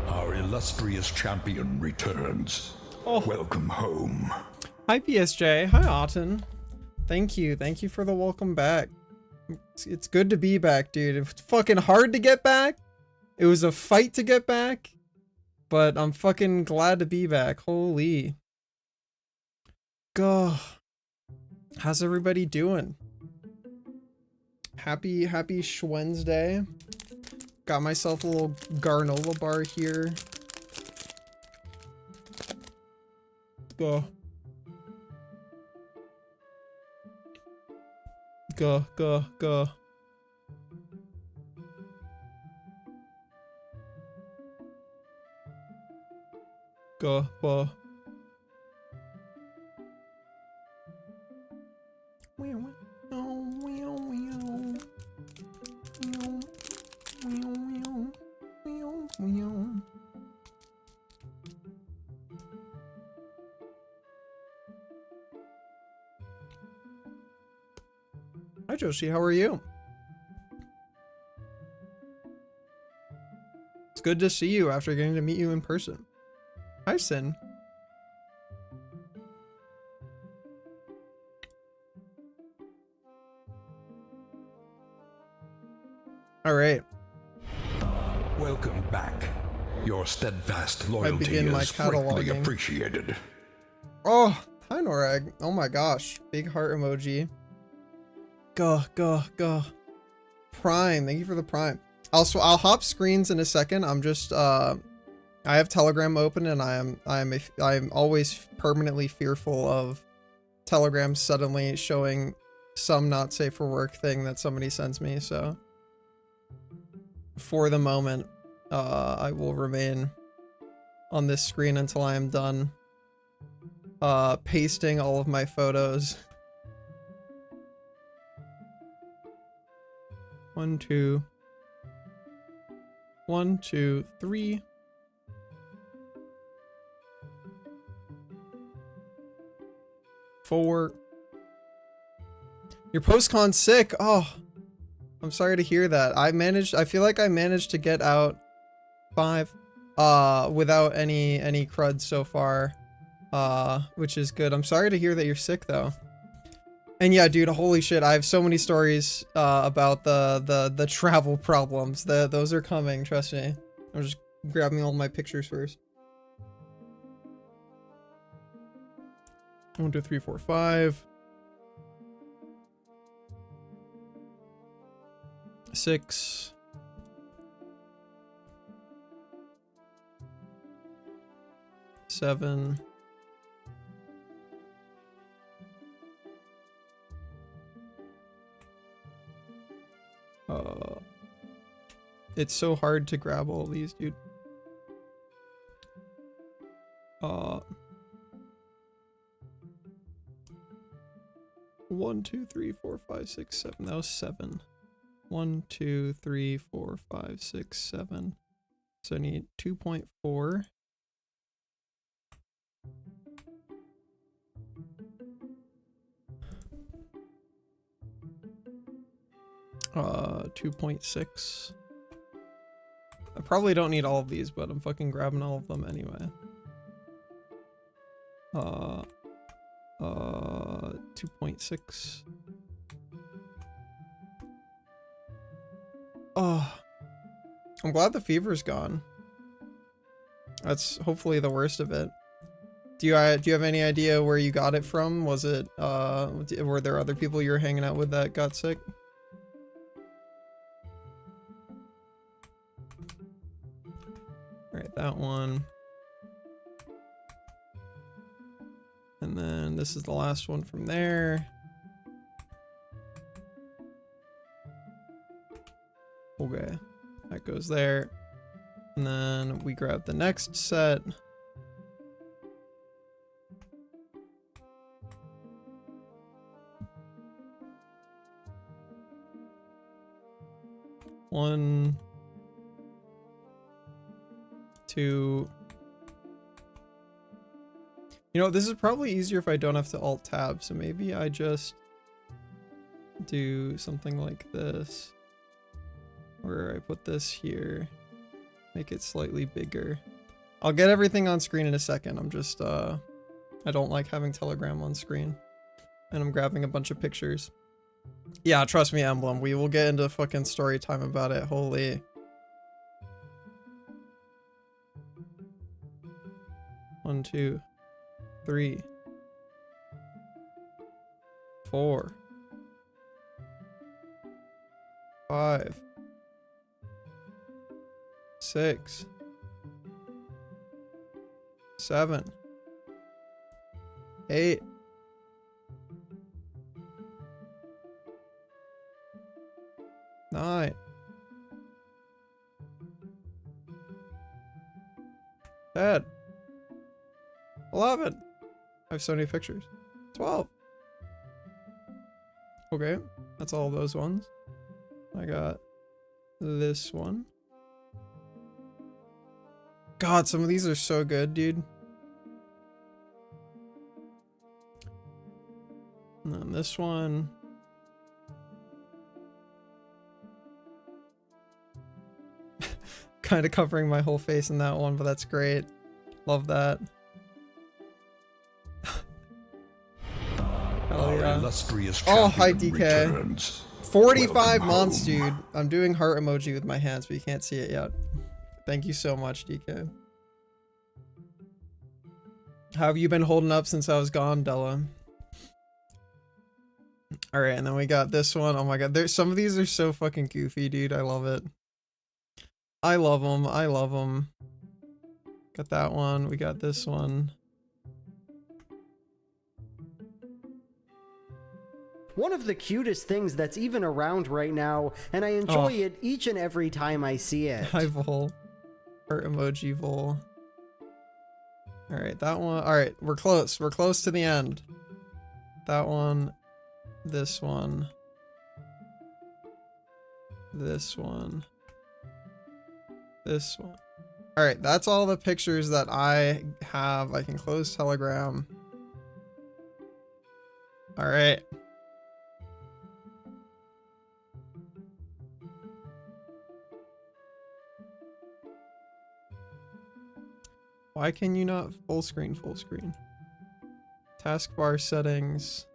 Our illustrious champion returns. Oh. Welcome home. Hi, PSJ. Hi, Auten. Thank you. Thank you for the welcome back. It's good to be back, dude. It's fucking hard to get back. It was a fight to get back. But I'm fucking glad to be back. Holy. God. How's everybody doing? Happy Wednesday. Got myself a little granola bar here. Go. Go. Hi Joshi, how are you? It's good to see you after getting to meet you in person. Hi Sin. All right. Welcome back. Your steadfast loyalty begin my is greatly cataloging. appreciated. Oh, hi Norag. Oh my gosh. Big heart emoji. Go. Prime, thank you for the Prime. I'll hop screens in a second. I'm just I have Telegram open and I'm always permanently fearful of Telegram suddenly showing some not safe for work thing that somebody sends me, so for the moment I will remain on this screen until I am done pasting all of my photos. 1, 2, 1, 2, 3. 4. Your postcon's sick. Oh, I'm sorry to hear that. I feel like I managed to get out 5 without any crud so far, which is good. I'm sorry to hear that you're sick though. And yeah, dude, holy shit, I have so many stories about the travel problems. Those are coming, trust me. I'm just grabbing all my pictures first. 1, 2, 3, 4, 5. 6. 7. 8. It's so hard to grab all these, dude. 1, 2, 3, 4, 5, 6, 7. That was 7. 1, 2, 3, 4, 5, 6, 7. So I need 2.4. Uh, 2.6. I probably don't need all of these, but I'm fucking grabbing all of them anyway. 2.6. Oh, I'm glad the fever's gone. That's hopefully the worst of it. Do you have any idea where you got it from? Was it were there other people you were hanging out with that got sick? All right, that one. And then this is the last one from there. Okay, that goes there. And then we grab the next set. One, two. You know, this is probably easier if I don't have to alt tab, so maybe I just do something like this, where I put this here, make it slightly bigger. I'll get everything on screen in a second. I'm just, I don't like having Telegram on screen, and I'm grabbing a bunch of pictures. Yeah, trust me, Emblem. We will get into fucking story time about it. Holy. One, two, 3, 4, 5, 6, 7, 8, 9, 10, 11. I have so many pictures. 12. Okay, that's all those ones. I got this one. God, some of these are so good, dude. And then this one. Kind of covering my whole face in that one, but that's great. Love that. Our Yeah. illustrious Oh, champion hi, DK. returns. 45 Welcome months, home. dude. I'm doing heart emoji with my hands, but you can't see it yet. Thank you so much, DK. How have you been holding up since I was gone, Della? All right, and then we got this one. Oh my god, there's some of these are so fucking goofy, dude. I love it. I love them. I love them. Got that one. We got this one. One of the cutest things that's even around right now, and I enjoy it each and every time I see it. Hi, Vol. Heart emoji, Vol. All right, that one. All right, we're close. We're close to the end. That one. This one. This one. This one. All right, that's all the pictures that I have. I can close Telegram. All right. Why can you not full screen, full screen? Taskbar settings.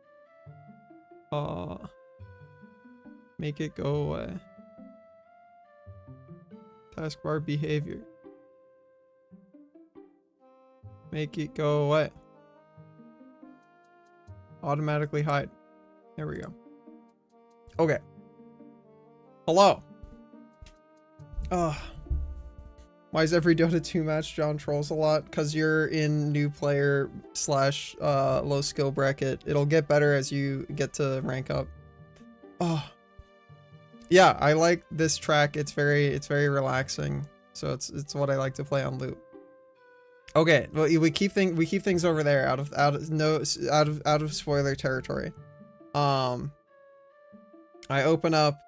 Make it go away. Taskbar behavior. Make it go away. Automatically hide. There we go. Okay. Hello. Why is every Dota 2 match John trolls a lot? Because you're in new player / low skill bracket. It'll get better as you get to rank up. Oh. Yeah, I like this track. It's very relaxing. So it's what I like to play on loop. Okay, well we keep things over there out of spoiler territory. I open up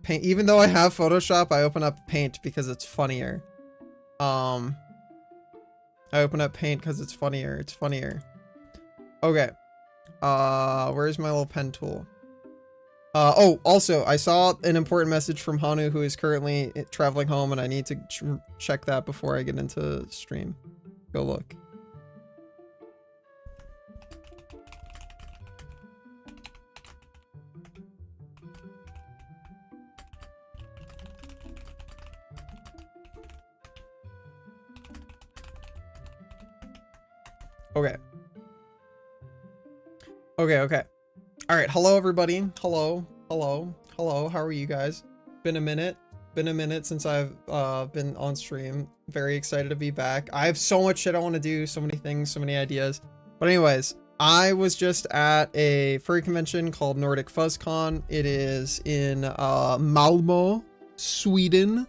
Paint. Even though I have Photoshop, I open up Paint because it's funnier. I open up Paint because it's funnier. It's funnier. Okay. Where's my little pen tool? Oh, also, I saw an important message from Hanu, who is currently traveling home, and I need to check that before I get into stream. Go look. Okay. Okay. All right. Hello, everybody. Hello. How are you guys? Been a minute since I've been on stream. Very excited to be back. I have so much shit I want to do, so many things, so many ideas. But anyways, I was just at a furry convention called Nordic FuzzCon. It is in Malmo, Sweden.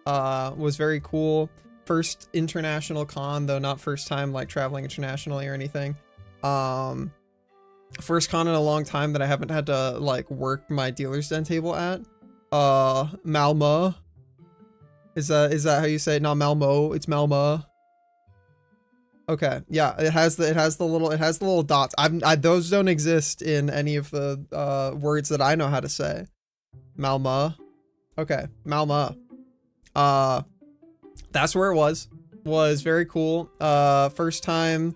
Was very cool. First international con, though not first time like traveling internationally or anything. First con in a long time that I haven't had to like work my dealer's den table at. Malmo. Is that how you say it? Not Malmo, it's Malmo. Okay, yeah, it has the little dots. Those don't exist in any of the words that I know how to say. Malmo. Okay, Malmo. That's where it was. Was very cool. First time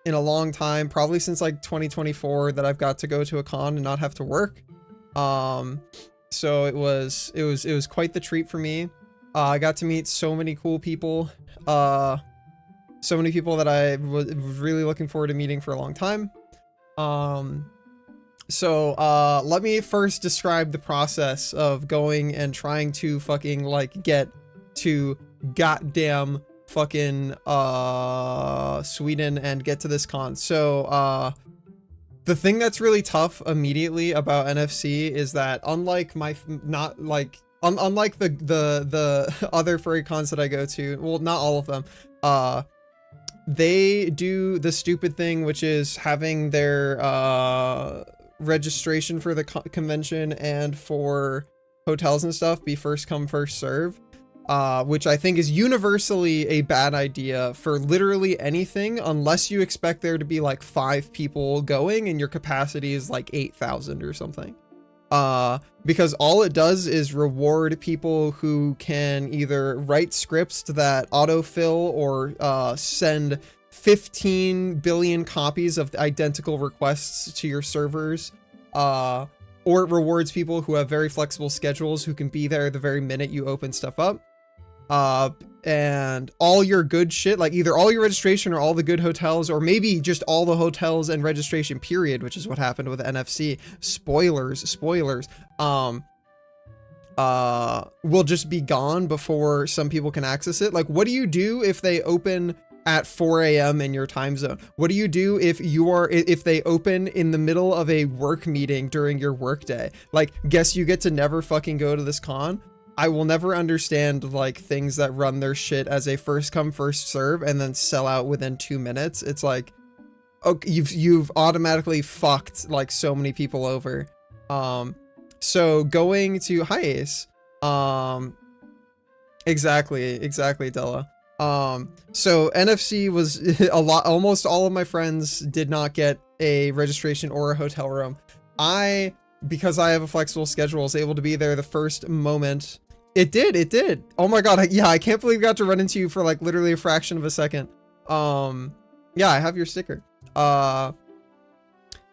in a long time, probably since like 2024, that I've got to go to a con and not have to work. So it was quite the treat for me. I got to meet so many cool people. So many people that I was really looking forward to meeting for a long time. So let me first describe the process of going and trying to fucking like get to goddamn fucking Sweden and get to this con. So the thing that's really tough immediately about NFC is that unlike unlike the other furry cons that I go to, well, not all of them, they do the stupid thing, which is having their registration for the convention and for hotels and stuff be first come first serve, which I think is universally a bad idea for literally anything, unless you expect there to be like 5 people going and your capacity is like 8,000 or something. Because all it does is reward people who can either write scripts that autofill or send 15 billion copies of identical requests to your servers, or it rewards people who have very flexible schedules who can be there the very minute you open stuff up. And all your good shit, like either all your registration or all the good hotels, or maybe just all the hotels and registration period, which is what happened with NFC. Spoilers, will just be gone before some people can access it. Like, what do you do if they open at 4 a.m. in your time zone? What do you do if they open in the middle of a work meeting during your work day? Like, guess you get to never fucking go to this con? I will never understand like things that run their shit as a first come first serve and then sell out within 2 minutes. It's like, okay, you've automatically fucked like so many people over. So going to hi Ace. Exactly Della. So NFC was almost all of my friends did not get a registration or a hotel room. Because I have a flexible schedule, was able to be there the first moment. It did. Oh my god, yeah, I can't believe I got to run into you for like literally a fraction of a second. Yeah, I have your sticker.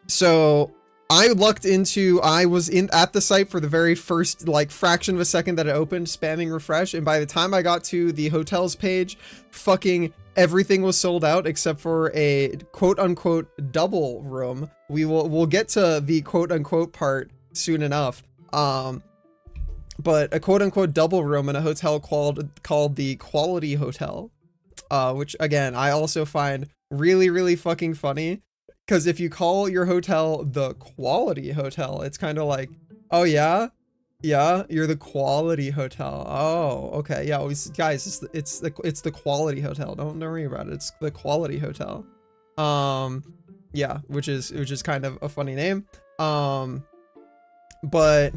So I was at the site for the very first like fraction of a second that it opened, spamming refresh, and by the time I got to the hotels page, fucking everything was sold out except for a quote unquote double room. We'll get to the quote unquote part soon enough. But a quote unquote double room in a hotel called the Quality Hotel, which again, I also find really, really fucking funny. Because if you call your hotel the Quality Hotel, it's kind of like, oh yeah, you're the Quality Hotel. Oh, okay, yeah, guys, it's the Quality Hotel. Don't worry about it. It's the Quality Hotel. Yeah, which is kind of a funny name. But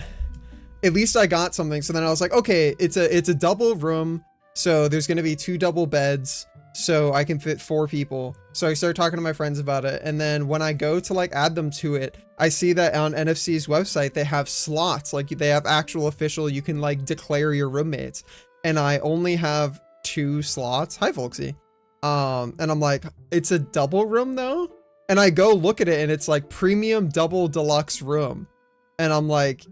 at least I got something. So then I was like, okay, it's a double room, so there's gonna be 2 double beds, so I can fit 4 people. So I started talking to my friends about it, and then when I go to like add them to it, I see that on NFC's website they have slots, like they have actual official, you can like declare your roommates, and I only have 2 slots. Hi Volksy. And I'm like, it's a double room though? And I go look at it and it's like premium double deluxe room. And I'm like,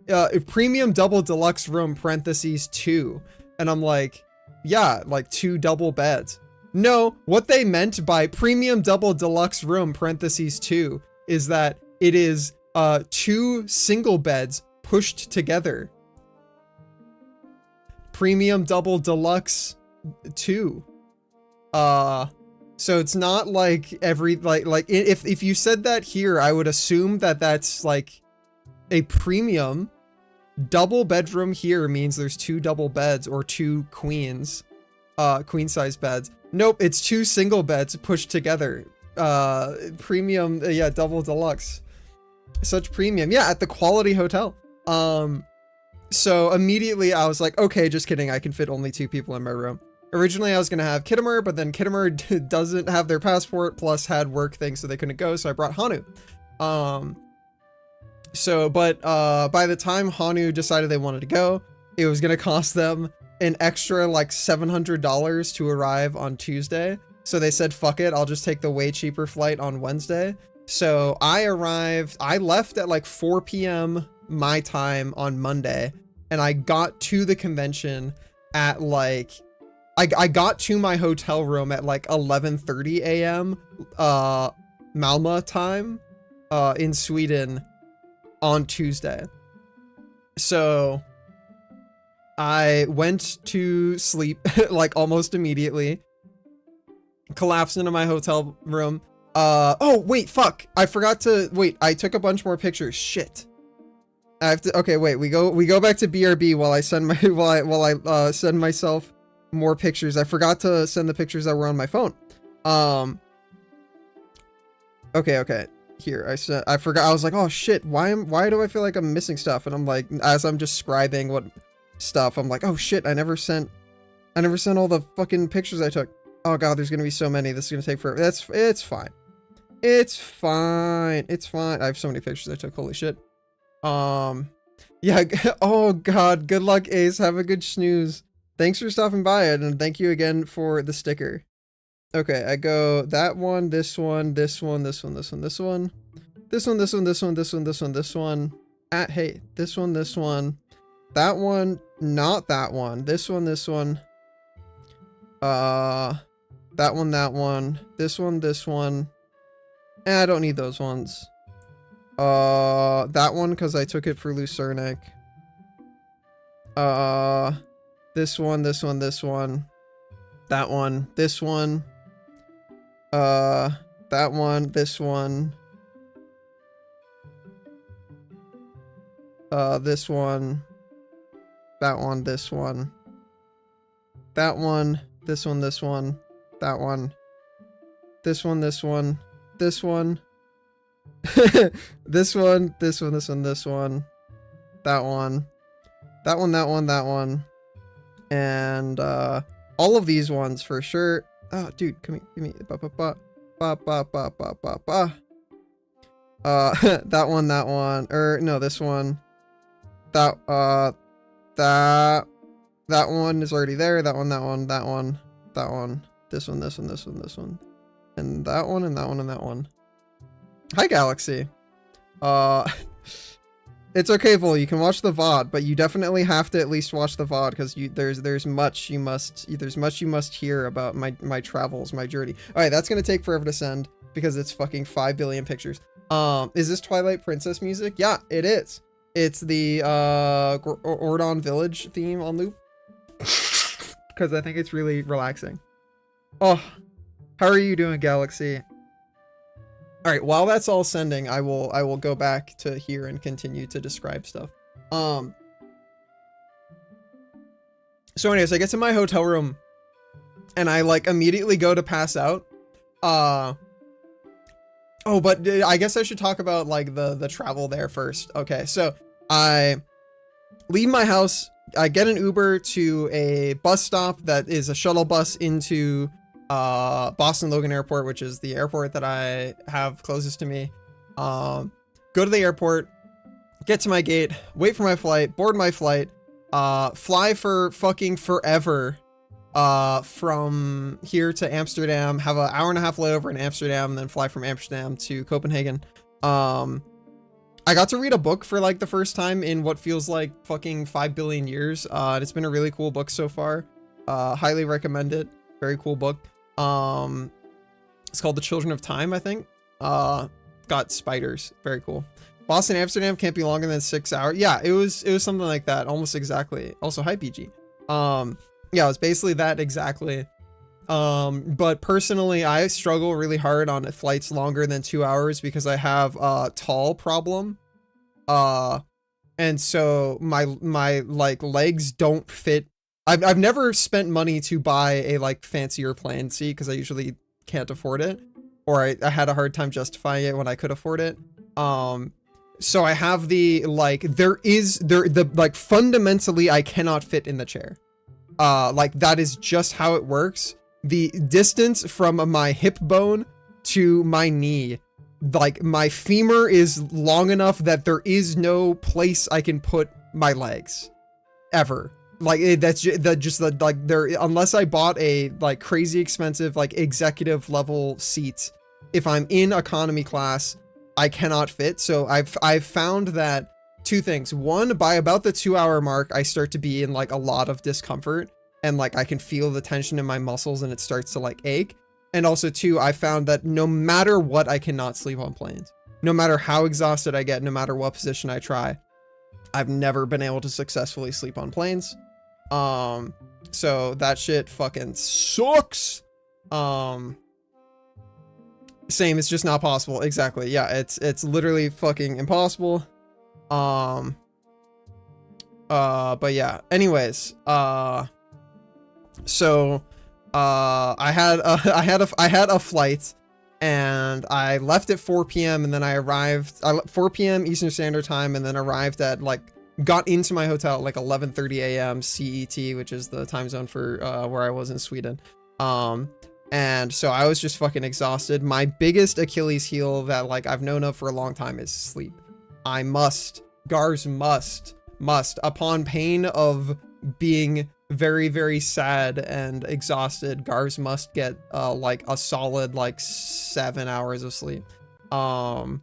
premium double deluxe room parentheses 2. And I'm like, yeah, like 2 double beds. No, what they meant by premium double deluxe room parentheses 2 is that it is 2 single beds pushed together. Premium double deluxe 2. So it's not like if you said that here, I would assume that that's like a premium double bedroom. Here means there's 2 double beds or 2 queen size beds. Nope, it's 2 single beds pushed together. Premium, yeah, double deluxe. Such premium, yeah, at the Quality Hotel. So immediately I was like, okay, just kidding, I can fit only 2 people in my room. Originally I was gonna have Kittimer, but then Kittimer doesn't have their passport, plus had work things, so they couldn't go, so I brought Hanu. By the time Hanu decided they wanted to go, it was gonna cost them an extra like $700 to arrive on Tuesday. So they said, fuck it, I'll just take the way cheaper flight on Wednesday. So I left at like 4 p.m. my time on Monday, and I got to the convention at like, I got to my hotel room at like 11:30 a.m. Malmö time in Sweden on Tuesday. So I went to sleep like almost immediately, collapsed into my hotel room. Oh wait, fuck, I forgot to wait. I took a bunch more pictures. Shit. I have to. Okay, wait. We go back to BRB while I send my while I send myself more pictures. I forgot to send the pictures that were on my phone. Okay. Here, I forgot. I was like, oh shit, why do I feel like I'm missing stuff? And I'm like, as I'm describing what stuff, I'm like, oh shit, I never sent all the fucking pictures I took. Oh god, there's gonna be so many. This is gonna take forever. It's fine. It's fine. I have so many pictures I took. Holy shit. Yeah. Oh god. Good luck, Ace. Have a good snooze. Thanks for stopping by, and thank you again for the sticker. Okay, I go that one, this one, this one, this one, this one, this one, this one, this one, this one, this one, this one, this one. Hey, this one, that one, not that one, this one, that one, this one. I don't need those ones. That one, because I took it for Lucernic. This one, that one, this one, that one, this one, that one, this one, this one, that one, this one, that one, this one, that one, this one, this one, this one, this one, this one, that one, that one, and all of these ones for sure. Oh dude, come here, give me that one, or no, this one, that one is already there, that one, this one, and that one, and that one, and that one. Hi Galaxy. It's okay, Vol, you can watch the VOD, but you definitely have to at least watch the VOD, because there's much you must hear about my travels, my journey. Alright, that's gonna take forever to send, because it's fucking 5 billion pictures. Is this Twilight Princess music? Yeah, it is. It's the Ordon Village theme on loop. Because I think it's really relaxing. Oh, how are you doing, Galaxy? All right, while that's all sending, I will go back to here and continue to describe stuff. So anyways, I get to my hotel room and I like immediately go to pass out. Oh, but I guess I should talk about like the travel there first. Okay, so I leave my house, I get an Uber to a bus stop that is a shuttle bus into Boston Logan Airport, which is the airport that I have closest to me. Go to the airport, get to my gate, wait for my flight, board my flight, fly for fucking forever from here to Amsterdam, have an hour and a half layover in Amsterdam, and then fly from Amsterdam to Copenhagen. I got to read a book for like the first time in what feels like fucking 5 billion years. And it's been a really cool book so far. Highly recommend it. Very cool book. It's called The Children of Time, I think. Got spiders. Very cool. Boston, Amsterdam can't be longer than 6 hours. Yeah, it was something like that, almost exactly. Also, hi PG. Yeah, it was basically that exactly. But personally, I struggle really hard on flights longer than 2 hours because I have a tall problem. And so my like legs don't fit. I've never spent money to buy a like fancier plane seat because I usually can't afford it, or I had a hard time justifying it when I could afford it. So I have the like fundamentally I cannot fit in the chair. Like that is just how it works. The distance from my hip bone to my knee, like my femur is long enough that there is no place I can put my legs ever. Like that's just like there, unless I bought a like crazy expensive like executive level seat, if I'm in economy class, I cannot fit. So I've found that two things. One, by about the 2 hour mark, I start to be in like a lot of discomfort, and like I can feel the tension in my muscles and it starts to like ache. And also two, I found that no matter what, I cannot sleep on planes. No matter how exhausted I get, no matter what position I try, I've never been able to successfully sleep on planes. So that shit fucking sucks. Same, it's just not possible. Exactly. Yeah, it's literally fucking impossible. But yeah. Anyways, so I had a flight, and I left at 4 p.m. and then I arrived 4 p.m. Eastern Standard Time, and then arrived at got into my hotel at like 11:30 a.m. CET, which is the time zone for where I was in Sweden. And so I was just fucking exhausted. My biggest Achilles heel that like I've known of for a long time is sleep. Gars must, upon pain of being very, very sad and exhausted, Gars must get like a solid like 7 hours of sleep. Or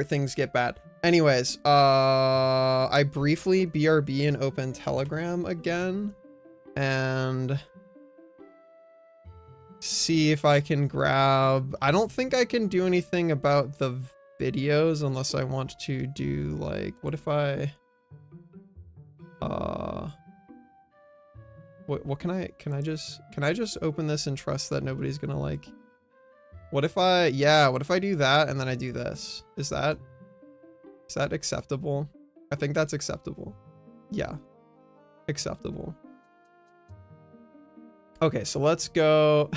things get bad. Anyways, I briefly BRB and open Telegram again and see if I can grab. I don't think I can do anything about the videos unless I want to do like, what if I what can I just open this and trust that nobody's gonna like, what if I do that and then I do this? Is that acceptable? I think that's acceptable. Yeah, acceptable. Okay, so let's go.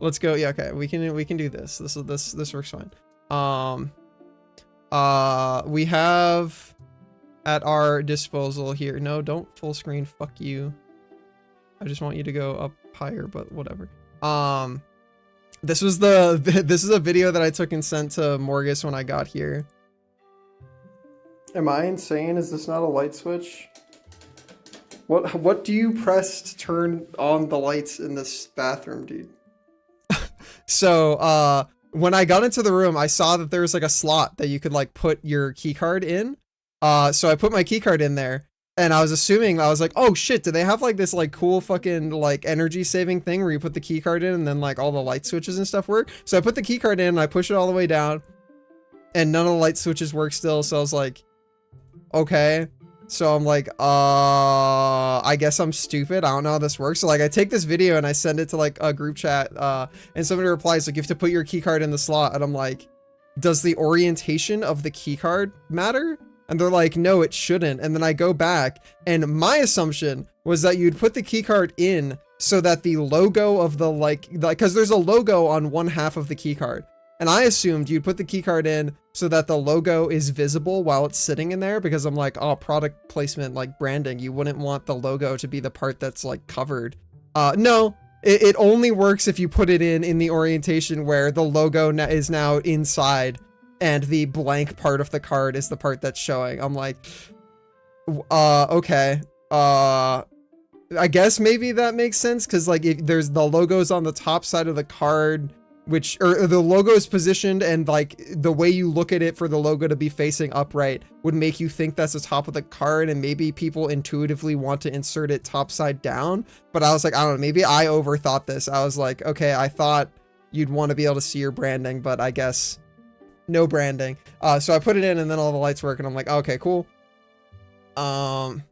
Yeah, okay, we can do this. This works fine. We have at our disposal here. No, don't full screen. Fuck you. I just want you to go up higher, but whatever. This is a video that I took and sent to Morgus when I got here. Am I insane? Is this not a light switch? What do you press to turn on the lights in this bathroom, dude? So, when I got into the room, I saw that there was like a slot that you could like put your key card in. So I put my key card in there, and I was like, oh shit, do they have like this like cool fucking like energy saving thing where you put the key card in and then like all the light switches and stuff work? So I put the key card in and I push it all the way down, and none of the light switches work still. So I was like, okay. So I'm like, I guess I'm stupid. I don't know how this works. So like I take this video and I send it to like a group chat, and somebody replies like, you have to put your key card in the slot. And I'm like, does the orientation of the key card matter? And they're like, no, it shouldn't. And then I go back, and my assumption was that you'd put the key card in so that the logo of the like, cause there's a logo on one half of the key card. And I assumed you'd put the key card in so that the logo is visible while it's sitting in there, because I'm like, oh, product placement, like branding, you wouldn't want the logo to be the part that's like covered. No, it only works if you put it in the orientation where the logo is now inside and the blank part of the card is the part that's showing. I'm like, okay. I guess maybe that makes sense, because like if there's the logos on the top side of the card, or the logo is positioned, and like the way you look at it for the logo to be facing upright would make you think that's the top of the card, and maybe people intuitively want to insert it top side down. But I was like, I don't know, maybe I overthought this. I was like, okay, I thought you'd want to be able to see your branding, but I guess no branding. So I put it in, and then all the lights work, and I'm like, okay, cool. Haven't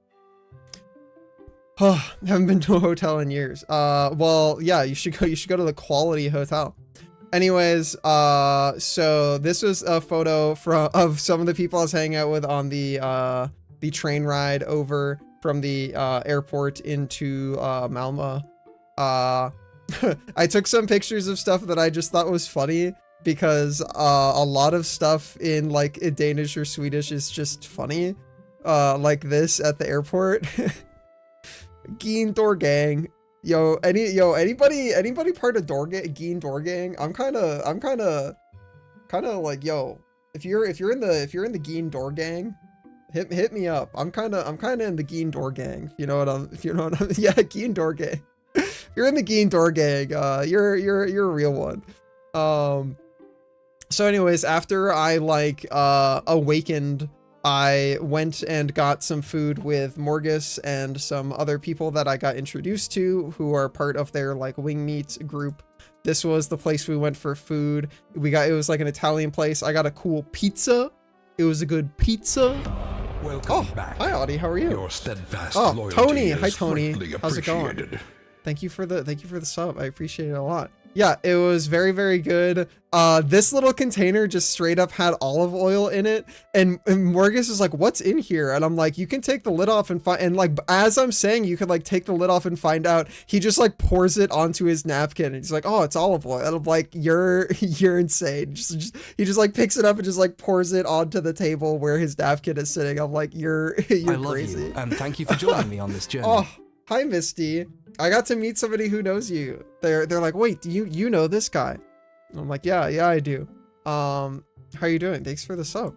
been to a hotel in years. Well, yeah, you should go to the Quality Hotel. Anyways, so this was a photo of some of the people I was hanging out with on the train ride over from the airport into Malmö. I took some pictures of stuff that I just thought was funny, because a lot of stuff in like Danish or Swedish is just funny. Like this at the airport. Geen Dorgang. Anybody part of Geen Dorgang? I'm kind of like, yo, if you're in the Geen Dorgang, hit me up. I'm kind of in the Geen Dorgang. If you know what I'm yeah, Geen Dorgang. If you're in the Geen Dorgang, you're a real one. So anyways, after I like awakened, I went and got some food with Morgus and some other people that I got introduced to who are part of their like wing meat group. This was the place we went for food. It was like an Italian place. I got a cool pizza. It was a good pizza. Welcome back. Hi Audie, how are you? Your steadfast loyalty Tony. is Hi Tony. greatly How's it going? appreciated. Thank you for the sub. I appreciate it a lot. Yeah, it was very, very good. This little container just straight up had olive oil in it. And Morgus is like, what's in here? And I'm like, you can take the lid off and find, and like, as I'm saying, you could like take the lid off and find out. He just like pours it onto his napkin, and he's like, oh, it's olive oil. And I'm like, you're insane. He just like picks it up and just like pours it onto the table where his napkin is sitting. I'm like, you're crazy. I love you, and thank you for joining me on this journey. Oh, hi Misty. I got to meet somebody who knows you. They're like, wait, do you know this guy? And I'm like, yeah, I do. How are you doing? Thanks for the sub.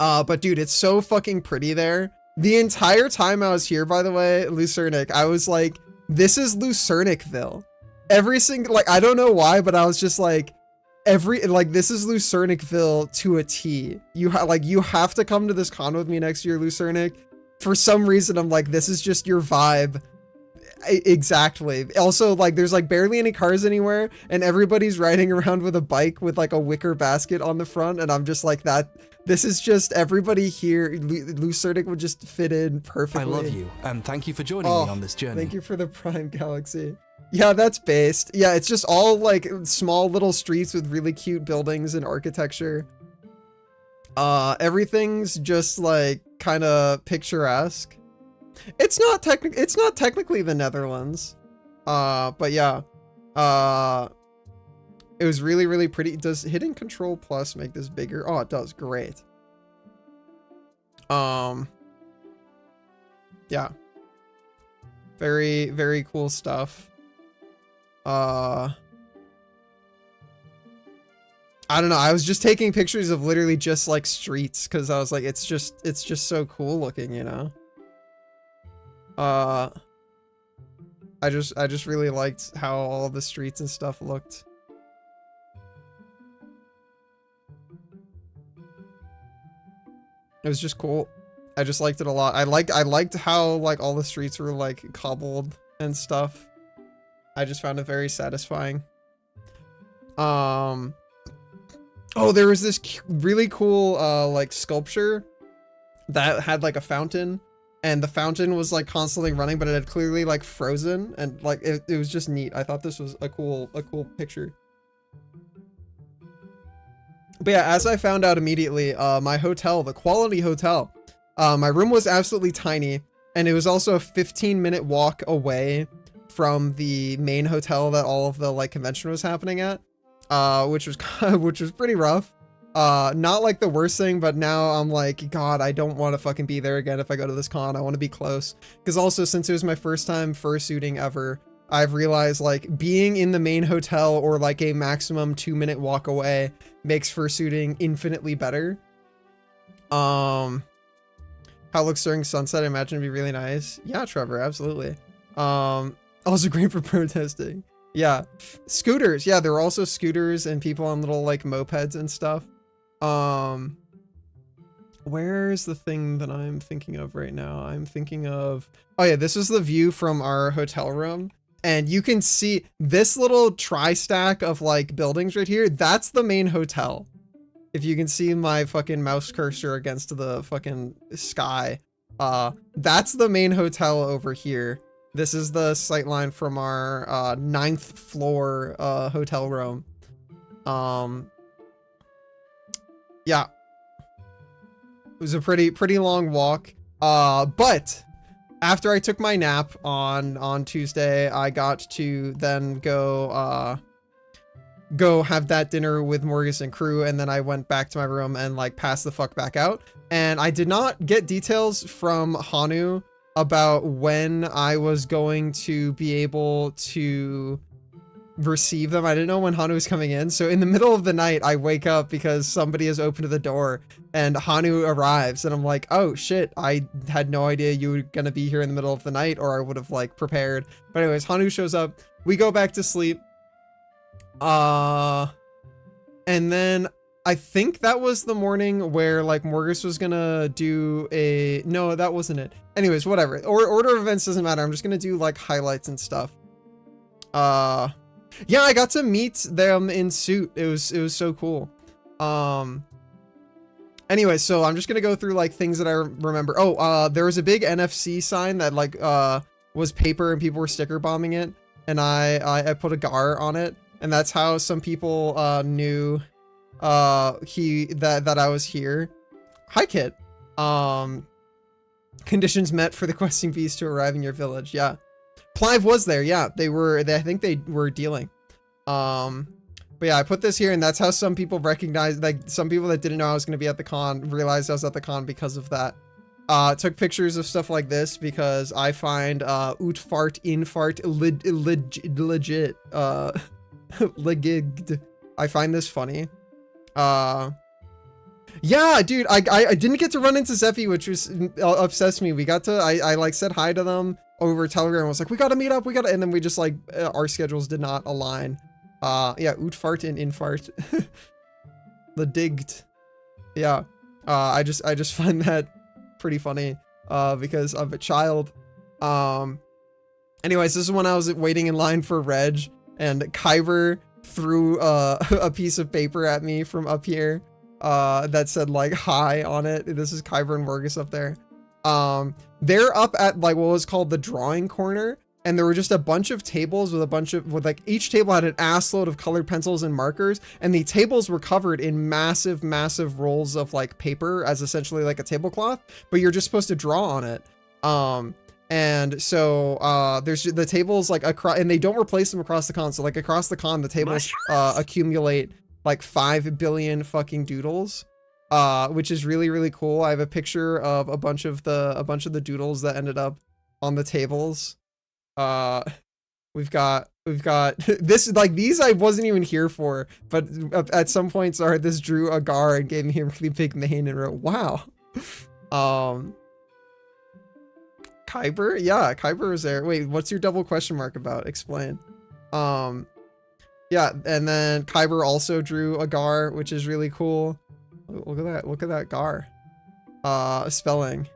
But dude, it's so fucking pretty there. The entire time I was here, by the way, Lucernic, I was like, this is Lucernicville. Every single, like, I don't know why, but I was just like, this is Lucernicville to a T. You have to come to this con with me next year, Lucernic. For some reason, I'm like, this is just your vibe. Exactly. Also, like, there's like barely any cars anywhere, and everybody's riding around with a bike with like a wicker basket on the front, and I'm just like, this is just everybody here. Lucernic would just fit in perfectly. I love you, and thank you for joining me on this journey. Thank you for the Prime Galaxy. Yeah, that's based. Yeah, it's just all like small little streets with really cute buildings and architecture. Everything's just like kind of picturesque. It's not technically the Netherlands. But yeah. It was really, really pretty. Does hitting Control Plus make this bigger? Oh, it does. Great. Yeah. Very, very cool stuff. I don't know. I was just taking pictures of literally just like streets, because I was like, it's just so cool looking, you know? I just really liked how all the streets and stuff looked. It was just cool. I just liked it a lot. I liked how like all the streets were like cobbled and stuff. I just found it very satisfying. Oh, there was this really cool like sculpture that had like a fountain. And the fountain was like constantly running, but it had clearly like frozen, and like it was just neat. I thought this was a cool picture. But yeah, as I found out immediately, my hotel, the Quality Hotel, my room was absolutely tiny, and it was also a 15-minute walk away from the main hotel that all of the like convention was happening at, which was pretty rough. Not like the worst thing, but now I'm like, God, I don't want to fucking be there again if I go to this con. I want to be close. Because also, since it was my first time fursuiting ever, I've realized like being in the main hotel or like a maximum 2-minute walk away makes fursuiting infinitely better. How it looks during sunset, I imagine it'd be really nice. Yeah, Trevor, absolutely. Also great for protesting. Yeah. Scooters. Yeah, there were also scooters and people on little like mopeds and stuff. Where's the thing that I'm thinking of right now? I'm thinking of, oh yeah, this is the view from our hotel room. And you can see this little tri-stack of like buildings right here. That's the main hotel. If you can see my fucking mouse cursor against the fucking sky, that's the main hotel over here. This is the sightline from our 9th floor hotel room. Yeah. It was a pretty long walk. But after I took my nap on Tuesday, I got to then go have that dinner with Morgus and crew, and then I went back to my room and like passed the fuck back out. And I did not get details from Hanu about when I was going to be able to receive them. I didn't know when Hanu was coming in. So in the middle of the night, I wake up because somebody has opened the door and Hanu arrives. And I'm like, oh shit, I had no idea you were going to be here in the middle of the night, or I would have like prepared. But anyways, Hanu shows up. We go back to sleep. And then I think that was the morning where like Morgus was gonna do a, no, that wasn't it. Anyways, whatever. Order of events doesn't matter. I'm just gonna do like highlights and stuff. Yeah, I got to meet them in suit. It was so cool. Anyway, so I'm just gonna go through like things that I remember. Oh, there was a big NFC sign that like was paper and people were sticker bombing it, and I put a gar on it, and that's how some people knew that I was here. Hi, Kit. Conditions met for the questing beast to arrive in your village. Yeah, Clive was there. Yeah, I think they were dealing. But yeah, I put this here, and that's how some people recognized, like some people that didn't know I was going to be at the con realized I was at the con because of that. Took pictures of stuff like this because I find utfart infart legit legit. I find this funny. Yeah, dude, I didn't get to run into Zephy, which was obsessed me. We got to, I like said hi to them over Telegram. I was like, we got to meet up, and then we just like, our schedules did not align. Yeah, utfart and infart. Ledigt. Yeah. I just find that pretty funny, because I'm a child. Anyways, this is when I was waiting in line for Reg, and Kyber threw a piece of paper at me from up here that said like hi on it. This is Kyber and Morgus up there. They're up at like what was called the drawing corner, and there were just a bunch of tables with like each table had an assload of colored pencils and markers, and the tables were covered in massive rolls of like paper as essentially like a tablecloth, but you're just supposed to draw on it. And so there's the tables like across, and they don't replace them across the con. So like across the con, the tables accumulate like 5 billion fucking doodles, which is really cool. I have a picture of a bunch of the doodles that ended up on the tables. We've got this, like these I wasn't even here for, but at some points this drew a gar and gave me a really big mane and wrote wow. Kyber? Yeah, Kyber was there. Wait, what's your double question mark about? Explain. Yeah, and then Kyber also drew a gar, which is really cool. Look at that gar. Spelling.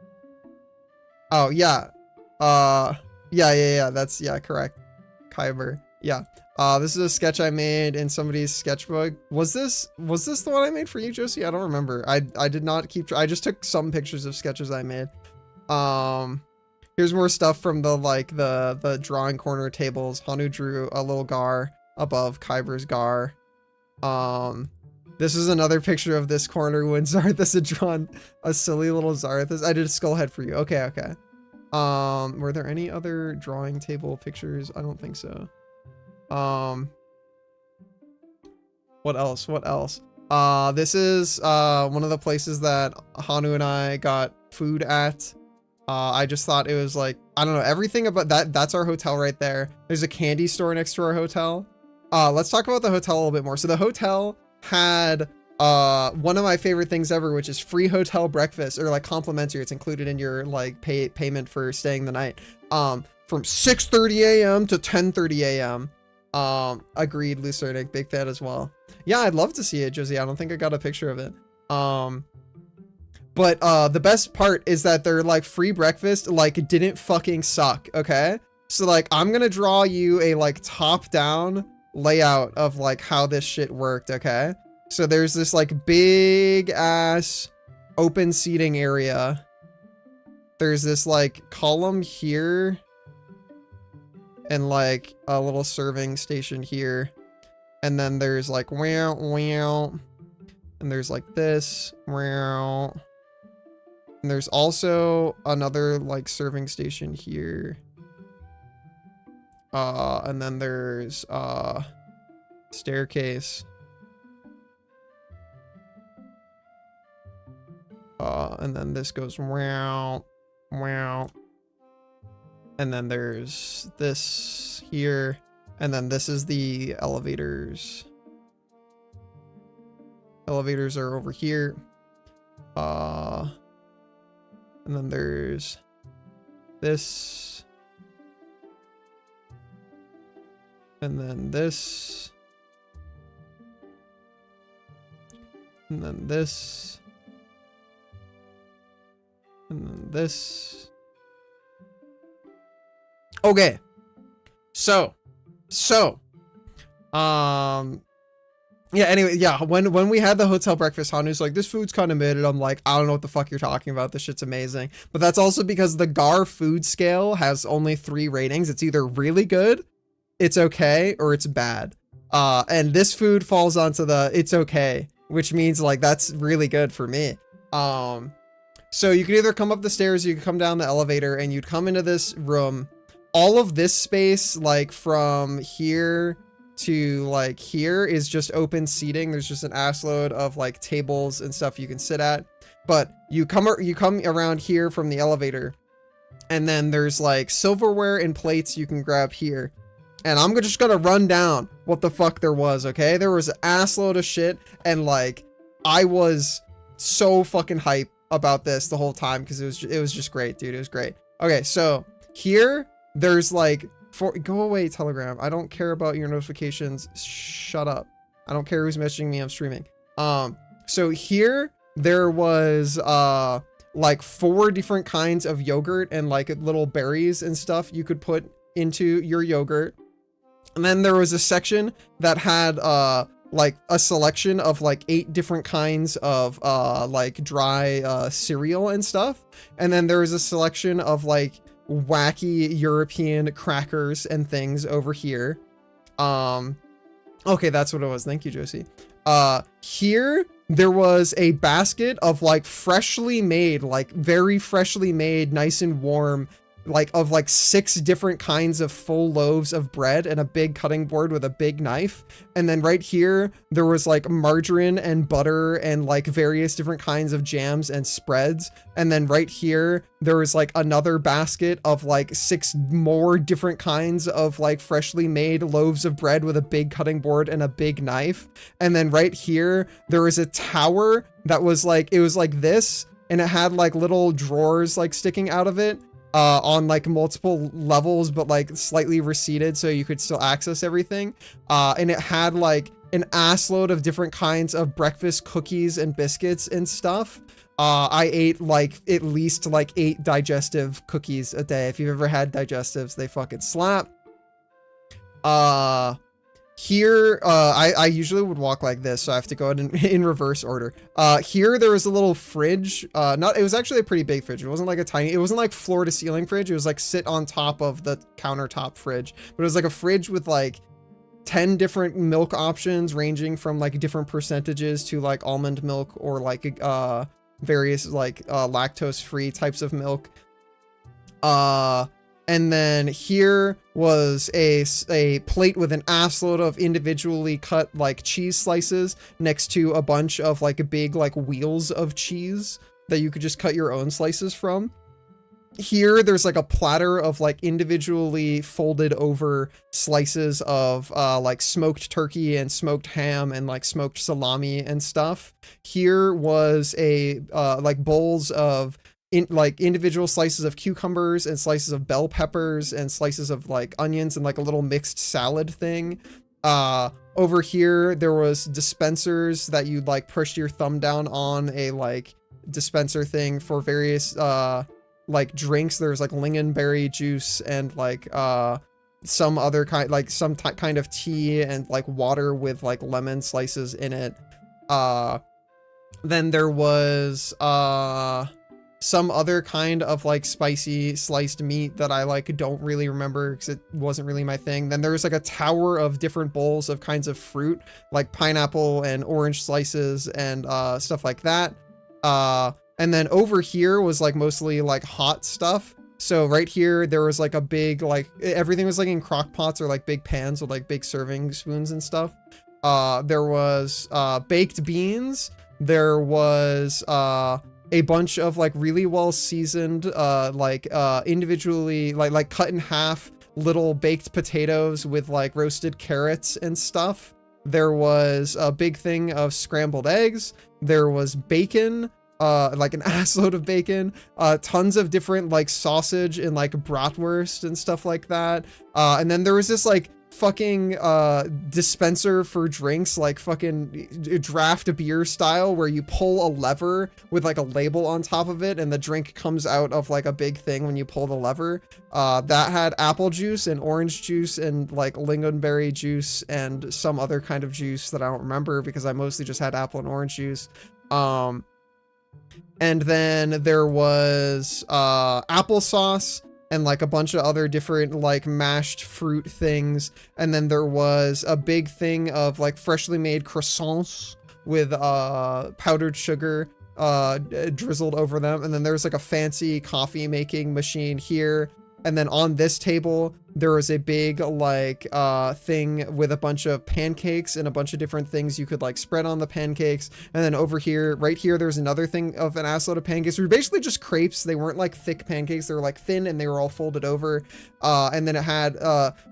Oh, yeah. Yeah, that's, yeah, correct. Kyber. Yeah. This is a sketch I made in somebody's sketchbook. Was this the one I made for you, Josie? I don't remember. I did not keep, I just took some pictures of sketches I made. Here's more stuff from the drawing corner tables. Hanu drew a little gar above Kyber's gar. This is another picture of this corner when Zarthus had drawn a silly little Zarthus. I did a skull head for you. Okay. Were there any other drawing table pictures? I don't think so. What else? This is one of the places that Hanu and I got food at. I just thought it was like, I don't know, everything about that. That's our hotel right there. There's a candy store next to our hotel. Let's talk about the hotel a little bit more. So the hotel had one of my favorite things ever, which is free hotel breakfast, or like complimentary. It's included in your like payment for staying the night. From 6:30 a.m. to 10:30 a.m. Agreed, Lucernic, big fan as well. Yeah, I'd love to see it, Josie. I don't think I got a picture of it. But the best part is that their like free breakfast like didn't fucking suck, okay? So like I'm gonna draw you a like top-down layout of like how this shit worked, okay? So there's this like big ass open seating area. There's this like column here and like a little serving station here. And then there's like wow wow. And there's like this wow. And there's also another like serving station here. And then there's staircase. And then this goes wow, wow. And then there's this here. And then this is the elevators. Elevators are over here. And then there's this. And then this. And then this. And then this. Okay. So, yeah, anyway, yeah, when we had the hotel breakfast, Hanu's like, this food's kind of mid, and I'm like, I don't know what the fuck you're talking about. This shit's amazing. But that's also because the GAR food scale has only 3 ratings. It's either really good, it's okay, or it's bad. And this food falls onto the it's okay, which means like that's really good for me. So you could either come up the stairs, you could come down the elevator, and you'd come into this room. All of this space, like from here to like here, is just open seating. There's just an assload of like tables and stuff you can sit at. But you come around here from the elevator, and then there's like silverware and plates you can grab here. And I'm just gonna run down what the fuck there was, okay? There was an assload of shit, and like I was so fucking hype about this the whole time because it was just great, dude. It was great. Okay, so here there's like go away, Telegram. I don't care about your notifications. Shut up. I don't care who's messaging me. I'm streaming. So here there was like 4 different kinds of yogurt and like little berries and stuff you could put into your yogurt. And then there was a section that had like a selection of like 8 different kinds of like dry cereal and stuff. And then there was a selection of like wacky European crackers and things over here. Okay, that's what it was. Thank you, Josie. Here there was a basket of like freshly made, like very freshly made, nice and warm, like of like 6 different kinds of full loaves of bread and a big cutting board with a big knife. And then right here there was like margarine and butter and like various different kinds of jams and spreads. And then right here there was like another basket of like 6 more different kinds of like freshly made loaves of bread with a big cutting board and a big knife. And then right here there was a tower that was like, it was like this, and it had like little drawers like sticking out of it on like multiple levels, but like slightly receded so you could still access everything. And it had like an assload of different kinds of breakfast cookies and biscuits and stuff. I ate like at least like 8 digestive cookies a day. If you've ever had digestives, they fucking slap. Here, I usually would walk like this, so I have to go in reverse order. Here there was a little fridge. It was actually a pretty big fridge. It wasn't like it wasn't like floor to ceiling fridge. It was like sit on top of the countertop fridge. But it was like a fridge with like 10 different milk options ranging from like different percentages to like almond milk or like various like lactose free types of milk. And then here was a plate with an assload of individually cut like cheese slices next to a bunch of like big like wheels of cheese that you could just cut your own slices from. Here there's like a platter of like individually folded over slices of like smoked turkey and smoked ham and like smoked salami and stuff. Here was a like bowls of individual slices of cucumbers and slices of bell peppers and slices of like onions and like a little mixed salad thing. Over here there was dispensers that you'd like push your thumb down on a like dispenser thing for various like drinks. There's like lingonberry juice and like some other kind, like some kind of tea and like water with like lemon slices in it. Then there was some other kind of like spicy sliced meat that I like don't really remember because it wasn't really my thing. Then there was like a tower of different bowls of kinds of fruit, like pineapple and orange slices and stuff like that. And then over here was like mostly like hot stuff. So right here, there was like a big, like everything was like in crock pots or like big pans with like big serving spoons and stuff. There was baked beans. There was a bunch of like really well seasoned, individually like cut in half little baked potatoes with like roasted carrots and stuff. There was a big thing of scrambled eggs. There was bacon. Like an assload of bacon, tons of different like sausage and like bratwurst and stuff like that. And then there was this like fucking dispenser for drinks, like fucking draft beer style, where you pull a lever with like a label on top of it and the drink comes out of like a big thing when you pull the lever. That had apple juice and orange juice and like lingonberry juice and some other kind of juice that I don't remember because I mostly just had apple and orange juice. And then there was applesauce and like a bunch of other different like mashed fruit things. And then there was a big thing of like freshly made croissants with powdered sugar drizzled over them. And then there's like a fancy coffee making machine here. And then on this table, there was a big like thing with a bunch of pancakes and a bunch of different things you could like spread on the pancakes. And then over here, right here, there's another thing of an assload of pancakes. They were basically just crepes. They weren't like thick pancakes. They were like thin and they were all folded over. And then it had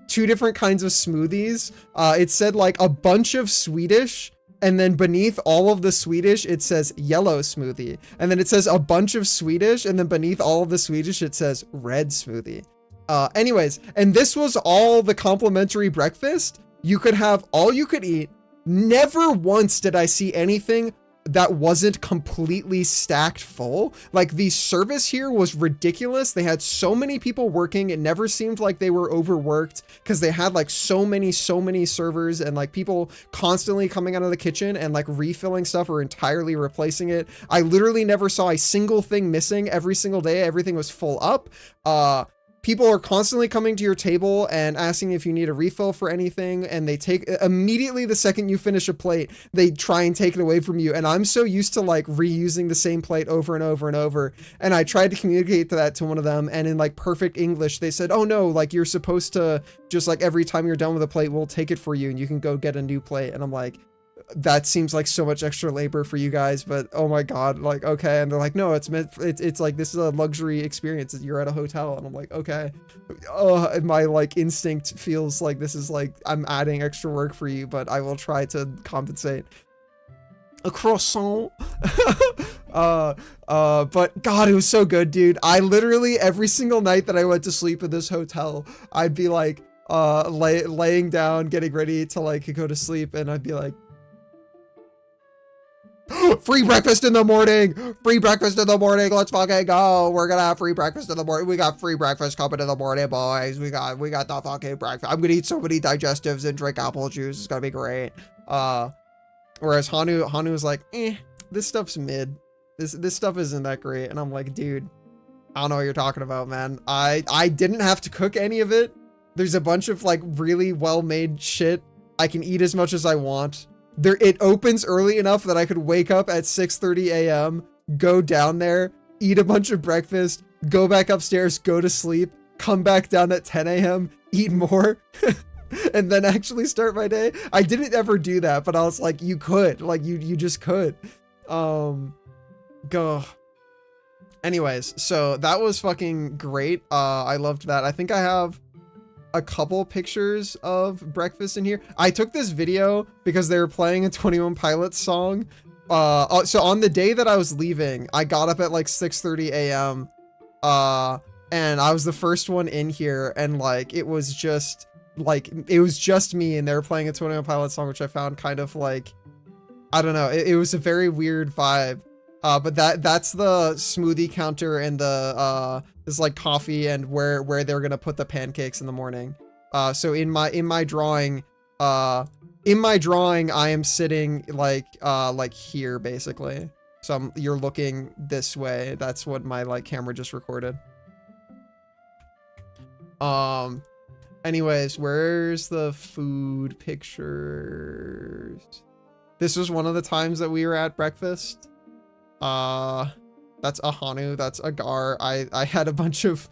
2 different kinds of smoothies. It said like a bunch of Swedish. And then beneath all of the Swedish, it says yellow smoothie. And then it says a bunch of Swedish. And then beneath all of the Swedish, it says red smoothie. Anyways, and this was all the complimentary breakfast. You could have all you could eat. Never once did I see anything that wasn't completely stacked full. Like the service here was ridiculous. They had so many people working. It never seemed like they were overworked because they had like so many servers and like people constantly coming out of the kitchen and like refilling stuff or entirely replacing it. I literally never saw a single thing missing every single day. Everything was full up. People are constantly coming to your table and asking if you need a refill for anything. And they take immediately the second you finish a plate, they try and take it away from you. And I'm so used to like reusing the same plate over and over and over. And I tried to communicate that to one of them. And in like perfect English, they said, oh no, like you're supposed to just like every time you're done with a plate, we'll take it for you and you can go get a new plate. And I'm like, that seems like so much extra labor for you guys, but oh my god, like okay. And they're like, no, it's like this is a luxury experience. You're at a hotel. And I'm like, okay. And my like instinct feels like this is like I'm adding extra work for you, but I will try to compensate. A croissant. But god, it was so good, dude. I literally every single night that I went to sleep in this hotel, I'd be like laying down, getting ready to like go to sleep, and I'd be like, free breakfast in the morning, let's fucking go. We're gonna have free breakfast in the morning. We got free breakfast coming in the morning, boys. We got the fucking breakfast. I'm gonna eat so many digestives and drink apple juice. It's gonna be great. Whereas Hanu was like, this stuff's mid. This stuff isn't that great. And I'm like, dude, I don't know what you're talking about, man. I didn't have to cook any of it. There's a bunch of like really well-made shit. I can eat as much as I want. It opens early enough that I could wake up at 6:30 a.m., go down there, eat a bunch of breakfast, go back upstairs, go to sleep, come back down at 10 a.m., eat more, and then actually start my day. I didn't ever do that, but I was like, you could. Like, you just could. Go. Anyways, so that was fucking great. I loved that. I think I have a couple pictures of breakfast in here. I took this video because they were playing a 21 Pilots song so on the day that I was leaving, I got up at like 6:30 a.m. And I was the first one in here, and like it was just me, and they were playing a 21 Pilots song, which I found kind of like, I don't know, it was a very weird vibe. But that's the smoothie counter and the this like coffee and where they're gonna put the pancakes in the morning. So in my drawing, I am sitting like here basically. So you're looking this way. That's what my like camera just recorded. Anyways, where's the food pictures? This was one of the times that we were at breakfast. That's a Hanu, that's a Gar. I had a bunch of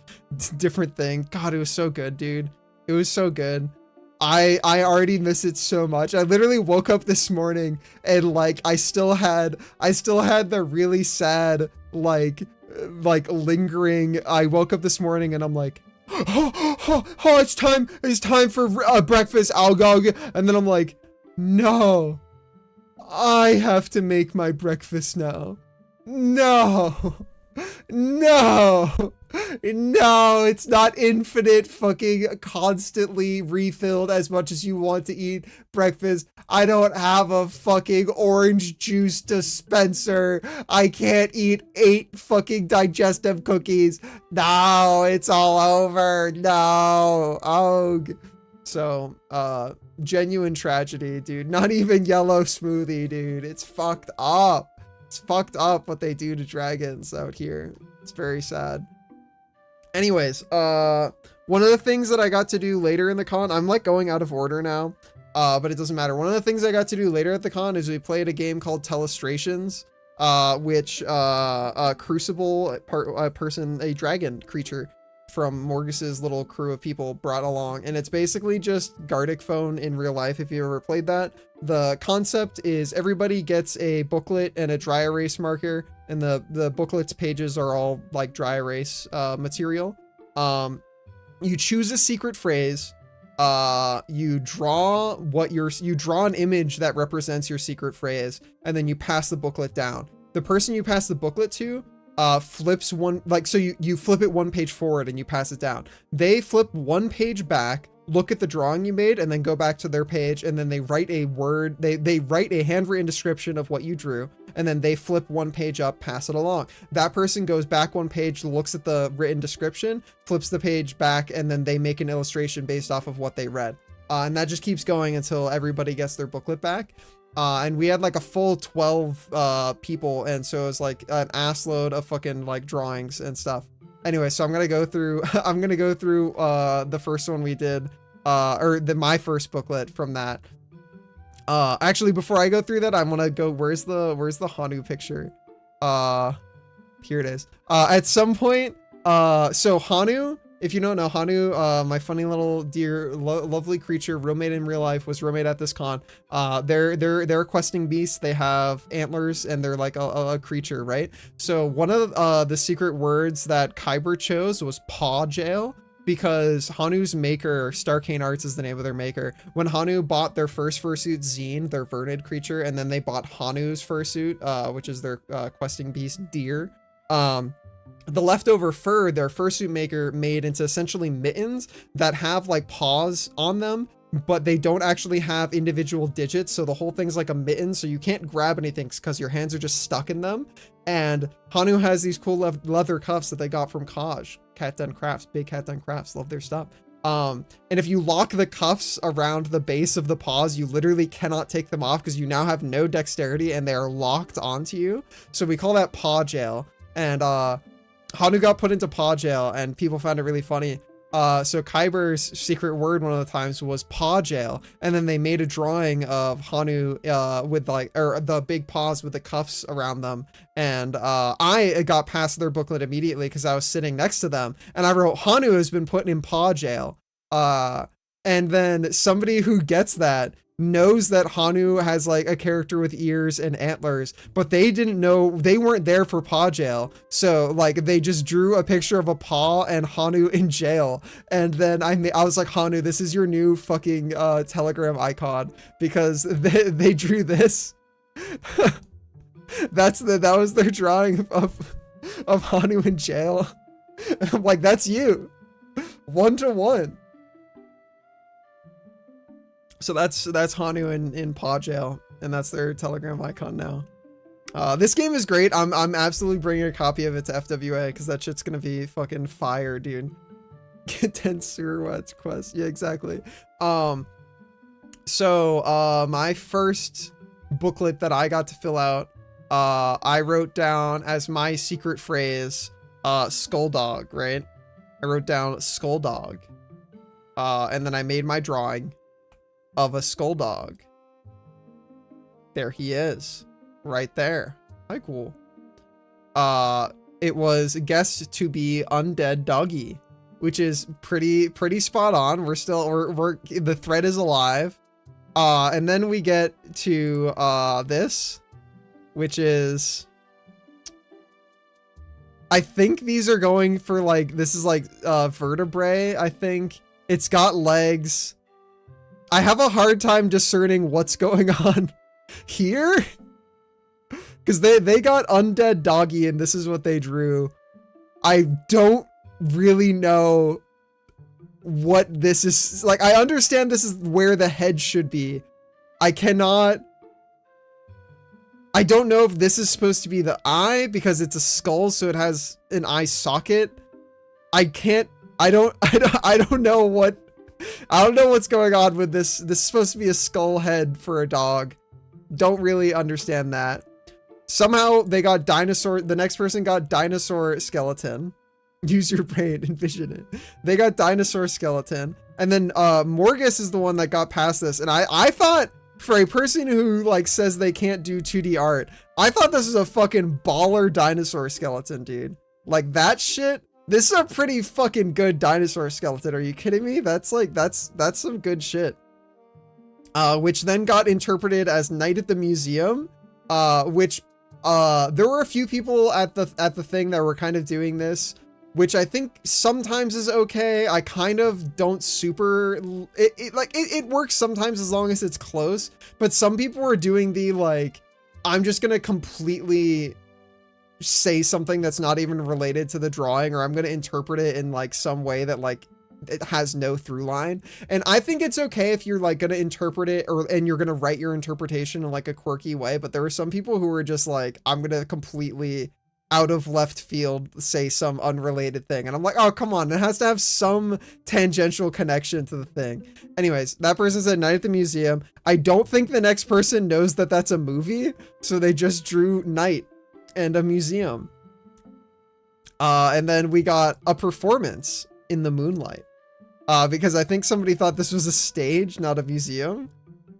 different things. God, it was so good, dude. It was so good. I already miss it so much. I literally woke up this morning and like I still had the really sad like lingering. I woke up this morning and I'm like, oh, it's time for breakfast. I'll go. And then I'm like, no, I have to make my breakfast now. No, it's not infinite fucking constantly refilled as much as you want to eat breakfast. I don't have a fucking orange juice dispenser. I can't eat 8 fucking digestive cookies. No, it's all over. No. Oh. So, genuine tragedy, dude. Not even yellow smoothie, dude. It's fucked up. It's fucked up what they do to dragons out here. It's very sad. Anyways, one of the things that I got to do later in the con, I'm like going out of order now, but it doesn't matter. One of the things I got to do later at the con is we played a game called Telestrations, which Crucible, a dragon creature from Morgus's little crew of people brought along, and it's basically just Gardic Phone in real life if you ever played that. The concept is everybody gets a booklet and a dry erase marker, and the booklet's pages are all like dry erase material. You choose a secret phrase, you draw an image that represents your secret phrase, and then you pass the booklet down. The person you pass the booklet to flips one, like, so you flip it one page forward and you pass it down. They flip one page back, look at the drawing you made, and then go back to their page, and then they write a word, they write a handwritten description of what you drew, and then they flip one page up, pass it along. That person goes back one page, looks at the written description, flips the page back, and then they make an illustration based off of what they read. And that just keeps going until everybody gets their booklet back. And we had like a full 12 people, and so it was like an ass load of fucking like drawings and stuff. Anyway, so I'm gonna go through the first one we did, my first booklet from that. Actually, before I go through that, I'm gonna go, where's the Hanu picture? Here it is. At some point, so Hanu, if you don't know, Hanu, my funny little dear, lovely creature, roommate in real life, was roommate at this con. They're a questing beast. They have antlers, and they're like a creature, right? So one of the secret words that Kyber chose was Paw Jail, because Hanu's maker, Starcane Arts is the name of their maker. When Hanu bought their first fursuit, Zine, their Vernid creature, and then they bought Hanu's fursuit, which is their questing beast, Deer. The leftover fur, their fursuit maker made into essentially mittens that have like paws on them, but they don't actually have individual digits. So the whole thing's like a mitten, so you can't grab anything because your hands are just stuck in them. And Hanu has these cool leather cuffs that they got from Kaj, Cat Den Crafts, Big Cat Den Crafts, love their stuff. And if you lock the cuffs around the base of the paws, you literally cannot take them off because you now have no dexterity and they are locked onto you. So we call that paw jail. And Hanu got put into paw jail, and people found it really funny. So Kyber's secret word one of the times was paw jail, and then they made a drawing of Hanu with like, or the big paws with the cuffs around them. And I got past their booklet immediately because I was sitting next to them, and I wrote, Hanu has been put in paw jail. And then somebody who gets that knows that Hanu has like a character with ears and antlers, but they didn't know, they weren't there for paw jail. So like they just drew a picture of a paw and Hanu in jail. And then I was like, Hanu, this is your new fucking Telegram icon, because they drew this. That was their drawing of Hanu in jail. And I'm like, that's you. 1-to-1. So that's Hanu in paw jail, and that's their Telegram icon now. This game is great. I'm absolutely bringing a copy of it to FWA because that shit's gonna be fucking fire, dude. Get 10 sewer wets quest. Yeah, exactly. So my first booklet that I got to fill out, I wrote down as my secret phrase, skull dog, right? I wrote down skull dog. And then I made my drawing of a skull dog. There he is. Right there. Hi, cool. It was guessed to be undead doggy, which is pretty spot on. We're the thread is alive. And then we get to this, which is, I think these are going for like, this is like vertebrae. I think it's got legs. I have a hard time discerning what's going on here, because they got undead doggy and this is what they drew. I don't really know what this is. Like, I understand this is where the head should be. I don't know if this is supposed to be the eye because it's a skull, so it has an eye socket. I don't know what's going on with this. This is supposed to be a skull head for a dog. Don't really understand that. Somehow they got dinosaur. The next person got dinosaur skeleton. Use your brain, envision it. They got dinosaur skeleton. And then Morgus is the one that got past this. And I thought, for a person who like says they can't do 2D art, I thought this was a fucking baller dinosaur skeleton, dude. Like that shit. This is a pretty fucking good dinosaur skeleton. Are you kidding me? That's some good shit. Which then got interpreted as Night at the Museum, which there were a few people at the thing that were kind of doing this, which I think sometimes is okay. I kind of don't super, it works sometimes as long as it's close, but some people were doing the like, I'm just gonna completely say something that's not even related to the drawing, or I'm gonna interpret it in like some way that like it has no through line. And I think it's okay if you're like gonna interpret it and you're gonna write your interpretation in like a quirky way, but there were some people who were just like, I'm gonna completely out of left field say some unrelated thing, and I'm like, oh come on, it has to have some tangential connection to the thing. Anyways, that person said Night at the Museum. I don't think the next person knows that that's a movie, so they just drew night and a museum. And then we got a performance in the moonlight, because I think somebody thought this was a stage, not a museum.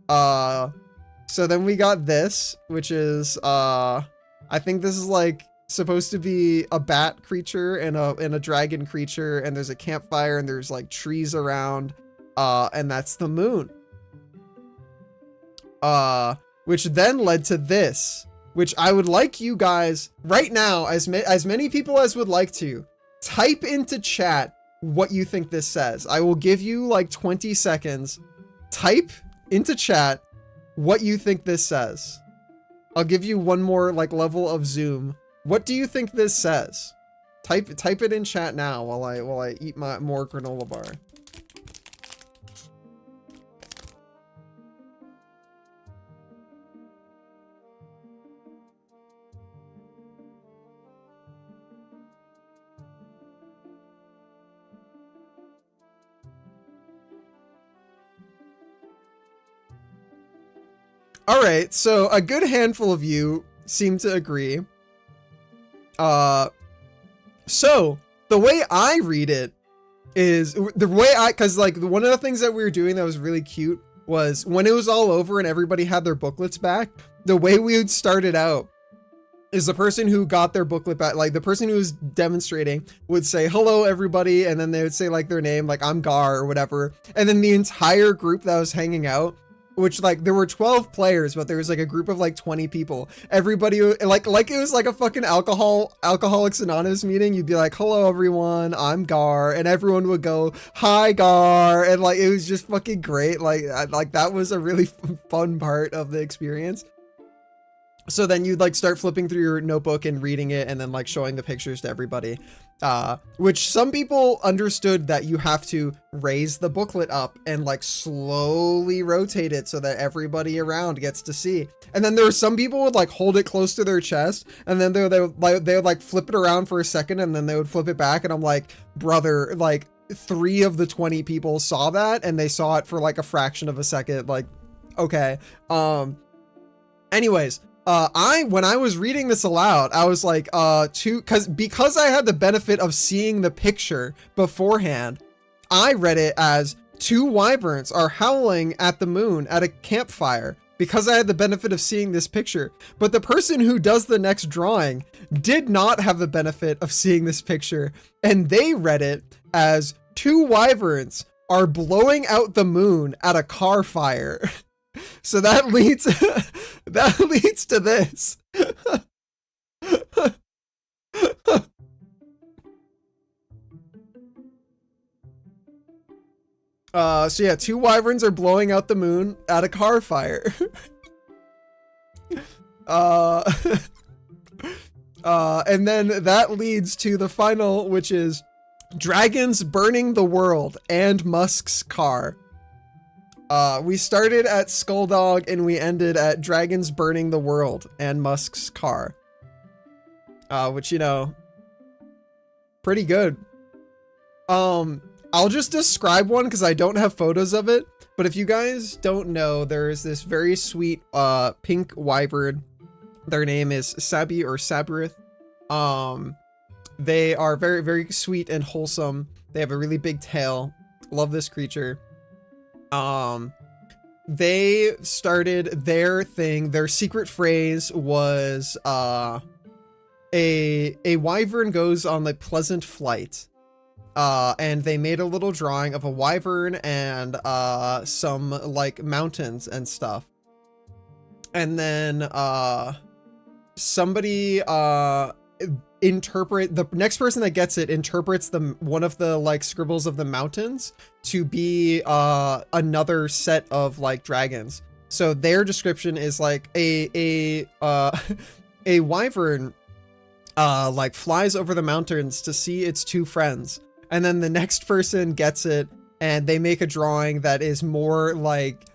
So then we got this, which is I think this is like supposed to be a bat creature and a dragon creature, and there's a campfire and there's like trees around, and that's the moon. Which then led to this, which I would like you guys right now, as many people as would like to, type into chat what you think this says. I will give you like 20 seconds. Type into chat what you think this says. I'll give you one more like level of zoom. What do you think this says? Type it in chat now while I eat my more granola bar. All right, so a good handful of you seem to agree. So the way I read it is cause like one of the things that we were doing that was really cute was when it was all over and everybody had their booklets back, the way we would start it out is the person who got their booklet back, like the person who was demonstrating would say, hello everybody. And then they would say like their name, like I'm Gar or whatever. And then the entire group that was hanging out, which like there were 12 players, but there was like a group of like 20 people. Everybody like it was like a fucking Alcoholics Anonymous meeting. You'd be like, hello everyone, I'm Gar, and everyone would go, hi Gar, and like it was just fucking great. Like that was a really fun part of the experience. So then you'd like start flipping through your notebook and reading it and then like showing the pictures to everybody. Which some people understood that you have to raise the booklet up and like slowly rotate it so that everybody around gets to see. And then there were some people would like hold it close to their chest and then they would like flip it around for a second and then they would flip it back. And I'm like, brother, like 3 of the 20 people saw that and they saw it for like a fraction of a second. Like, okay. Anyways, when I was reading this aloud, I was like, because I had the benefit of seeing the picture beforehand, I read it as 2 wyverns are howling at the moon at a campfire because I had the benefit of seeing this picture. But the person who does the next drawing did not have the benefit of seeing this picture, and they read it as 2 wyverns are blowing out the moon at a car fire. So that leads to this. So yeah, 2 wyverns are blowing out the moon at a car fire. And then that leads to the final, which is dragons burning the world and Musk's car. We started at Skulldog and we ended at dragons burning the world and Musk's car. Which, you know, pretty good. I'll just describe one because I don't have photos of it. But if you guys don't know, there is this very sweet pink wyvern. Their name is Sabi or Sabrith. They are very, very sweet and wholesome. They have a really big tail. Love this creature. They started their thing. Their secret phrase was a wyvern goes on the pleasant flight. And they made a little drawing of a wyvern and some like mountains and stuff. And then somebody the next person that gets it interprets one of the like scribbles of the mountains to be another set of like dragons. So their description is like a wyvern like flies over the mountains to see its 2 friends. And then the next person gets it and they make a drawing that is more like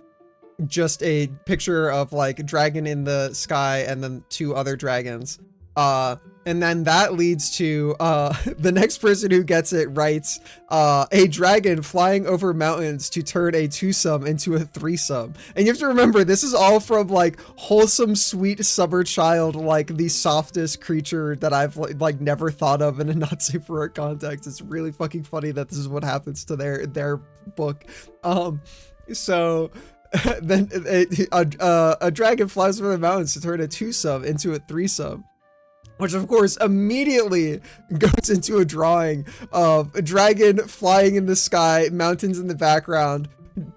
just a picture of like a dragon in the sky and then 2 other dragons. And then that leads to the next person who gets it writes a dragon flying over mountains to turn a 2-some into a 3-some. And you have to remember, this is all from like wholesome, sweet summer child, like the softest creature that I've like never thought of in a not safe for work context. It's really fucking funny that this is what happens to their book. So then a dragon flies over the mountains to turn a 2-some into a 3-some. Which of course immediately goes into a drawing of a dragon flying in the sky, mountains in the background,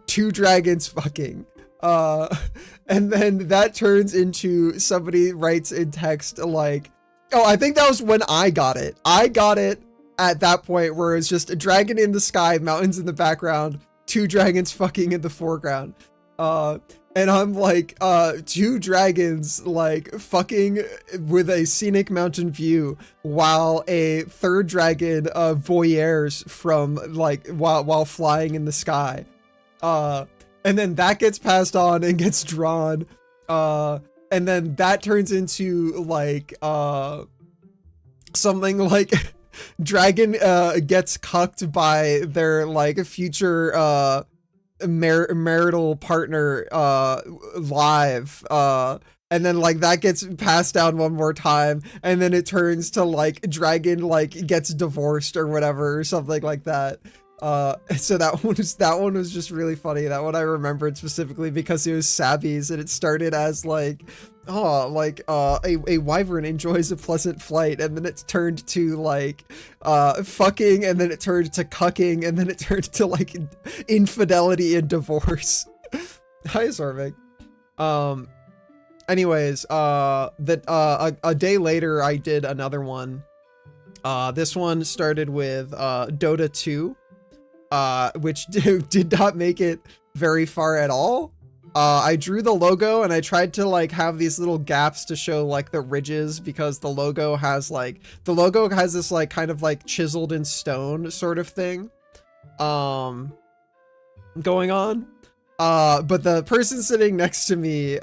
2 dragons fucking. And then that turns into somebody writes in text like, oh, I think that was when I got it. I got it at that point where it's just a dragon in the sky, mountains in the background, 2 dragons fucking in the foreground. And I'm like, 2 dragons like fucking with a scenic mountain view while a 3rd dragon voyeurs from like while flying in the sky. And then that gets passed on and gets drawn. And then that turns into like something like dragon gets cucked by their like future marital partner live, and then like that gets passed down one more time and then it turns to like dragon like gets divorced or whatever or something like that. So that one was just really funny. That one I remembered specifically because it was Sabi's and it started as like, oh, like a wyvern enjoys a pleasant flight, and then it turned to like fucking, and then it turned to cucking, and then it turned to like infidelity and divorce. Hi, Zorvik. Anyways, a day later I did another one. This one started with Dota 2, which did not make it very far at all. I drew the logo and I tried to like have these little gaps to show like the ridges, because the logo has this like kind of like chiseled in stone sort of thing going on. But the person sitting next to me,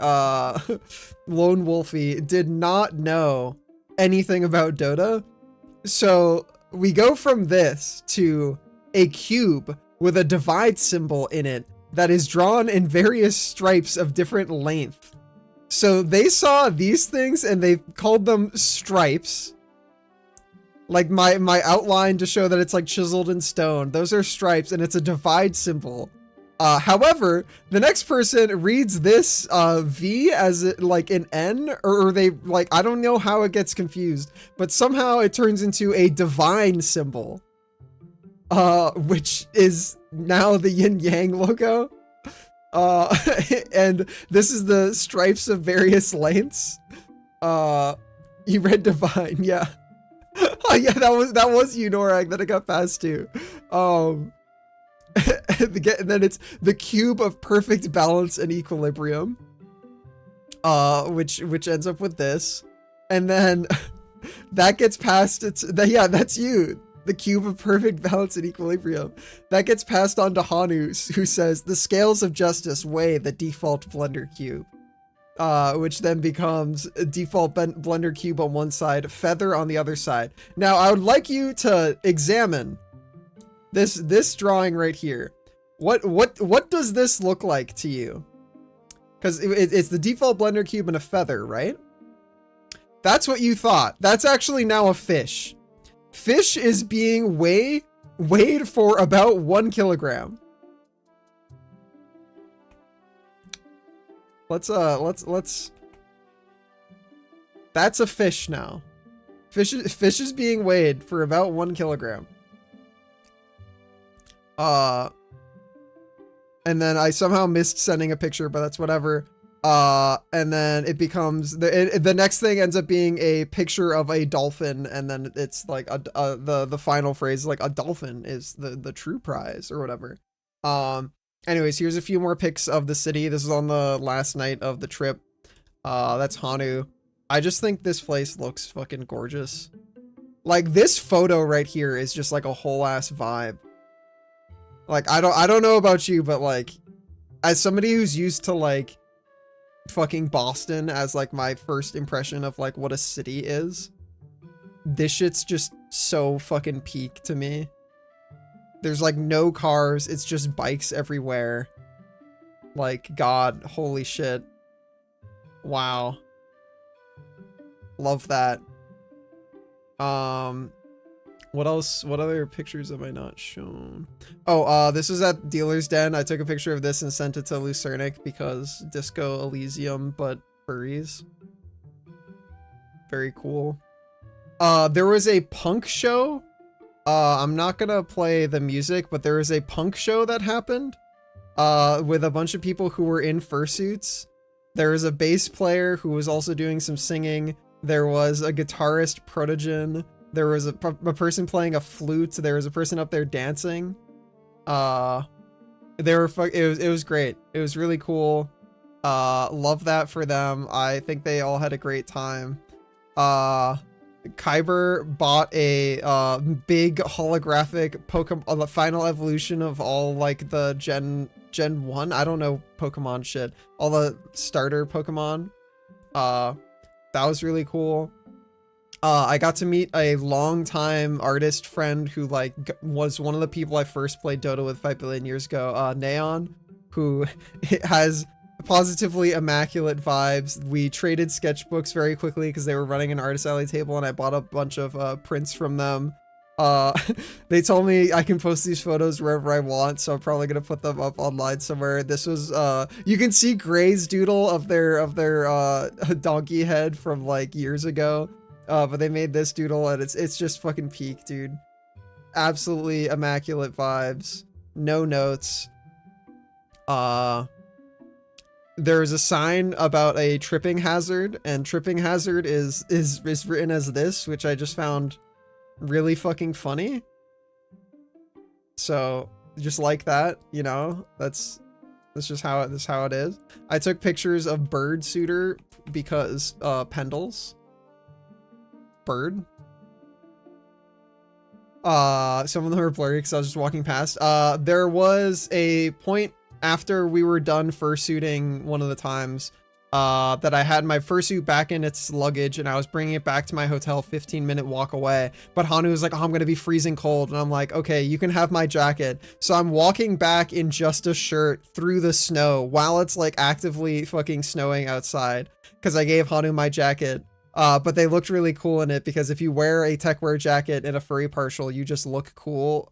Lone Wolfie, did not know anything about Dota. So we go from this to a cube with a divide symbol in it that is drawn in various stripes of different length. So they saw these things and they called them stripes. Like my outline to show that it's like chiseled in stone. Those are stripes and it's a divide symbol. However, the next person reads this V as like an N, or they like, I don't know how it gets confused, but somehow it turns into a divine symbol, which is now the yin yang logo. And this is the stripes of various lengths. You read divine, yeah. Oh yeah, that was you, Norag, that it got past too. And then it's the cube of perfect balance and equilibrium, which ends up with this, and then that gets passed. That's you, the cube of perfect balance and equilibrium. That gets passed on to Hanu, who says the scales of justice weigh the default blender cube, which then becomes a default blender cube on one side, feather on the other side. Now I would like you to examine this drawing right here. What does this look like to you? Because it's the default blender cube and a feather, right? That's what you thought. That's actually now a fish. Fish is being weighed for about 1 kilogram. Let's that's a fish now. Fish is being weighed for about 1 kilogram. And then I somehow missed sending a picture, but that's whatever. And then it becomes the next thing ends up being a picture of a dolphin, and then it's like the final phrase is like, a dolphin is the true prize or whatever. Anyways, here's a few more pics of the city. This is on the last night of the trip. That's Hanu. I just think this place looks fucking gorgeous. Like, this photo right here is just like a whole ass vibe. Like, I don't know about you, but like, as somebody who's used to like fucking Boston as like my first impression of like what a city is, this shit's just so fucking peak to me. There's like no cars, it's just bikes everywhere. Like, God, holy shit. Wow. Love that. What else? What other pictures have I not shown? Oh, this was at Dealer's Den. I took a picture of this and sent it to Lucernic because Disco Elysium, but furries. Very cool. There was a punk show. I'm not gonna play the music, but there was a punk show that happened with a bunch of people who were in fursuits. There was a bass player who was also doing some singing. There was a guitarist, Protogen. There was a person playing a flute. There was a person up there dancing. It was great. It was really cool. Love that for them. I think they all had a great time. Kyber bought a big holographic Pokemon, the final evolution of all like the Gen 1. I don't know Pokemon shit. All the starter Pokemon. That was really cool. I got to meet a longtime artist friend who like was one of the people I first played Dota with 5 billion years ago, Neon, who has positively immaculate vibes. We traded sketchbooks very quickly because they were running an artist alley table, and I bought a bunch of prints from them. They told me I can post these photos wherever I want, so I'm probably gonna put them up online somewhere. This was you can see Gray's doodle of their donkey head from like years ago. But they made this doodle and it's just fucking peak, dude. Absolutely immaculate vibes. No notes. There's a sign about a tripping hazard, and tripping hazard is written as this, which I just found really fucking funny. So just like that, you know, that's That's just how it is. I took pictures of bird suitor because Pendles. Bird. Some of them are blurry because I was just walking past. There was a point after we were done fursuiting one of the times that I had my fursuit back in its luggage and I was bringing it back to my hotel 15-minute walk away. But Hanu was like, oh, I'm going to be freezing cold. And I'm like, okay, you can have my jacket. So I'm walking back in just a shirt through the snow while it's like actively fucking snowing outside because I gave Hanu my jacket. But they looked really cool in it because if you wear a techwear jacket in a furry partial, you just look cool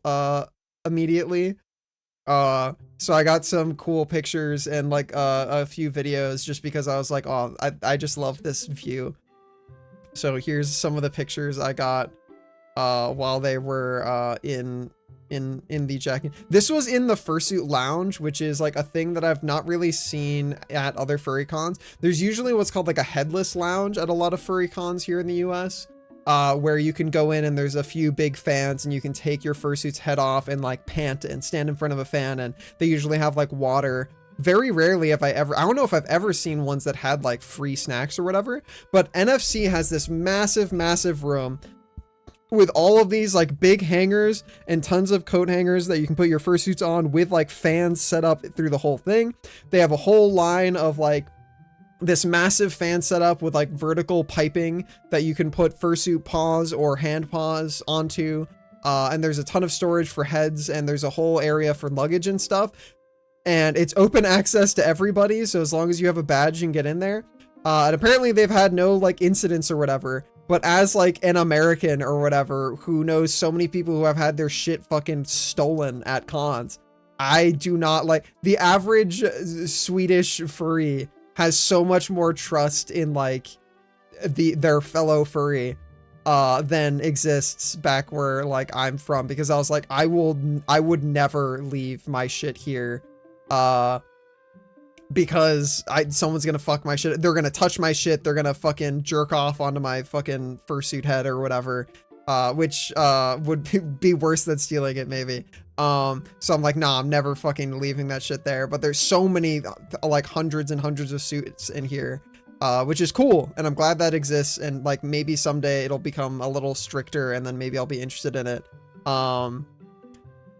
immediately. So I got some cool pictures and like a few videos just because I was like, oh, I just love this view. So here's some of the pictures I got while they were in the jacket. This was in the fursuit lounge, which is like a thing that I've not really seen at other furry cons. There's usually what's called like a headless lounge at a lot of furry cons here in the US, where you can go in and there's a few big fans and you can take your fursuit's head off and like pant and stand in front of a fan, and they usually have like water. Very rarely have I don't know if I've ever seen ones that had like free snacks or whatever, but NFC has this massive room with all of these like big hangers and tons of coat hangers that you can put your fursuits on with like fans set up through the whole thing. They have a whole line of like this massive fan setup with like vertical piping that you can put fursuit paws or hand paws onto. And there's a ton of storage for heads and there's a whole area for luggage and stuff. And it's open access to everybody. So as long as you have a badge, you can get in there. And apparently they've had no like incidents or whatever. But as like an American or whatever who knows so many people who have had their shit fucking stolen at cons, I do not like the average Swedish furry has so much more trust in like their fellow furry than exists back where like I'm from, because I was like, I would never leave my shit here because someone's gonna fuck my shit. They're gonna touch my shit. They're gonna fucking jerk off onto my fucking fursuit head or whatever, which would be worse than stealing it maybe. So I'm like, nah, I'm never fucking leaving that shit there. But there's so many, like hundreds and hundreds of suits in here, which is cool. And I'm glad that exists. And like, maybe someday it'll become a little stricter and then maybe I'll be interested in it.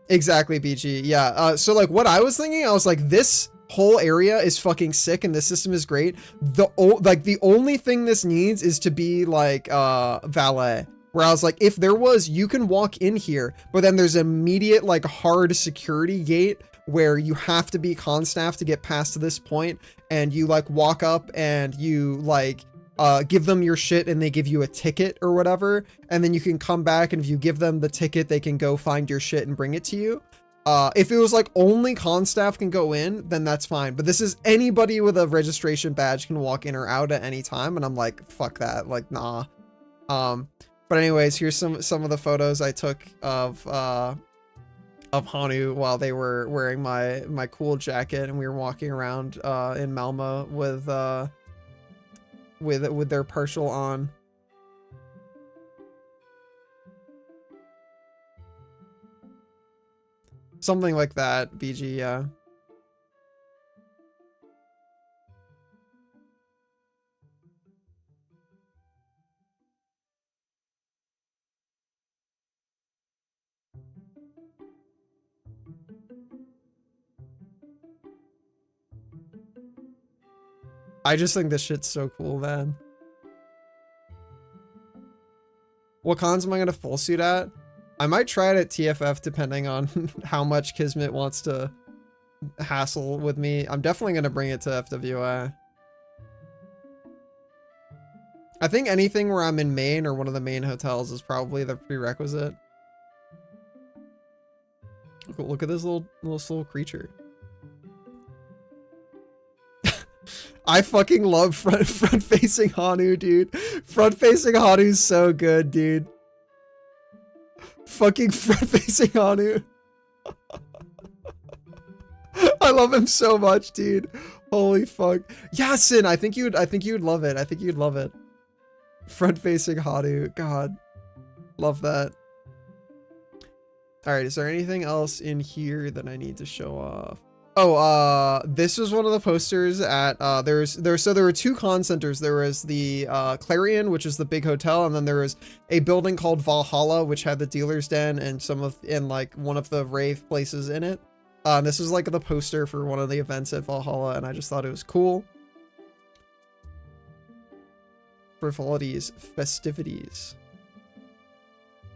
Exactly, BG. Yeah. So like what I was thinking, I was like, this whole area is fucking sick and the system is great. The only thing this needs is to be like, valet. Where I was like, if there was, you can walk in here, but then there's immediate like hard security gate where you have to be con staff to get past to this point, and you like walk up and you like give them your shit and they give you a ticket or whatever, and then you can come back and if you give them the ticket, they can go find your shit and bring it to you. If it was like only con staff can go in, then that's fine. But this is anybody with a registration badge can walk in or out at any time, and I'm like, fuck that, like nah. But anyways, here's some of the photos I took of Hanu while they were wearing my cool jacket and we were walking around in Malmo with their partial on. Something like that, BG, yeah. I just think this shit's so cool, man. What cons am I gonna full suit at? I might try it at TFF depending on how much Kismet wants to hassle with me. I'm definitely gonna bring it to FWA. I think anything where I'm in Maine or one of the main hotels is probably the prerequisite. Look at this little creature. I fucking love front-facing Hanu, dude. Front-facing Hanu's so good, dude. Fucking front-facing Hanu. I love him so much, dude. Holy fuck. Yasin, I think you'd love it. I think you'd love it. Front-facing Hanu. God. Love that. Alright, is there anything else in here that I need to show off? Oh, this was one of the posters at, so there were two con centers. There was the, Clarion, which is the big hotel, and then there was a building called Valhalla, which had the dealer's den and like one of the rave places in it. This was like the poster for one of the events at Valhalla, and I just thought it was cool. Frivolities, festivities.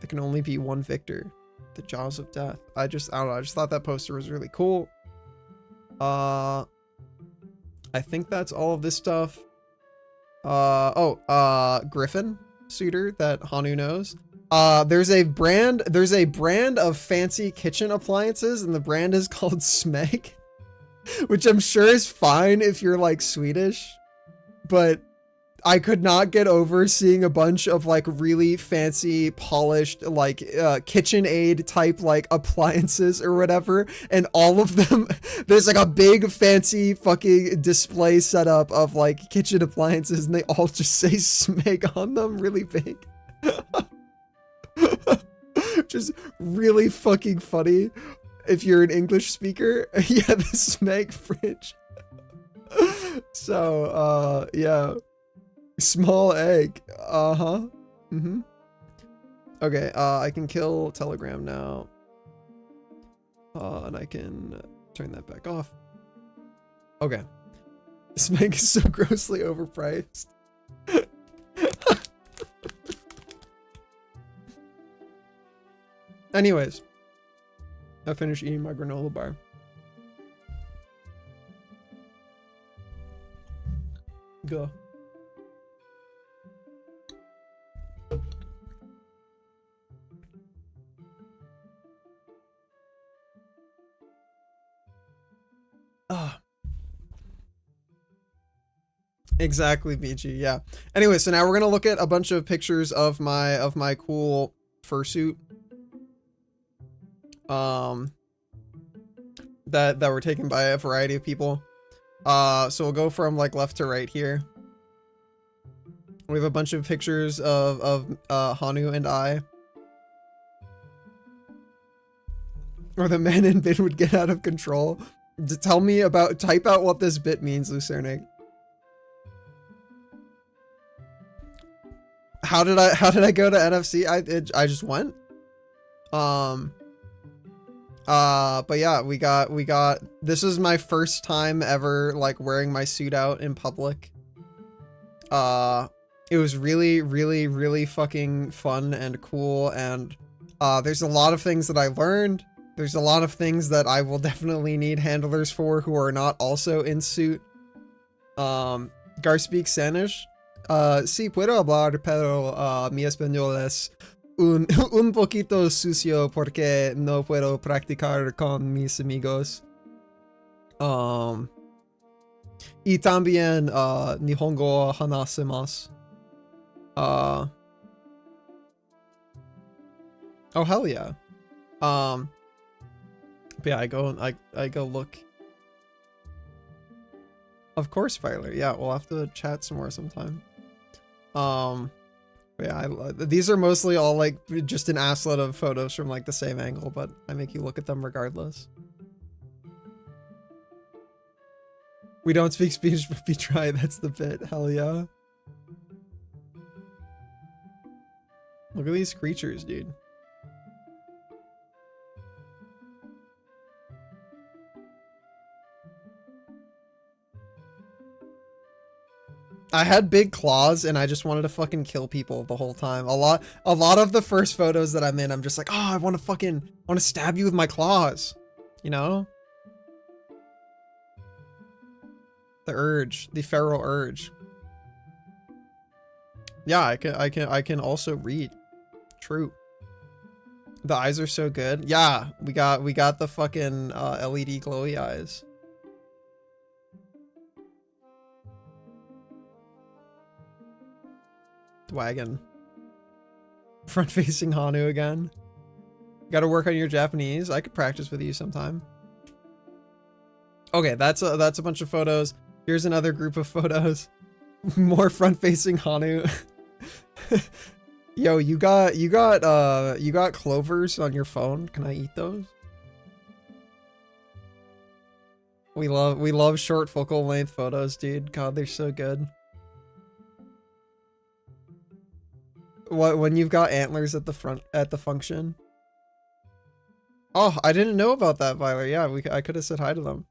There can only be one victor. The jaws of death. I don't know, I just thought that poster was really cool. I think that's all of this stuff. Griffin suitor that Hanu knows. There's a brand of fancy kitchen appliances, and the brand is called Smeg, which I'm sure is fine if you're like Swedish, but I could not get over seeing a bunch of like really fancy polished like KitchenAid type like appliances or whatever, and all of them there's like a big fancy fucking display setup of like kitchen appliances, and they all just say Smeg on them really big. Just really fucking funny if you're an English speaker. Yeah, the Smeg fridge. So yeah. Small egg. Uh-huh. Mm-hmm. Okay, I can kill Telegram now. And I can turn that back off. Okay. Smeg is so grossly overpriced. Anyways. I finished eating my granola bar. Go. Exactly, BG. Yeah. Anyway, so now we're gonna look at a bunch of pictures of my cool fursuit. That were taken by a variety of people. So we'll go from like left to right here. We have a bunch of pictures of Hanu and I. Or the men in bit would get out of control. Type out what this bit means, Lucernic. How did I go to NFC? I just went. But yeah, we got, this is my first time ever like wearing my suit out in public. It was really, really, really fucking fun and cool, and there's a lot of things that I learned. There's a lot of things that I will definitely need handlers for who are not also in suit. Gar speaks Spanish. Sí, puedo hablar, pero mi español es un poquito sucio porque no puedo practicar con mis amigos. Y también Nihongo hanasemasu. Oh hell yeah. But yeah, I go look. Of course, Filer. Yeah, we'll have to chat some more sometime. But yeah, these are mostly all like just an asslet of photos from like the same angle, but I make you look at them regardless. We don't speak Spanish, but we try. That's the bit. Hell yeah. Look at these creatures, dude. I had big claws and I just wanted to fucking kill people the whole time. A lot of the first photos that I'm in, I'm just like, oh, I want to stab you with my claws. You know? The urge, the feral urge. Yeah, I can also read. True. The eyes are so good. Yeah, we got the fucking LED glowy eyes. Wagon. Front-facing Hanu again. Gotta work on your Japanese. I could practice with you sometime. Okay, that's a bunch of photos. Here's another group of photos. More front-facing Hanu. Yo, you got clovers on your phone. Can I eat those? We love short focal length photos, dude. God, they're so good. What, when you've got antlers at the front at the function? Oh, I didn't know about that, Violet. Yeah, I could have said hi to them.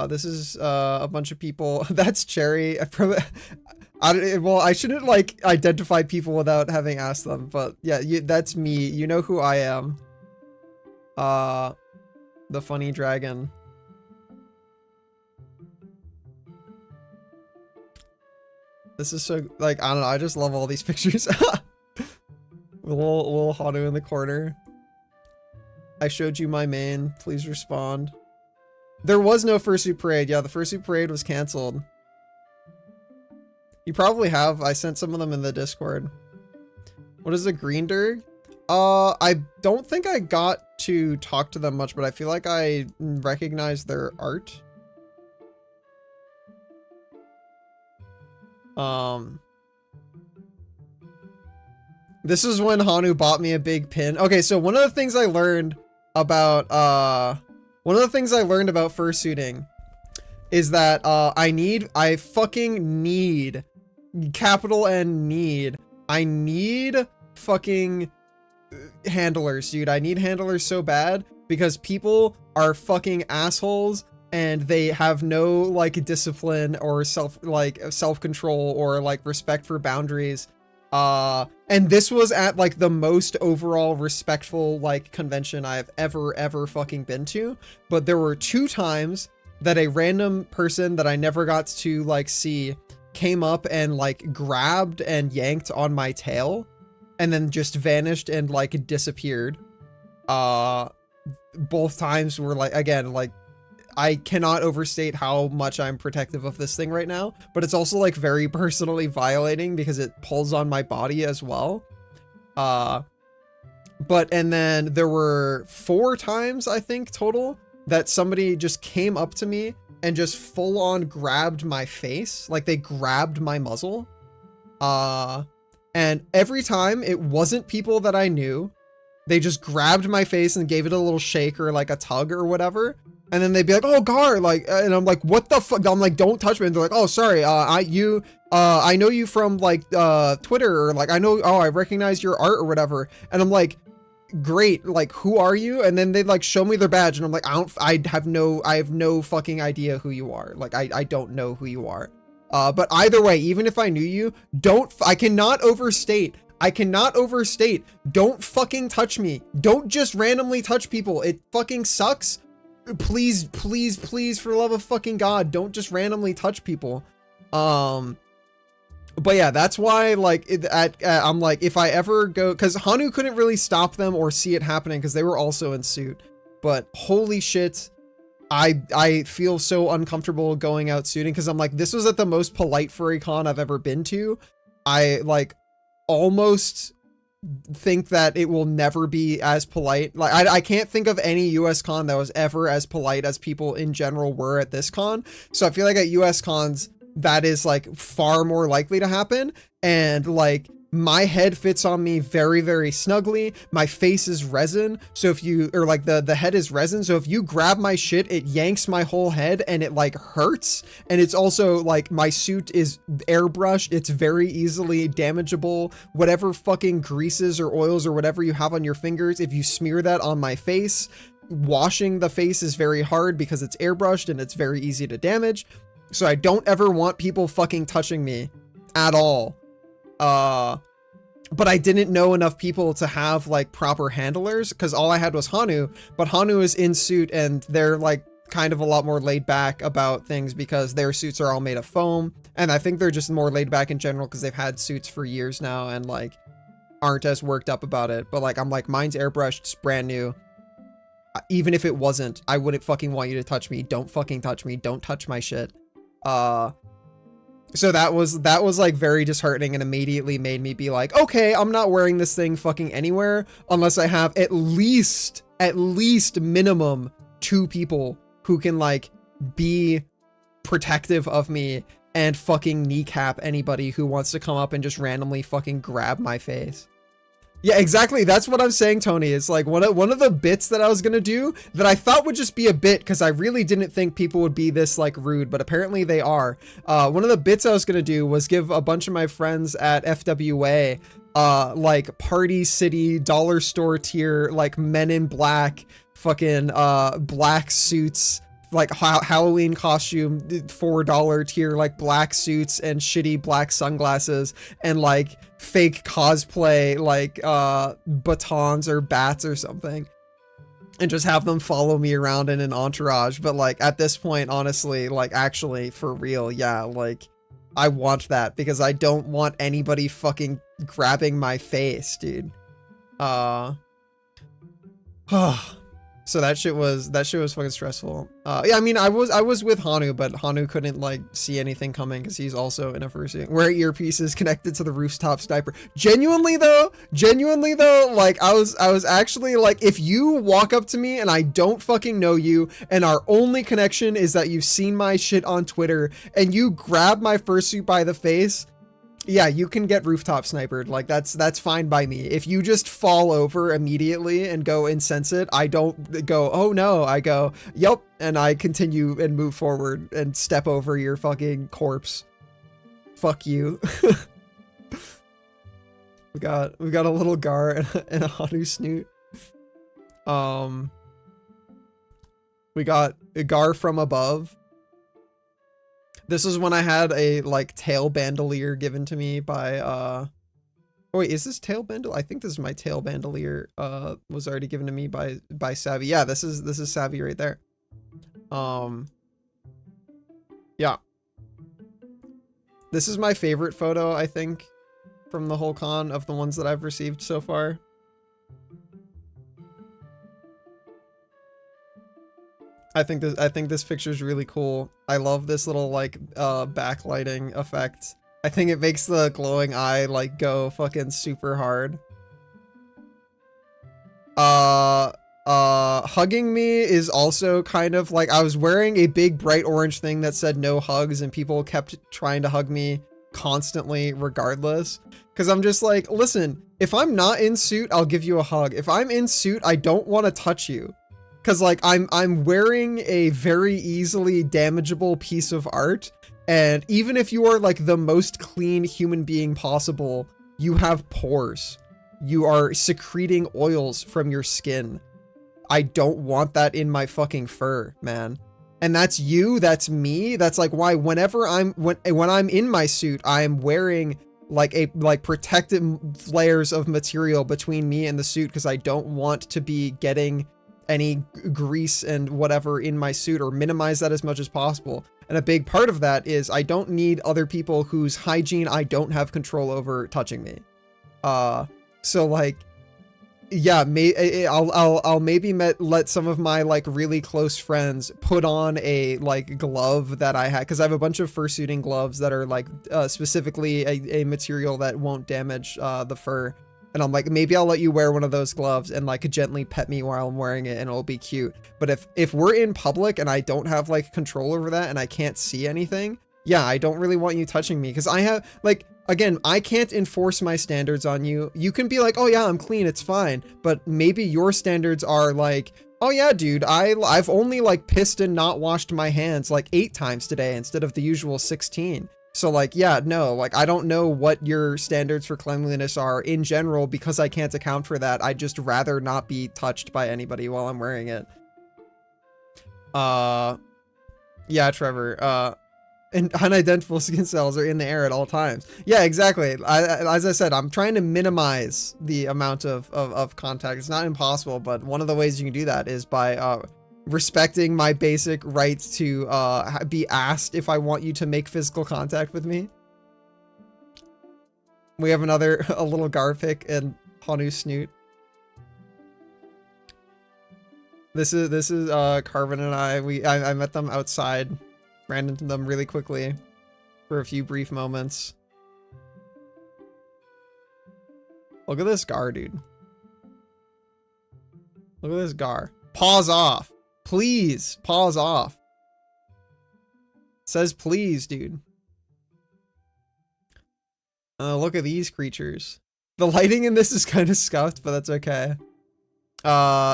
This is a bunch of people. That's Cherry. Well, I shouldn't like identify people without having asked them, but yeah, that's me. You know who I am. The funny dragon. This is so, like, I don't know, I just love all these pictures. little Hanu in the corner. I showed you my main, please respond. There was no fursuit parade. Yeah, the fursuit parade was canceled. You probably have. I sent some of them in the Discord. What is a Greenderg? I don't think I got to talk to them much, but I feel like I recognize their art. This is when Hanu bought me a big pin. Okay, so one of the things I learned about fursuiting is that I fucking need, capital N need, I need fucking handlers, dude. I need handlers so bad because people are fucking assholes and they have no like discipline or self-control or like respect for boundaries. And this was at like the most overall respectful like convention I've ever fucking been to, but there were 2 times that a random person that I never got to like see came up and like grabbed and yanked on my tail and then just vanished and like disappeared. Both times were like, again, like I cannot overstate how much I'm protective of this thing right now, but it's also like very personally violating because it pulls on my body as well. And then there were 4 times, I think, total that somebody just came up to me and just full on grabbed my face. Like they grabbed my muzzle. And every time it wasn't people that I knew. They just grabbed my face and gave it a little shake or like a tug or whatever. And then they'd be like, oh, Gar, like, and I'm like, what the fuck? I'm like, don't touch me. And they're like, oh, sorry. I know you from like, Twitter, or like, I recognize your art or whatever. And I'm like, great. Like, who are you? And then they like show me their badge and I'm like, I have no fucking idea who you are. Like, I don't know who you are. But either way, even if I knew you, I cannot overstate. Don't fucking touch me. Don't just randomly touch people. It fucking sucks. Please, please, please, for the love of fucking God, don't just randomly touch people. But yeah, that's why, like, I'm like, if I ever go, because Hanu couldn't really stop them or see it happening because they were also in suit. But holy shit, I feel so uncomfortable going out suiting because I'm like, this was at the most polite furry con I've ever been to. I like almost think that it will never be as polite. Like I can't think of any US con that was ever as polite as people in general were at this con. So I feel like at US cons that is like far more likely to happen. And like my head fits on me very, very snugly. My face is resin. So if you, or like the head is resin. So if you grab my shit, it yanks my whole head and it like hurts. And it's also like my suit is airbrushed. It's very easily damageable. Whatever fucking greases or oils or whatever you have on your fingers, if you smear that on my face, washing the face is very hard because it's airbrushed and it's very easy to damage. So I don't ever want people fucking touching me at all. But I didn't know enough people to have like proper handlers because all I had was Hanu, but Hanu is in suit and they're like kind of a lot more laid back about things because their suits are all made of foam. And I think they're just more laid back in general because they've had suits for years now and like aren't as worked up about it. But like, I'm like, mine's airbrushed, it's brand new. Even if it wasn't, I wouldn't fucking want you to touch me. Don't fucking touch me. Don't touch my shit. So that was like very disheartening and immediately made me be like, okay, I'm not wearing this thing fucking anywhere unless I have at least minimum 2 people who can like be protective of me and fucking kneecap anybody who wants to come up and just randomly fucking grab my face. Yeah, exactly. That's what I'm saying, Tony. It's like one of the bits that I was gonna do that I thought would just be a bit because I really didn't think people would be this like rude, but apparently they are. One of the bits I was gonna do was give a bunch of my friends at FWA like Party City dollar store tier like Men in Black fucking black suits, like Halloween costume $4 tier like black suits and shitty black sunglasses and like fake cosplay like batons or bats or something, and just have them follow me around in an entourage. But like at this point, honestly, like actually for real, yeah, like I want that because I don't want anybody fucking grabbing my face, dude. So that shit was fucking stressful. Yeah, I mean, I was with Hanu, but Hanu couldn't like see anything coming because he's also in a fursuit. Wear earpieces connected to the rooftop sniper. Genuinely though, like I was actually like, if you walk up to me and I don't fucking know you and our only connection is that you've seen my shit on Twitter and you grab my fursuit by the face, yeah, you can get rooftop snipered. Like that's fine by me. If you just fall over immediately and go insensate, I don't go, oh no, I go, yep, and I continue and move forward and step over your fucking corpse. Fuck you. we got a little Gar and a Hanu snoot. We got a Gar from above. This is when I had a like tail bandolier given to me by oh wait, is this tail bandolier? I think this is my tail bandolier was already given to me by Savvy. Yeah, this is Savvy right there. Yeah. This is my favorite photo, I think, from the whole con of the ones that I've received so far. I think this picture is really cool. I love this little like backlighting effect. I think it makes the glowing eye like go fucking super hard. Hugging me is also kind of like, I was wearing a big bright orange thing that said no hugs and people kept trying to hug me constantly regardless. Cause I'm just like, listen, if I'm not in suit, I'll give you a hug. If I'm in suit, I don't want to touch you. Cause like I'm wearing a very easily damageable piece of art, and even if you are like the most clean human being possible, you have pores. You are secreting oils from your skin. I don't want that in my fucking fur, man. And that's you, that's me. That's like why whenever when I'm in my suit, I am wearing like protective layers of material between me and the suit because I don't want to be getting any grease and whatever in my suit, or minimize that as much as possible. And a big part of that is I don't need other people whose hygiene I don't have control over touching me. So like, yeah, I'll maybe let some of my like really close friends put on a like glove that I had, because I have a bunch of fursuiting gloves that are like specifically a material that won't damage the fur. And I'm like, maybe I'll let you wear one of those gloves and like gently pet me while I'm wearing it and it'll be cute. But if we're in public and I don't have like control over that and I can't see anything, yeah, I don't really want you touching me because I have like, again, I can't enforce my standards on you. You can be like, oh yeah, I'm clean, it's fine. But maybe your standards are like, oh yeah, dude, I've only like pissed and not washed my hands like 8 times today instead of the usual 16. So like, yeah, no, like I don't know what your standards for cleanliness are in general because I can't account for that. I'd just rather not be touched by anybody while I'm wearing it. Yeah, Trevor, and unidentified skin cells are in the air at all times. Yeah, exactly. As I said, I'm trying to minimize the amount of contact. It's not impossible, but one of the ways you can do that is by respecting my basic right to be asked if I want you to make physical contact with me. We have a little Garpic and Hanu Snoot. This is Carvin and I met them outside, ran into them really quickly for a few brief moments. Look at this Gar, dude. Look at this Gar. Pause off. Please, pause off. It says please, dude. Look at these creatures. The lighting in this is kind of scuffed, but that's okay.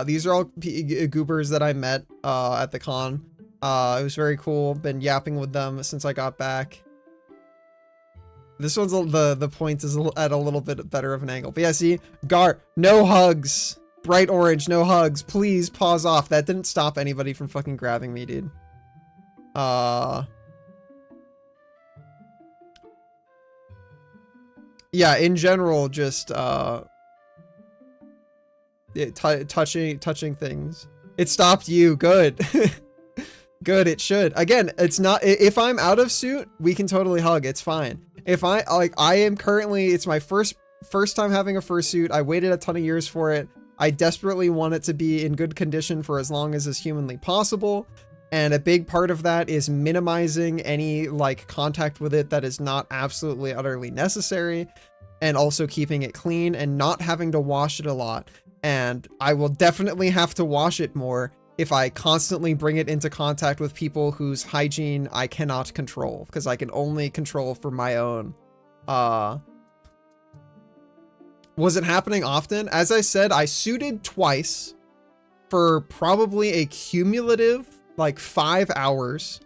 These are all goobers that I met at the con. It was very cool. Been yapping with them since I got back. This one's the point is at a little bit better of an angle. But yeah, see, Gar, no hugs. Bright orange, no hugs. Please pause off. That didn't stop anybody from fucking grabbing me, dude. Yeah, in general, just touching things. It stopped you. Good. Good, it should. Again, it's not, if I'm out of suit, we can totally hug. It's fine. If I am currently, it's my first time having a fursuit. I waited a ton of years for it. I desperately want it to be in good condition for as long as is humanly possible. And a big part of that is minimizing any like contact with it that is not absolutely utterly necessary, and also keeping it clean and not having to wash it a lot. And I will definitely have to wash it more if I constantly bring it into contact with people whose hygiene I cannot control, because I can only control for my own. Was it happening often? As I said, I suited twice for probably a cumulative like 5 hours.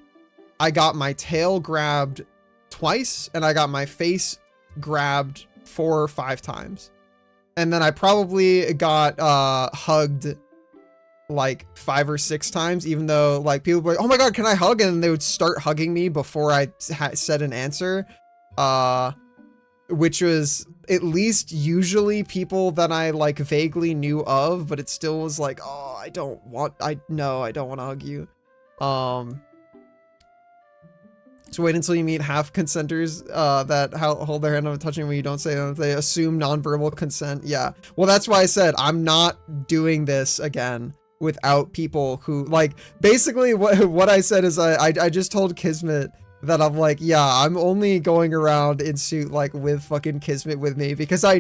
I got my tail grabbed twice and I got my face grabbed 4 or 5 times. And then I probably got hugged like 5 or 6 times, even though like people were like, oh my god, can I hug? And they would start hugging me before I said an answer, which was at least usually people that I like vaguely knew of, but it still was like, oh, I don't want to hug you. So wait until you meet half consenters that hold their hand on touching when you don't say them. They assume nonverbal consent. Yeah. Well, that's why I said I'm not doing this again without people who like, basically what I said is I just told Kismet that I'm like, yeah, I'm only going around in suit like with fucking Kismet with me because I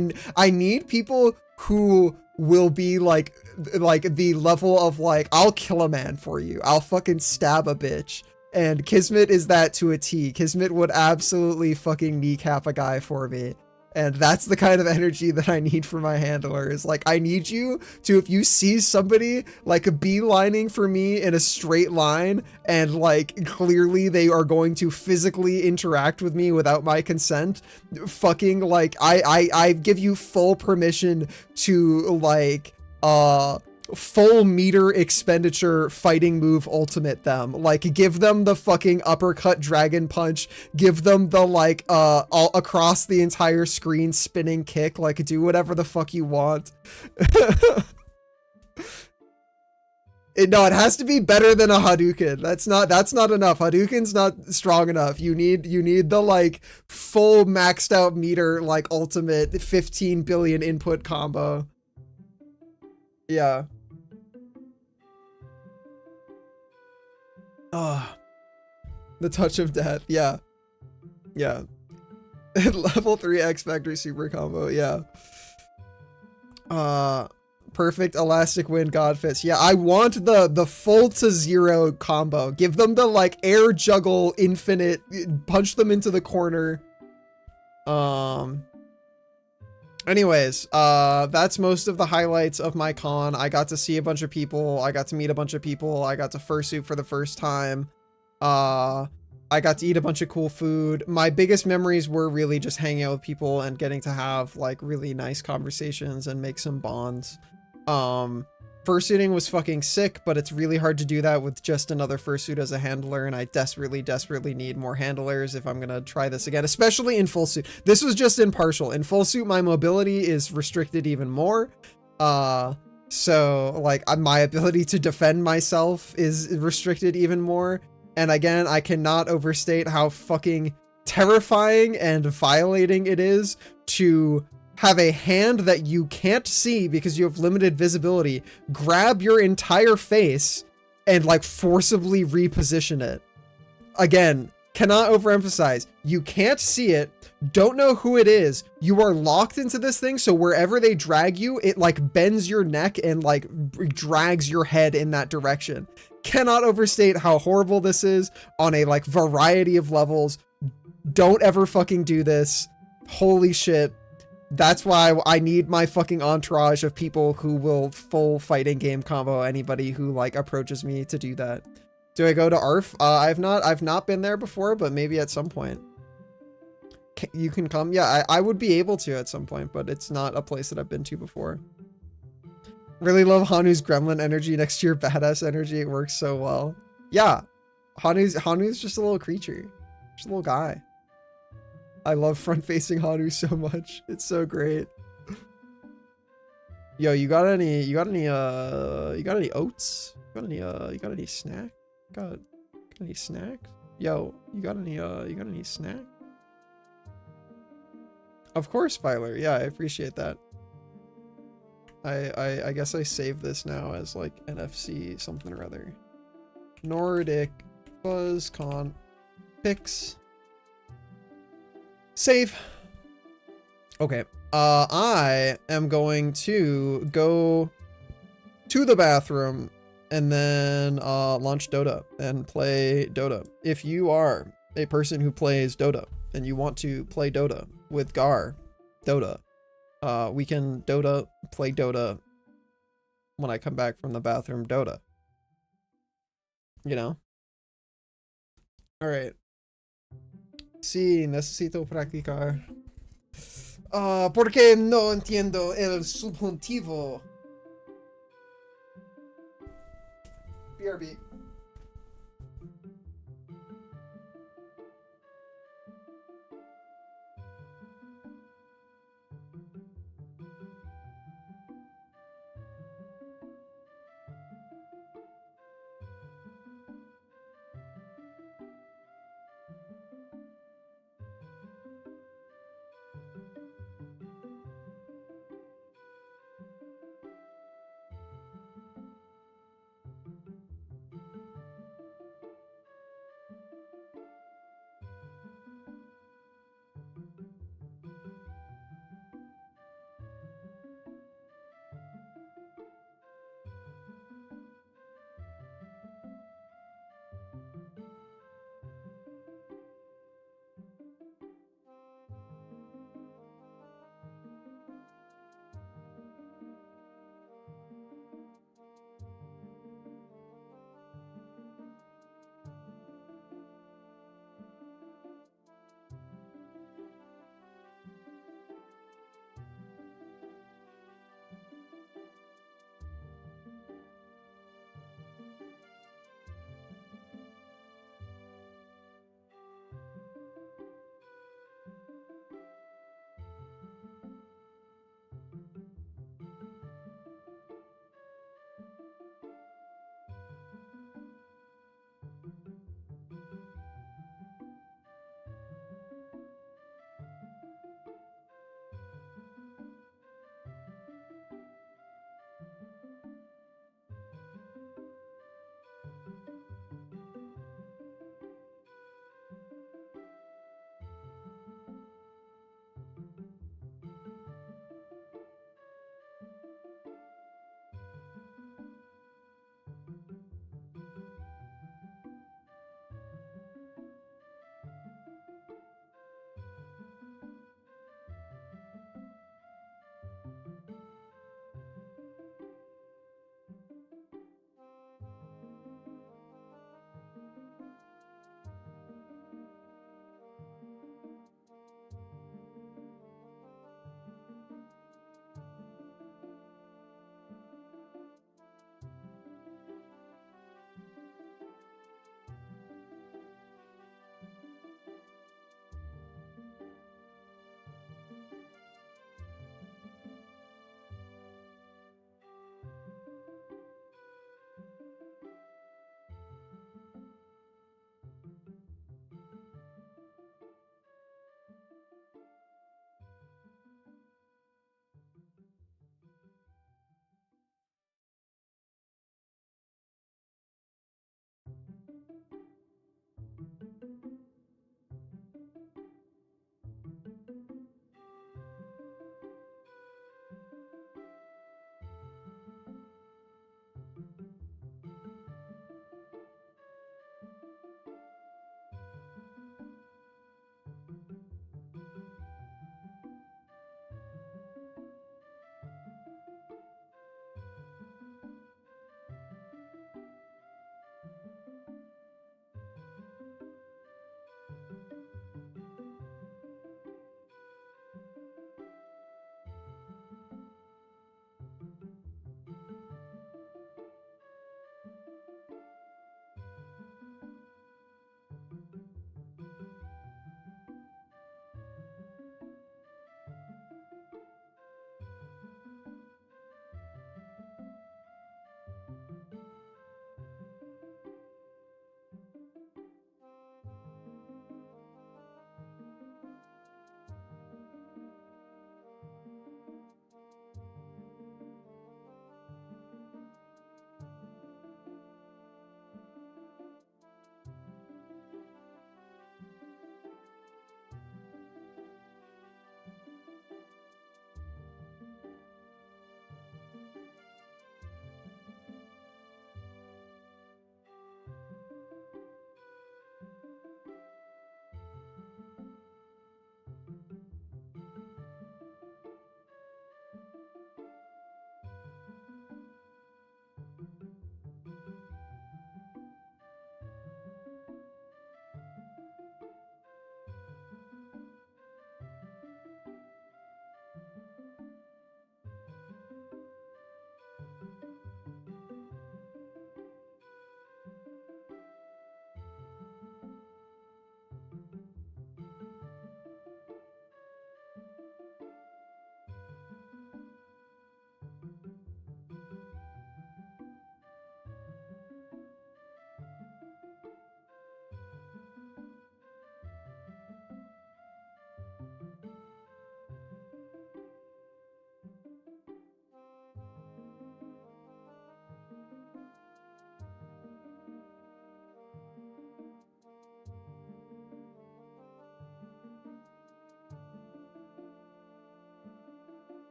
need people who will be like the level of like, I'll kill a man for you. I'll fucking stab a bitch. And Kismet is that to a T. Kismet would absolutely fucking kneecap a guy for me. And that's the kind of energy that I need for my handlers. Like, I need you to, if you see somebody like beelining for me in a straight line and like clearly they are going to physically interact with me without my consent, fucking like, I give you full permission to like, full meter expenditure fighting move ultimate them. Like, give them the fucking uppercut dragon punch, give them the like all across the entire screen spinning kick, like do whatever the fuck you want. No, it has to be better than a Hadouken. That's not enough. Hadouken's not strong enough. You need the like full maxed out meter like ultimate 15 billion input combo. Yeah. The touch of death. Yeah. Yeah. Level 3 X Factor super combo. Yeah. Perfect elastic wind god fist. Yeah, I want the full to 0 combo. Give them the like air juggle infinite, punch them into the corner. Anyways, that's most of the highlights of my con. I got to see a bunch of people. I got to meet a bunch of people. I got to fursuit for the first time. I got to eat a bunch of cool food. My biggest memories were really just hanging out with people and getting to have like really nice conversations and make some bonds. Fursuiting was fucking sick, but it's really hard to do that with just another fursuit as a handler, and I desperately need more handlers if I'm gonna try this again, especially in full suit. This was just in partial. In full suit, my mobility is restricted even more. So like my ability to defend myself is restricted even more. And again, I cannot overstate how fucking terrifying and violating it is to have a hand that you can't see because you have limited visibility grab your entire face and like forcibly reposition it. Again, cannot overemphasize, you can't see it, don't know who it is, you are locked into this thing, so wherever they drag you, it like bends your neck and like drags your head in that direction. Cannot overstate how horrible this is on a like variety of levels. Don't ever fucking do this. Holy shit. That's why I need my fucking entourage of people who will full fighting game combo anybody who like approaches me to do that. Do I go to ARF? I've not been there before, but maybe at some point. You can come. Yeah, I would be able to at some point, but it's not a place that I've been to before. Really love Hanu's gremlin energy next to your badass energy. It works so well. Yeah, Hanu's just a little creature, just a little guy. I love front-facing Hanu so much. It's so great. Yo, you got any oats? You got any snack? Got any snacks? Yo, you got any snack? Of course, Filer. Yeah, I appreciate that. I guess I save this now as like NFC something or other. Nordic BuzzCon Pix. Save. Okay. I am going to go to the bathroom and then launch Dota and play Dota. If you are a person who plays Dota and you want to play Dota with Gar, Dota, we can play Dota when I come back from the bathroom Dota. You know? Alright. Sí, necesito practicar. Porque no entiendo el subjuntivo. BRB.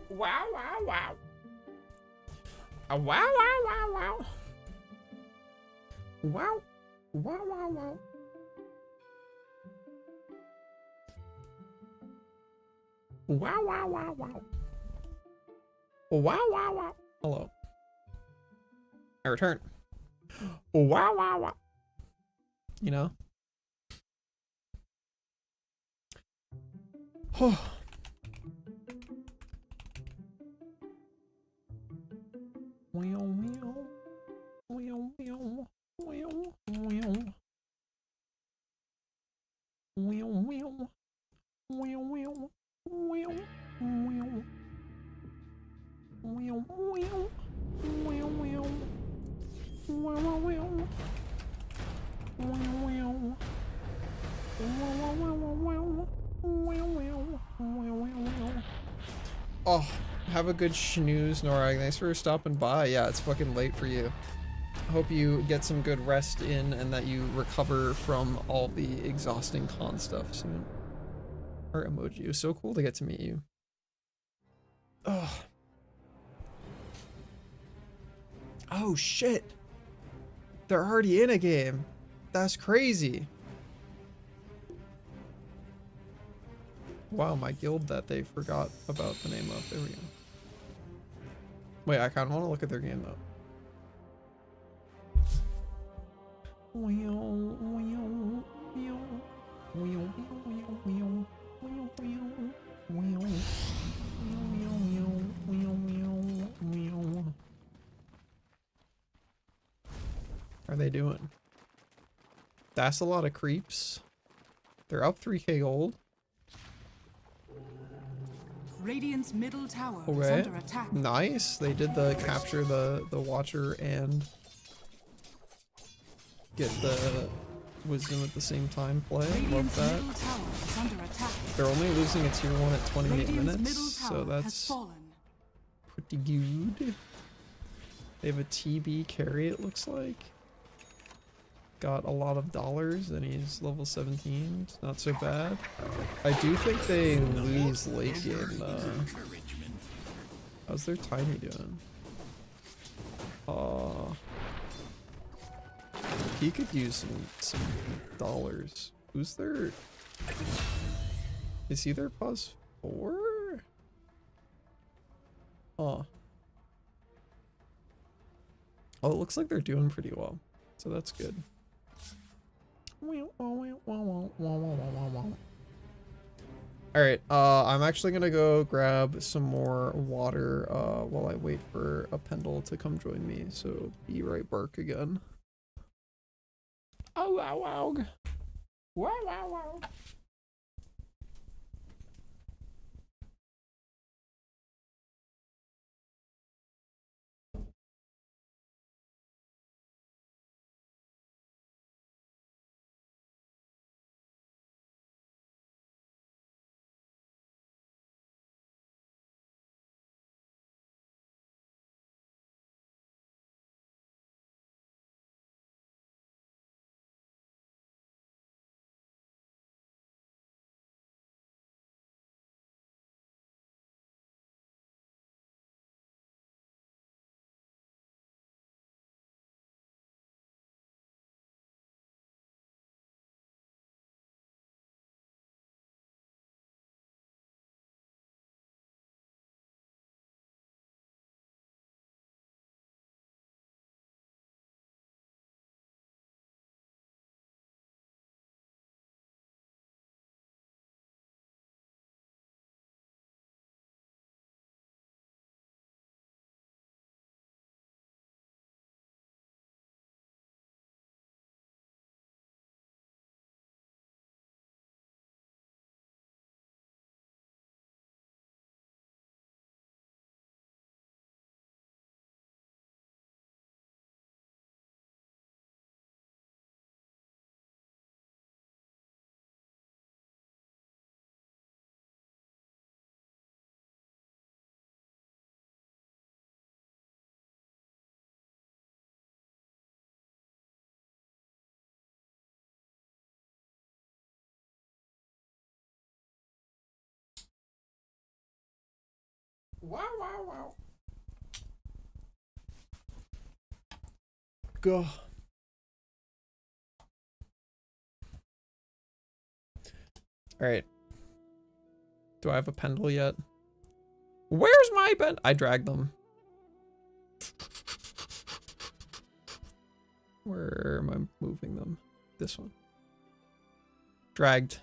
Wow, wow, wow. Wow, wow, wow, wow. Wow. Wow, wow, wow. Wow, wow, wow, wow. Wow, wow, wow. Hello. I return. Wow, wow, wow. You know? Oh. Oh, have a good snooze, Norag. Thanks for stopping by. Yeah, it's fucking late for you. I hope you get some good rest in and that you recover from all the exhausting con stuff soon. Heart emoji. It was so cool to get to meet you. Oh. Oh shit. They're already in a game. That's crazy. Wow, my guild that they forgot about the name of. There we go. Wait, I kind of want to look at their game though. Are they doing? That's a lot of creeps. They're up 3k gold. Radiant's middle tower is Okay. under attack. Nice. They did the capture the watcher and get the wisdom at the same time play. Love Radiant's that. middle tower is under attack. They're only losing a tier 1 at 28 Radiant's middle minutes, tower so has that's fallen. pretty good. They have a TB carry, it looks like. Got a lot of dollars, and he's level 17. It's not so bad. I do think they lose late game, though. How's their tiny doing? He could use some dollars. Who's their... Is he their +4? Oh. Oh, it looks like they're doing pretty well. So that's good. Alright, I'm actually gonna go grab some more water while I wait for a Pendle to come join me. So be right back again. Oh, wow, wow. Wow, wow, wow. Wow, wow, wow. Go. Alright. Do I have a pendle yet? Where's my pen? I dragged them. Where am I moving them? This one. Dragged.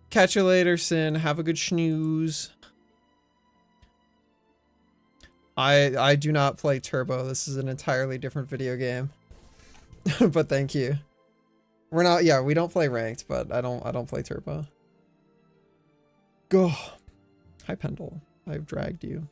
Catch you later, Sin. Have a good snooze. I do not play Turbo. This is an entirely different video game. But thank you. We're not, yeah, we don't play ranked, but I don't play Turbo. Go. Hi, Pendle. I've dragged you.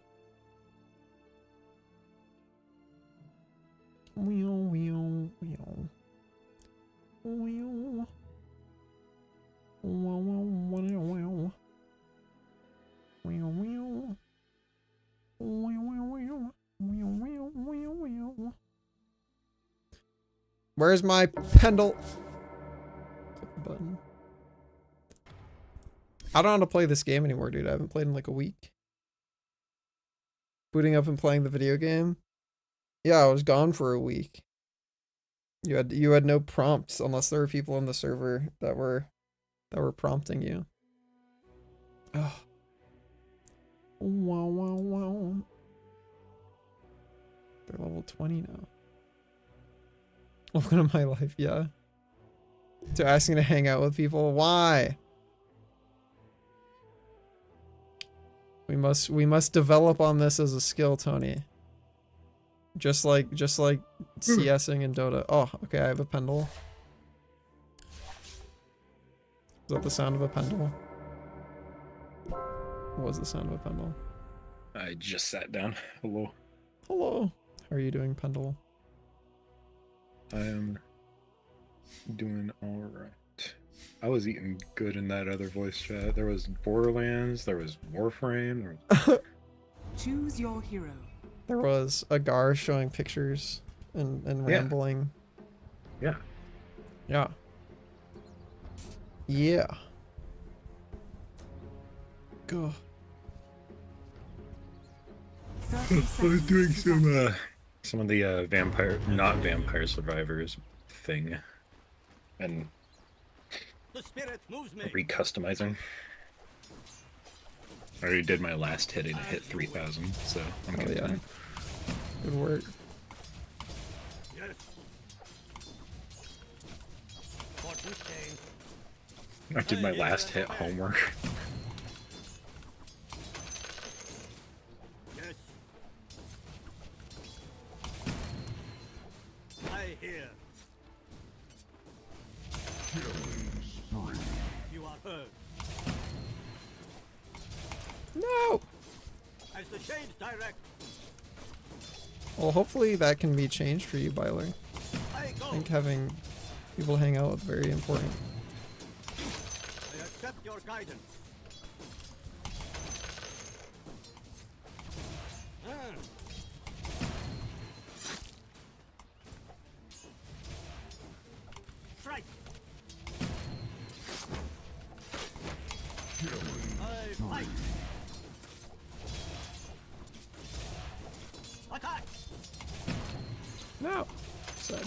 Where's my Pendle? Click the button. I don't know how to play this game anymore, dude. I haven't played in like a week. Booting up and playing the video game. Yeah, I was gone for a week. You had no prompts unless there were people on the server that were prompting you. Oh. Wow, wow, wow. They're level 20 now. Welcome to my life, yeah. To asking to hang out with people. Why? We must develop on this as a skill, Tony. Just like CSing and Dota. Oh, okay, I have a pendle. Is that the sound of a pendle? What was the sound of a pendle? I just sat down. Hello. Hello. How are you doing, Pendle? I am doing alright. I was eating good in that other voice chat. There was Borderlands, there was Warframe. Choose your hero. There was a Gar showing pictures and rambling. Yeah. Yeah. Yeah. Go. I was doing some of the not vampire survivors thing, and recustomizing. I already did my last hit and it hit 3,000, so I'm content. Yeah. Good work. I did my last hit homework. You are heard. No! As the shades direct. Well, hopefully that can be changed for you, Byler. I I think having people hang out is very important. I accept your guidance. Strike. I fight. Attack. No! Sad.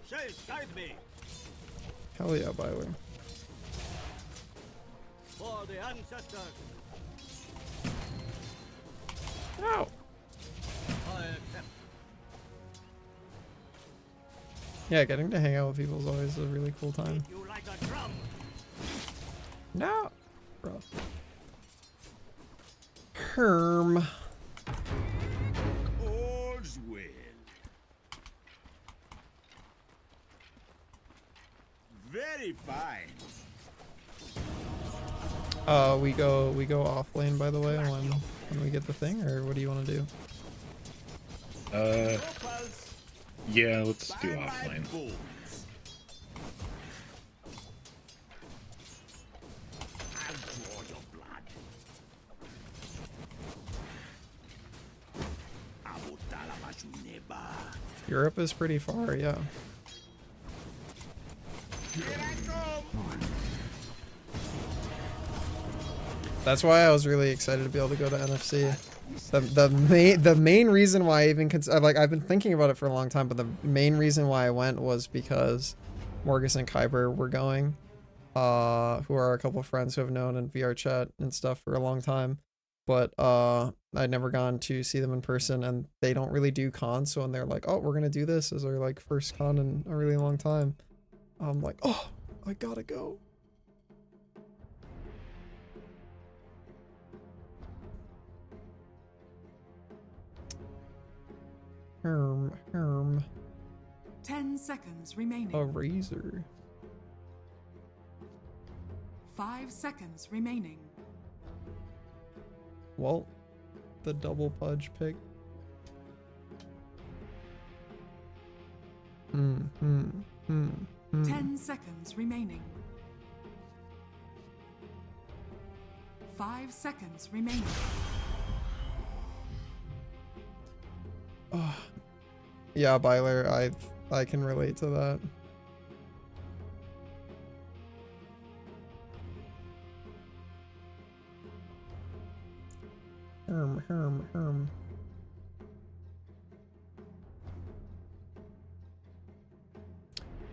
Shades guide me. Hell yeah, Byler. For the ancestors. No! I accept. Yeah, getting to hang out with people is always a really cool time. You like a drum. No! Bro. Herm. All's well. Very fine. We go off lane, by the way, when we get the thing, or what do you want to do? Yeah, let's do offline. I'll draw your blood. Europe is pretty far, yeah. Here I come. That's why I was really excited to be able to go to NFC. The main reason why I even like I've been thinking about it for a long time, but the main reason why I went was because Morgus and Kyber were going, who are a couple of friends who I've known in VR chat and stuff for a long time. But I'd never gone to see them in person, and they don't really do cons. So when they're like, "Oh, we're gonna do this as our like first con in a really long time," I'm like, "Oh, I gotta go." Herm. 10 seconds remaining. A razor. 5 seconds remaining. Well, the double pudge pick. 10 seconds remaining. 5 seconds remaining. Oh. Yeah, Byler, I can relate to that. Herm.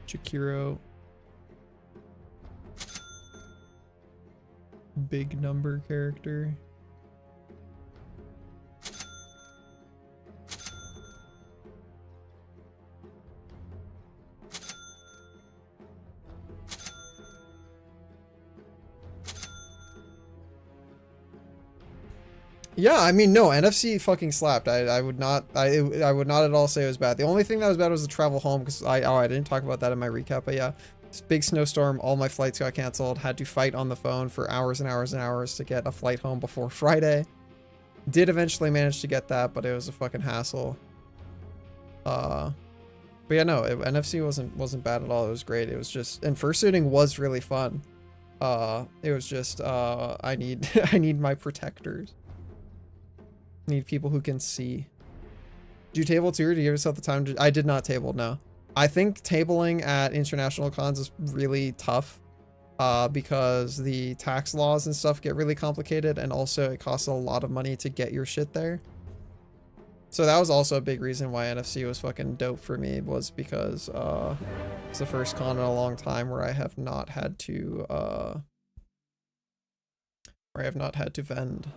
Jakiro. Big number character. Yeah, I mean, no, NFC fucking slapped. I would not at all say it was bad. The only thing that was bad was the travel home, because I didn't talk about that in my recap, but yeah, this big snowstorm, all my flights got canceled, had to fight on the phone for hours and hours and hours to get a flight home before Friday. Did eventually manage to get that, but it was a fucking hassle. But yeah, no, NFC wasn't bad at all. It was great. It was just, and fursuiting was really fun. It was just I need my protectors. Need people who can see. Do you table too, or do you give yourself the time to? I did not table, no. I think tabling at international cons is really tough because the tax laws and stuff get really complicated, and also it costs a lot of money to get your shit there. So that was also a big reason why NFC was fucking dope for me, was because it's the first con in a long time where I have not had to vend.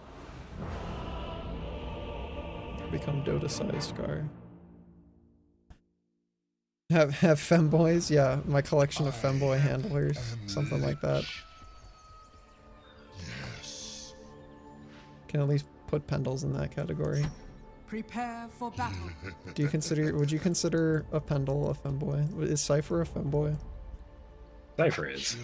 Become Dota size scar. Have femboys? Yeah, my collection of femboy handlers, something like that. Yes. Can at least put Pendles in that category. Prepare for battle. Would you consider a Pendle a femboy? Is Cypher a femboy? Cypher is.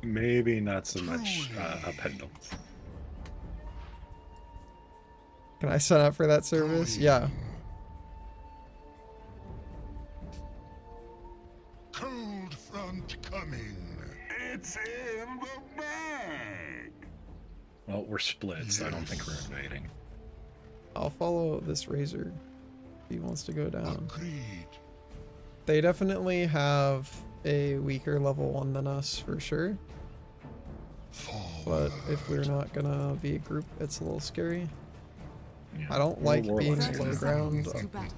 Maybe not so much a pendulum. Can I sign up for that service? Yeah. Cold front coming. It's in the bag. Well, we're split, so I don't think we're invading. I'll follow this Razor if he wants to go down. Agreed. They definitely have a weaker level 1 than us, for sure. But if we're not gonna be a group, it's a little scary. Yeah. I don't We're like warlocks. being 30 low ground seconds to battle.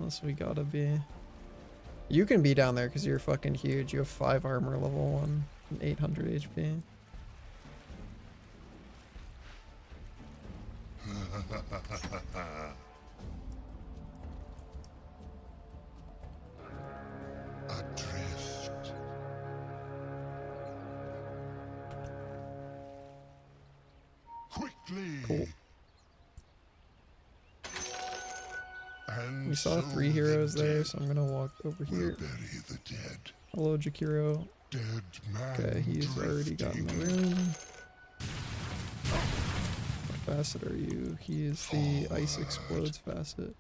unless we gotta be. You can be down there because you're fucking huge. You have 5 armor level 1 and 800 HP. Adrift. Quickly. Cool. And We saw so 3 the heroes there, dead so I'm gonna walk over will here. bury the dead. Hello, Jakiro. Dead man. Okay, he's already got in the drifting. room. What facet are you? He is the Ice Explodes facet.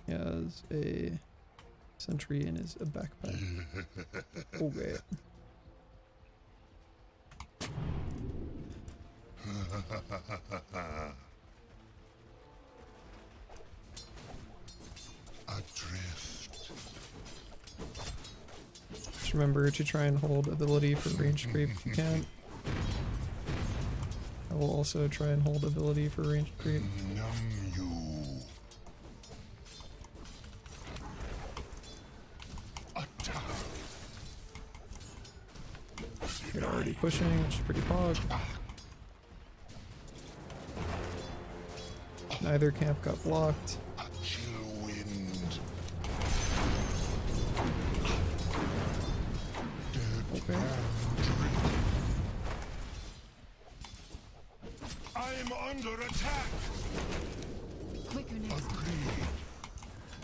He has a sentry in his backpack. Okay. Adrift. Just remember to try and hold ability for range creep if you can. I will also try and hold ability for range creep. Numb you. Attack. You're already pushing, which is pretty pog. Neither camp got blocked. A chill wind. Dead Okay. man drift. I'm under attack. Quicker next time. Agreed.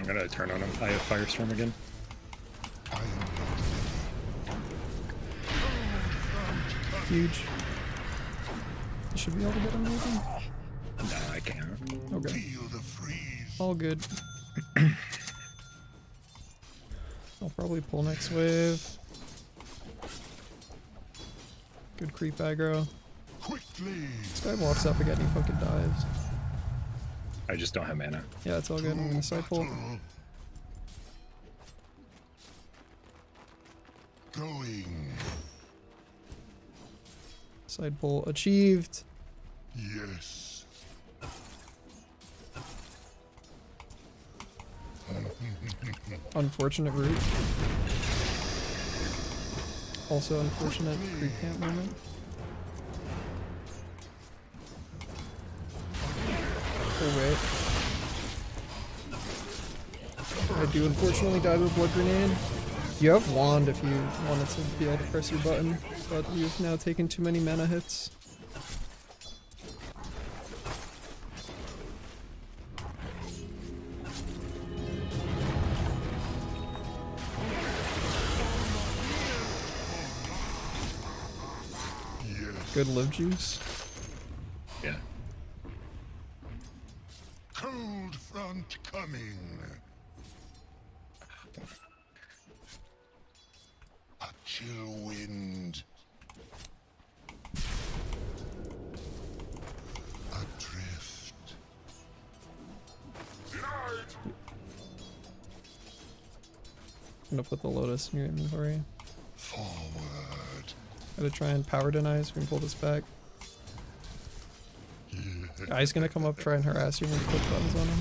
I'm gonna turn on him. I have Firestorm again. I am not ready. Huge. You should be able to get him moving. No, I can't. Okay. Feel the freeze. All good. I'll probably pull next wave. Good creep aggro. Quickly. This guy walks up again, he fucking dies. I just don't have mana. Yeah, it's all good. I'm gonna side pull. Going. Side pull achieved. Yes. Unfortunate route. Also unfortunate creep camp moment. Oh wait. I do unfortunately die with a blood grenade. You have wand if you wanted to be able to press your button, but you've now taken too many mana hits. Yes. Good live juice. Yeah. Cold front coming. A chill wind. Adrift. I'm gonna put the lotus in your inventory. Forward. Gotta try and power deny so we can pull this back. Guy's gonna come up, try and harass you when you click buttons on him.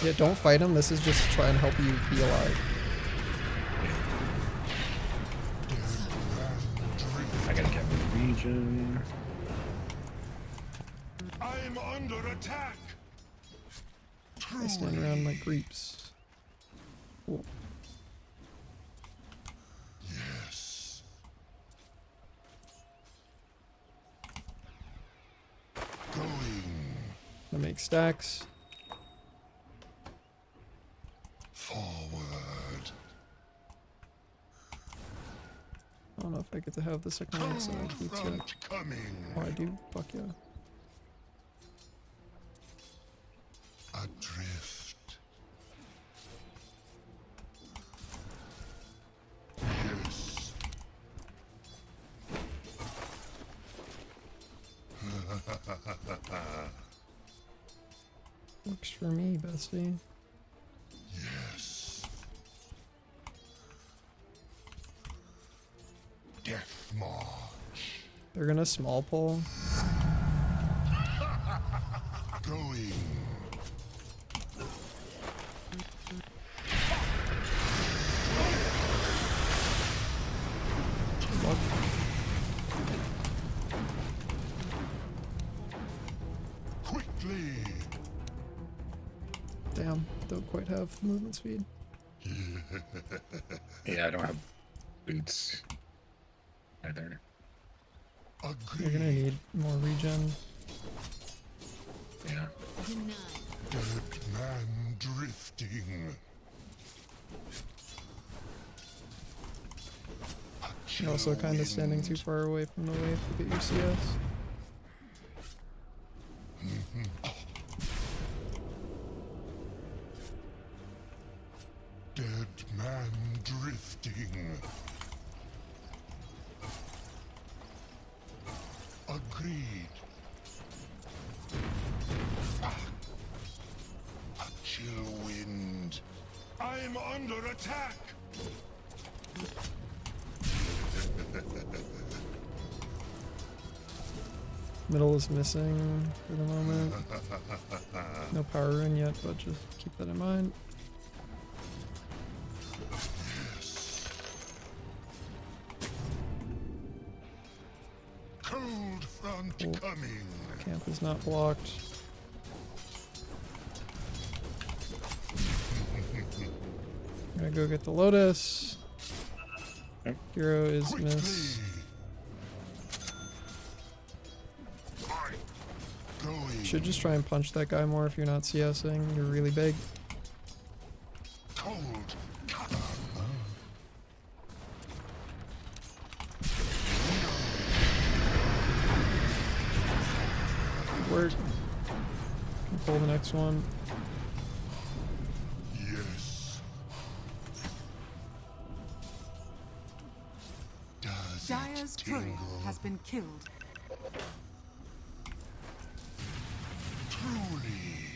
Yeah, don't fight him. This is just to try and help you be alive. I gotta get my region. I'm under attack. I stand around like creeps. Cool. Yes. Going. Gonna make stacks. Forward. I don't know if I get to have the second one so Cold boots yet. front coming. Oh, I do? Fuck yeah. Adrift. Yes. Works for me, bestie. Yes. Death march. They're gonna small pull. Going. Good luck. Quickly. Damn, don't quite have movement speed. Yeah, I don't have boots either. You're gonna Agree. need more regen. Yeah. Dead man drifting. A You're also chill kind of standing too wind. far away from the wave to get your CS. Dead man drifting. Agreed. A chill I'm under attack. Middle is missing for the moment. No power rune yet, but just keep that in mind. Cold front Cool. coming. Camp is not blocked. I'm gonna go get the Lotus. Yep. Hero is miss. Going. Should just try and punch that guy more if you're not CSing. You're really big. Cold. Good work. Can pull the next one. Yes. Does Dire's it courier tingle? has been killed. Truly.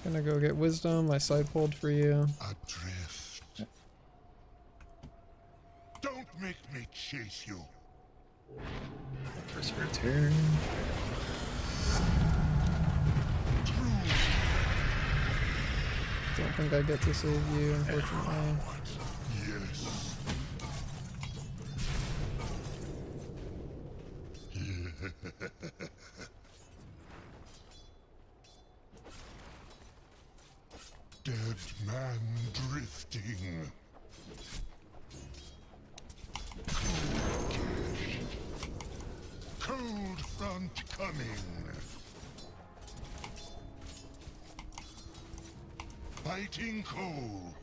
Gonna go get wisdom. I side pulled for you. Adrift. Don't make me chase you. First return. Truly. Don't think I get to save you, unfortunately. Yes. Dead man drifting. Cold cash. Cold front coming. Biting cold.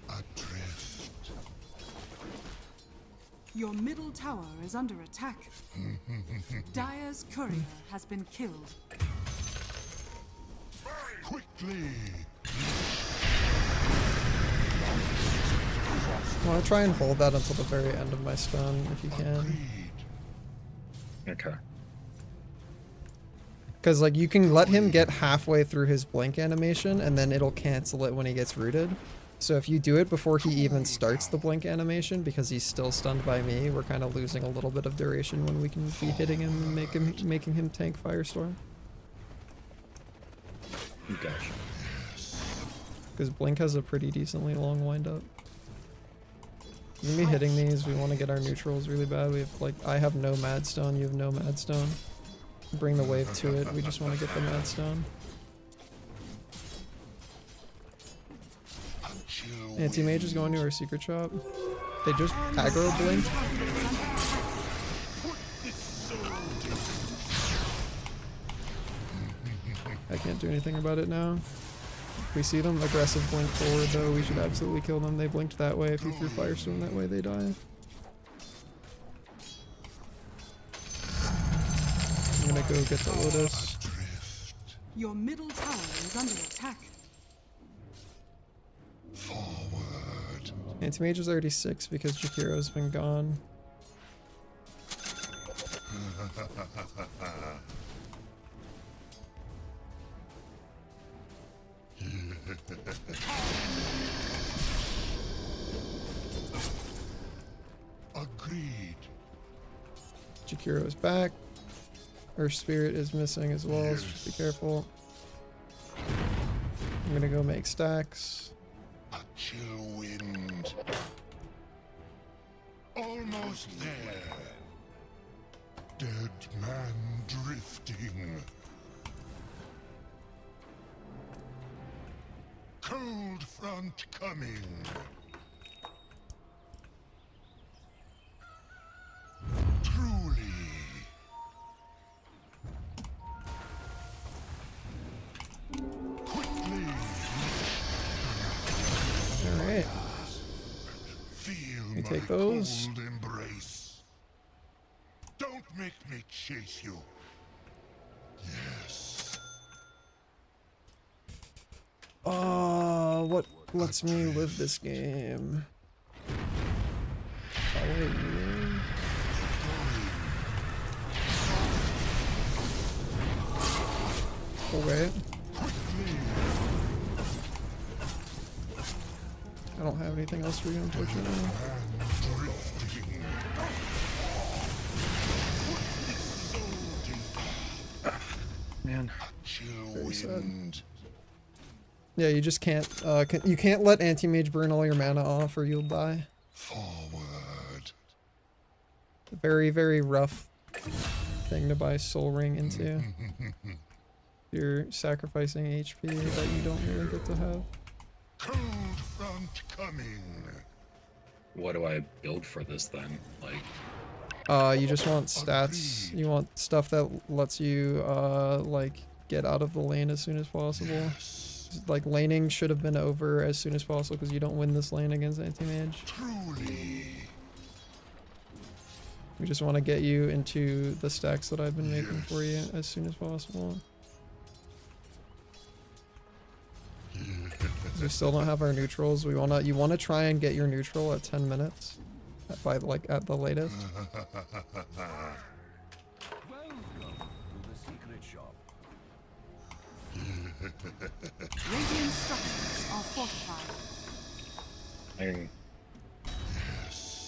Adrift. Your middle tower is under attack. Dire's courier has been killed. Quickly. I want to try and hold that until the very end of my stun, if you can. Agreed. Okay. Because, like, you can let him get halfway through his blink animation, and then it'll cancel it when he gets rooted. So if you do it before he even starts the blink animation, because he's still stunned by me, we're kind of losing a little bit of duration when we can be hitting him and making him tank Firestorm. Gotcha. Because blink has a pretty decently long windup. We're gonna be hitting these. We want to get our neutrals really bad. We have, like, I have no Madstone, you have no Madstone. Bring the wave to it. We just want to get the Madstone. Anti-mage is going to our secret shop. They just aggro blink. I can't do anything about it now. If we see them aggressive blink forward though, we should absolutely kill them. They blinked that way. If you threw Firestorm that way, they die. I'm gonna go get the Lotus. Your middle tower is under attack. Forward. Anti-mage is already 6 because Jakiro's been gone. Agreed. Jakiro is back. Her spirit is missing as well, so just be careful. I'm gonna go make stacks. A chill wind. Almost there. Dead man drifting. Cold front coming. Truly. Quickly. Alright. Feel We my take those. cold embrace. Don't make me chase you. Yes. What lets me live this game? Follow you. Okay. I don't have anything else for you, unfortunately. Man. Very sad. Yeah, you just can't, you can't let Anti-Mage burn all your mana off or you'll die. Forward. Very, very rough thing to buy Soul Ring into. You're sacrificing HP that you don't really get to have. Cold front coming. What do I build for this then? Like, You just want stats. You want stuff that lets you, like, get out of the lane as soon as possible. Like, laning should have been over as soon as possible because you don't win this lane against Anti-Mage. Truly. We just want to get you into the stacks that I've been making for you as soon as possible. We still don't have our neutrals. You wanna try and get your neutral at 10 minutes, by like at the latest. Radiant structures are fortified. I can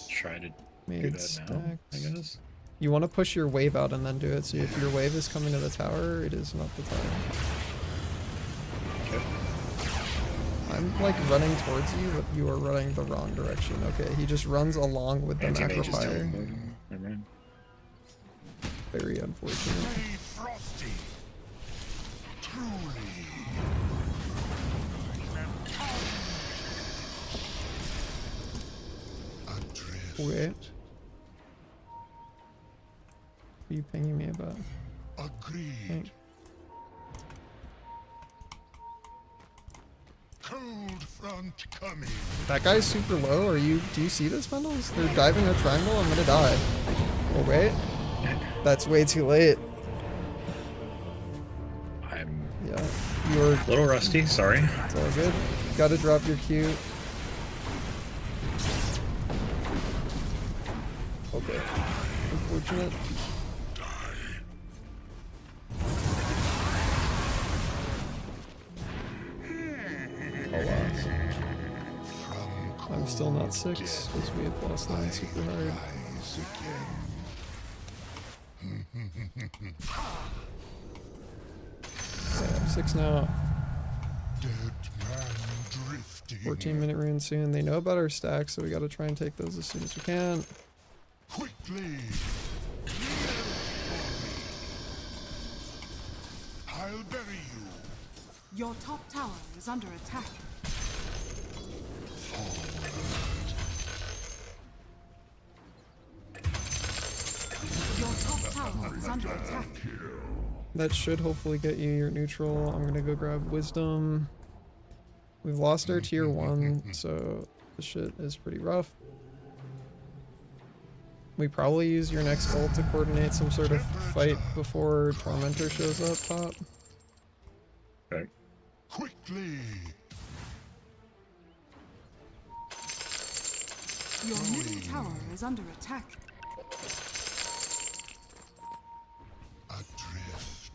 try to do Made that now, I stacks. guess. You want to push your wave out and then do it. So if your wave is coming to the tower, it is not the tower. Okay. I'm like running towards you, but you are running the wrong direction. Okay, he just runs along with the macro Anti-mage is fire. down. Never mind. Very unfortunate. Stay frosty. Truly. Adrift. Wait. What are you pinging me about? Agreed. Cold front coming. That guy's super low. Do you see this, Vendals? They're diving a triangle. I'm gonna die. Oh wait. That's way too late. I'm Yeah. You're a little rusty, sorry. It's all good. Gotta drop your Q. Okay. Unfortunate. Oh wow. I'm still not 6 because we had lost 9 super hard. Rise again. Yeah, I'm 6 now. Dead man drifting. 14-minute rune soon. They know about our stacks, so we gotta try and take those as soon as we can. Quickly. I'll bury you. Your top tower is under attack. Your top tower is under attack. That should hopefully get you your neutral. I'm gonna go grab wisdom. We've lost our tier 1, so the shit is pretty rough. We probably use your next ult to coordinate some sort of fight before Tormentor shows up top. Okay. Quickly. Your middle tower is under attack. Adrift.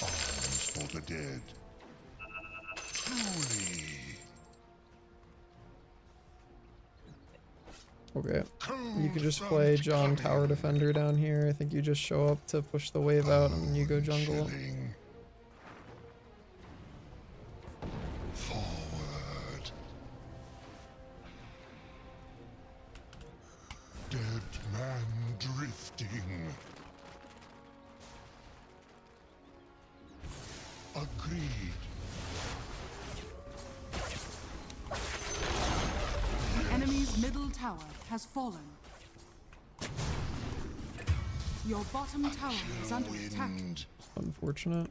Arms for the dead. Truly. Okay. You could just play John Tower Defender down here. I think you just show up to push the wave out and then you go jungle. Chilling. Forward. Dead man drifting. Agreed. The enemy's middle tower has fallen. Your bottom tower is under attack. Wind. Unfortunate.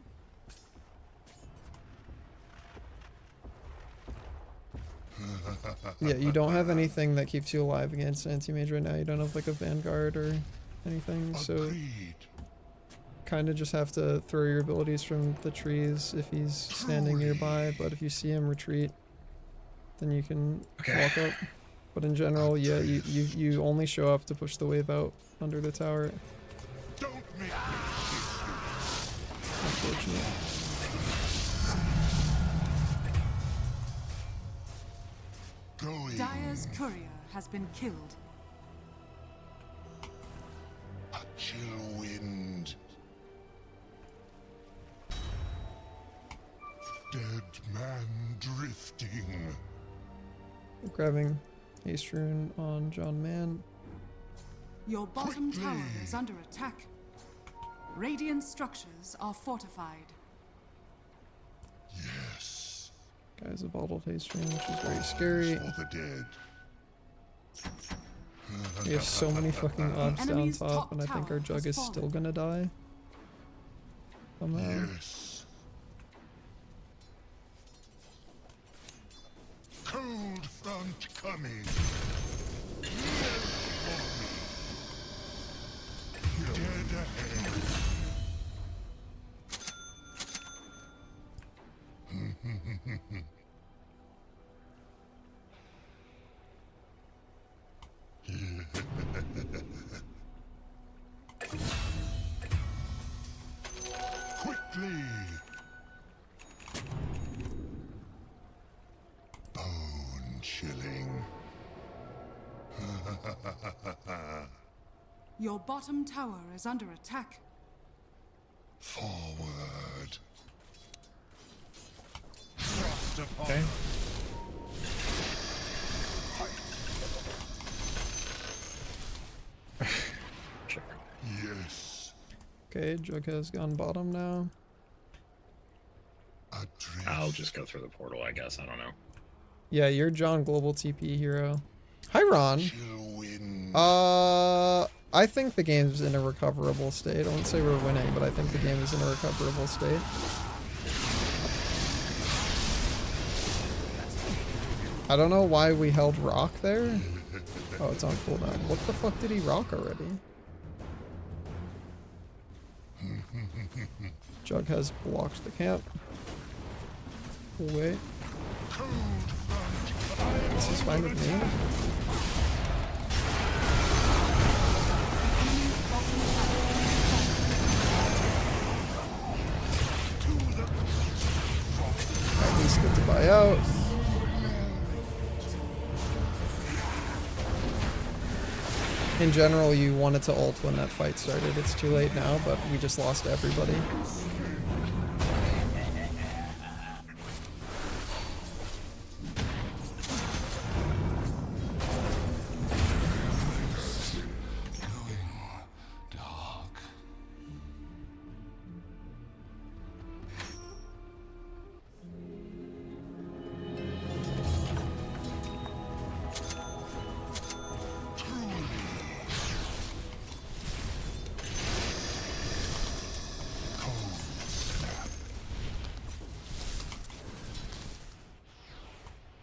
Yeah, you don't have anything that keeps you alive against Anti-Mage right now. You don't have like a Vanguard or anything, so Agreed. kind of just have to throw your abilities from the trees if he's standing nearby, but if you see him retreat, then you can walk up. But in general, yeah, you only show up to push the wave out under the tower. Don't make me chase Unfortunate. you. Going. Dire's courier has been killed. A chill wind. Dead man drifting. Grabbing haste rune on John Mann. Your bottom Quickly. tower is under attack. Radiant structures are fortified. Yes. Guys, a bottled haste rune, which is very scary. For the dead. We have so many fucking odds down enemy's top, top and I think tower our jug has is still fallen. gonna die. Somehow. Yes. Cold front coming. Melt for me. Dead ahead. Quickly. Bone chilling. Your bottom tower is under attack. Forward. Thrust upon. Okay. Sure. Yes. Okay, jug has gone bottom now. Adrift. I'll just go through the portal, I guess. I don't know. Yeah, you're John Global TP hero. Hi, Ron. Chill wind. I think the game's in a recoverable state. I won't say we're winning, but I think the game is in a recoverable state. I don't know why we held rock there. Oh, it's on cooldown. What the fuck did he rock already? Jug has blocked the camp. Wait. This is fine with me. At least good to buy out. In general, you wanted to ult when that fight started. It's too late now, but we just lost everybody.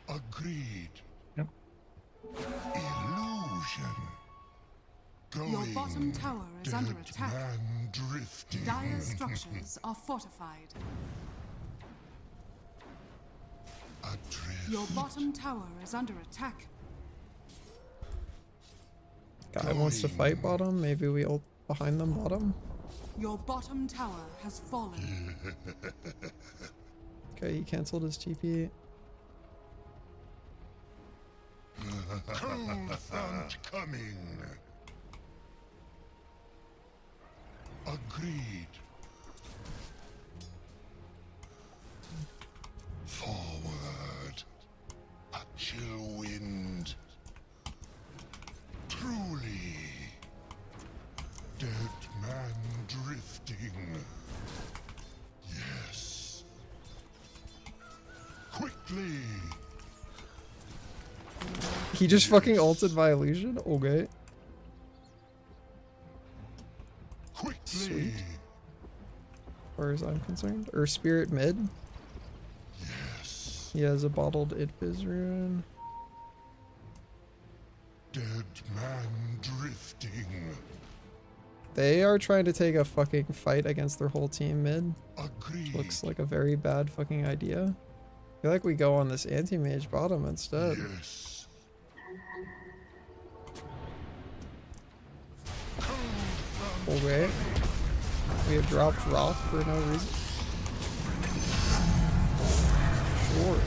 Agreed. Yep. Illusion. Going. Your bottom tower is under Dead attack. man drifting. Dire structures are fortified. Adrift. Your bottom tower is under attack. Guy wants to fight bottom. Maybe we ult behind them bottom. Your bottom tower has fallen. Okay, he canceled his TP. Cold front coming. Agreed. Forward. A chill wind. Truly. Dead man drifting. Yes. Quickly. He just fucking ulted my illusion? Okay. Quickly. Sweet. As far as I'm concerned. Or spirit mid. Yes. He has a bottled Idviz rune. Dead man drifting. They are trying to take a fucking fight against their whole team mid. Agreed. Looks like a very bad fucking idea. I feel like we go on this anti-mage bottom instead. Yes. Okay. We have dropped rock for no reason. Sure.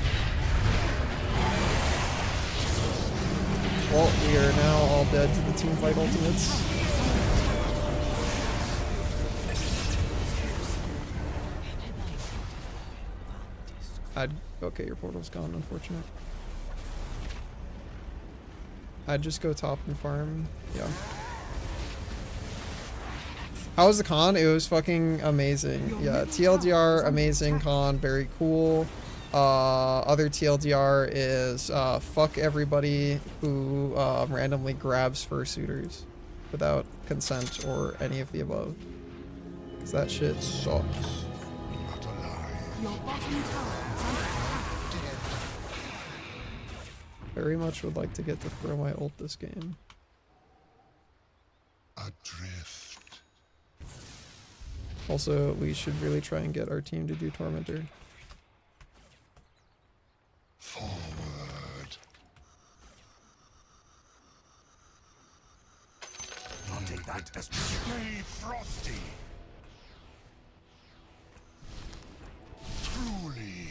Well, we are now all dead to the teamfight ultimates. Okay, your portal's gone, unfortunate. I'd just go top and farm. Yeah. How was the con? It was fucking amazing. Yeah, TLDR, amazing con, very cool. Other TLDR is fuck everybody who randomly grabs fursuiters without consent or any of the above. 'Cause that shit sucks. Your bottom tower is under attack. Very much would like to get to throw my ult this game. Adrift. Also, we should really try and get our team to do Tormentor. Forward. I'll take that as stay frosty. Truly.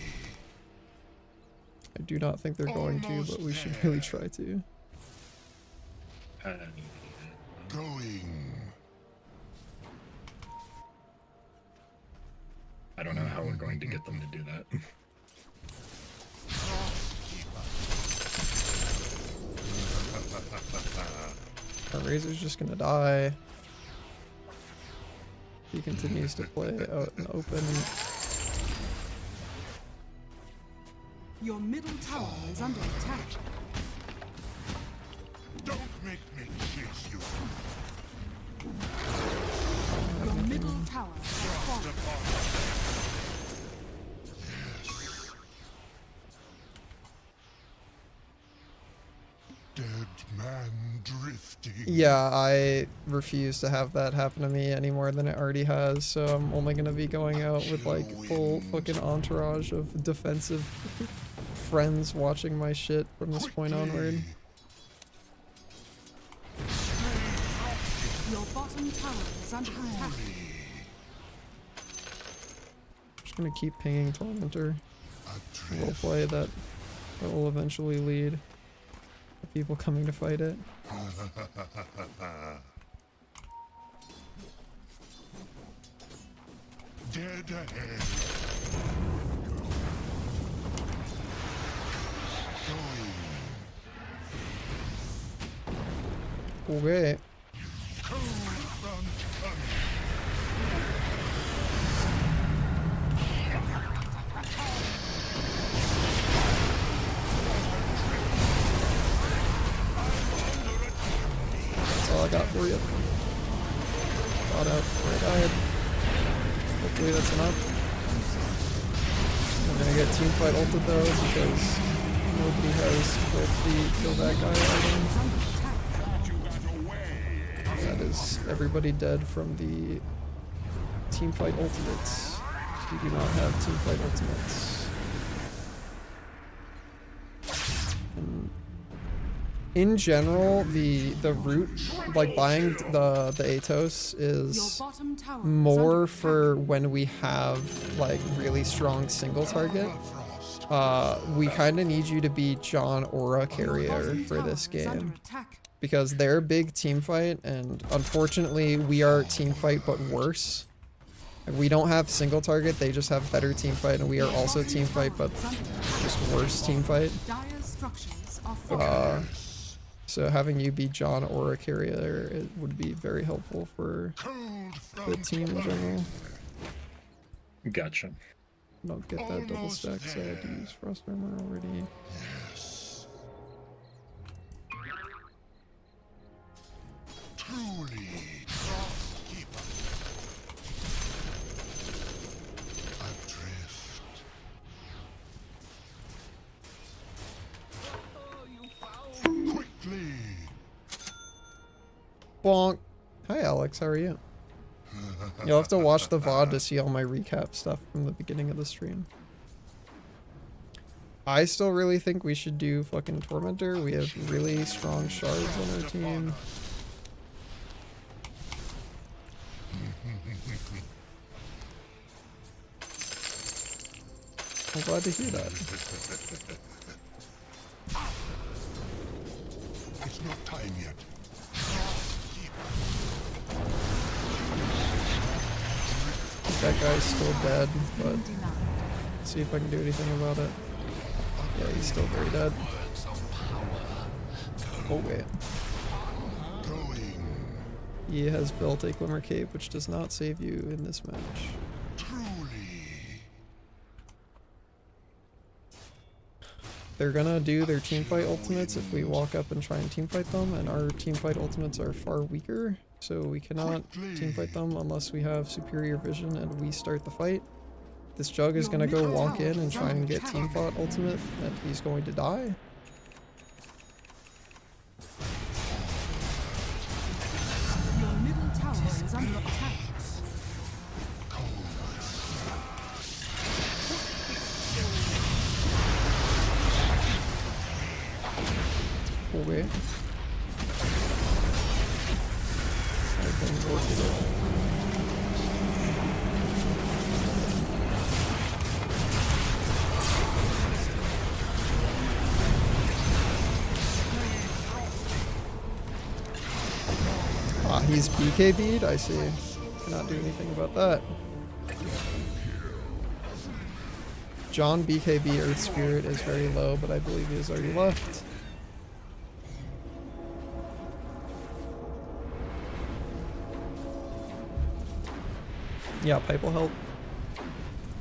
I do not think they're going to, but we should really try to. Going. I don't know how we're going to get them to do that. Our Razor's just gonna die. He continues to play out in the open. Your middle tower is under attack. Don't make me chase you. Your middle tower has fallen. Dead man drifting. Yeah, I refuse to have that happen to me any more than it already has, so I'm only gonna be going out with like full fucking entourage of defensive friends watching my shit from this point onward. Your bottom tower is under attack. Just gonna keep pinging Tormentor. Roleplay that will eventually lead to people coming to fight it. Dead ahead. Going. Okay. Cold front coming. That's all I got for you. Got out before I died. Hopefully that's enough. I'm gonna get teamfight ulted though because nobody has both the kill that guy item. That is everybody dead from the teamfight ultimates. We do not have teamfight ultimates. And in general, the route, like buying the Atos is more for when we have like really strong single target. We kind of need you to be John Aura carrier for this game because they're big team fight, and unfortunately we are team fight but worse. We don't have single target, they just have better team fight, and we are also team fight but just worse team fight. So having you be John Aura carrier, it would be very helpful for the team in general. Gotcha. Don't get that double stack, so I had to use Frost Armor already. Yes. Truly, Crosskeeper. Adrift. Quickly. Bonk. Hi Alex, how are you? You'll have to watch the VOD to see all my recap stuff from the beginning of the stream. I still really think we should do fucking Tormentor. We have really strong shards on our team. I'm glad to hear that. It's not time yet. That guy's still dead, but let's see if I can do anything about it. Yeah, he's still very dead. Okay. Going. He has built a Glimmer Cape, which does not save you in this match. Truly. They're gonna do their teamfight ultimates if we walk up and try and teamfight them, and our teamfight ultimates are far weaker, so we cannot teamfight them unless we have superior vision and we start the fight. This Jug is gonna go walk in and try and get teamfight ultimate, and he's going to die. Your middle tower is under attack. Okay. I've been rotated. Ah, he's BKB'd? I see. Cannot do anything about that. John BKB Earth Spirit is very low, but I believe he has already left. Yeah, pipe will help.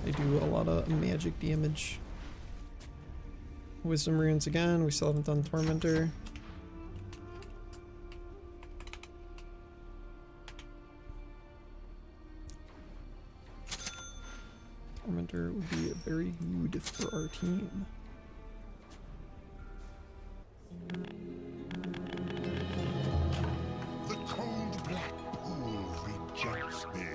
They do a lot of magic damage. Wisdom runes again. We still haven't done Tormentor. Tormentor would be very good for our team. The cold black pool rejects me.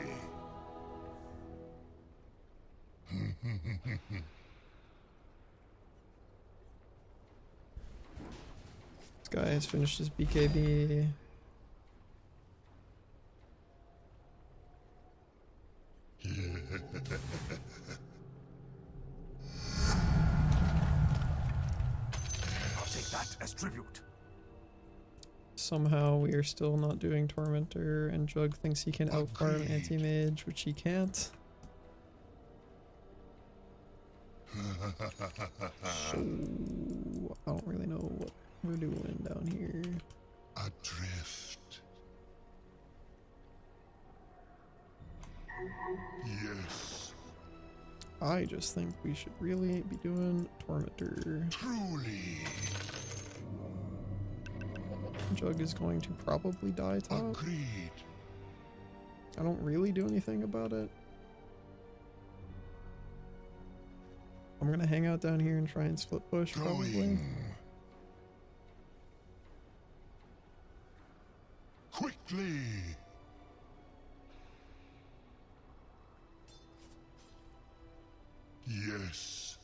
This guy has finished his BKB. I'll take that as tribute. Somehow we are still not doing Tormentor, and Jug thinks he can outfarm Agreed. Anti-Mage, which he can't. So, I don't really know what we're doing down here. Adrift. Yes, I just think we should really be doing Tormentor. truly. Jug is going to probably die top. Agreed. I don't really do anything about it. I'm gonna hang out down here and try and split push probably. Going. Quickly. Yes.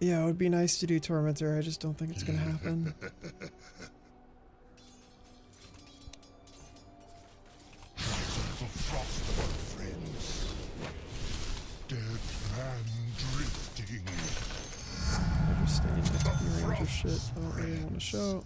Yeah, it would be nice to do Tormentor, I just don't think it's gonna happen. The frost of our friends. Dead man drifting. I just stay in the range of shit I don't really want to show.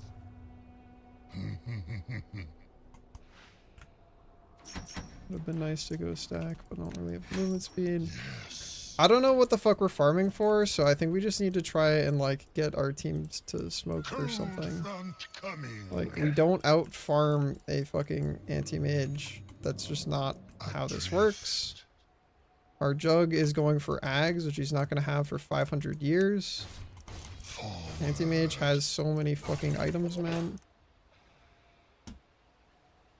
Would have been nice to go stack, but I don't really have movement speed. Yes. I don't know what the fuck we're farming for, so I think we just need to try and like get our teams to smoke or Cold something. front coming. Like, we don't out farm a fucking anti-mage. That's just not how this works. Our Jug is going for Ags, which he's not going to have for 500 years. Anti-mage has so many fucking items, man.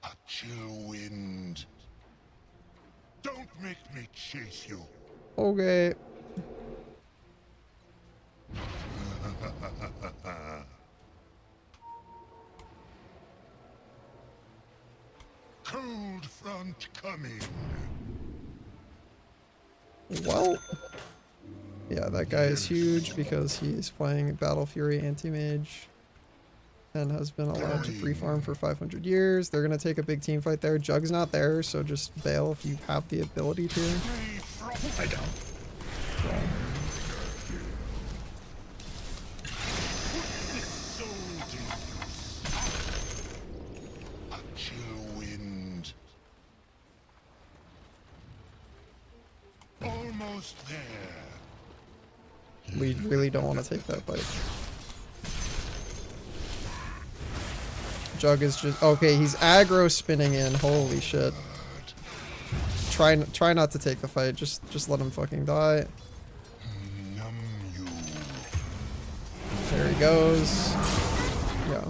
A chill wind. Don't make me chase you. Okay. Cold front coming. Well, yeah, that guy is huge because he's playing Battle Fury Anti-Mage and has been allowed to free farm for 500 years. They're gonna take a big team fight there. Jug's not there, so just bail if you have the ability to. I don't. Yeah. A chill wind. Almost there. We really don't want to take that fight. Jug is just okay. He's aggro spinning in. Holy shit! Try not to take the fight. Just let him fucking die. Numb you. There he goes. Yeah.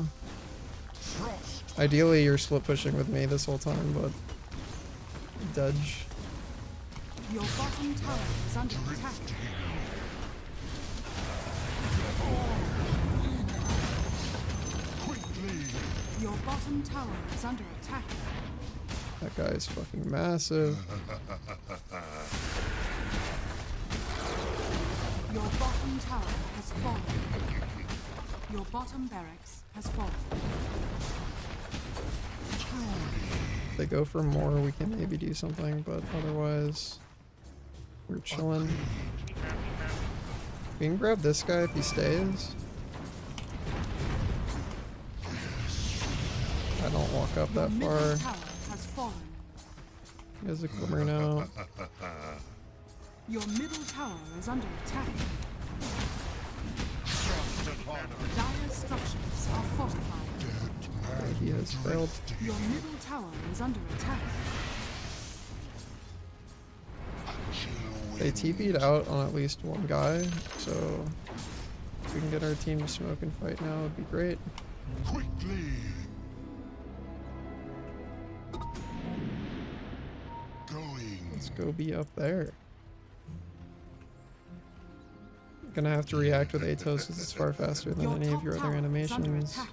Frost. Ideally, you're split pushing with me this whole time, but dodge. Your bottom tower is under attack. Quickly. Your bottom tower is under attack. That guy is fucking massive. Your bottom tower has fallen. Your bottom barracks has fallen. If they go for more, we can maybe do something, but otherwise, we're chilling. We can grab this guy if he stays. I don't walk up that Your far. middle tower has fallen. He has a glimmer now. Your middle tower is under attack. Dire structures are fortified. He has failed. Your middle tower is under attack. They TP'd out on at least one guy, so if we can get our team to smoke and fight now, it'd be great. Quickly. Going. Let's go be up there. Gonna have to react with Atos because it's far faster than Your any of top your other tower is under animations. attack.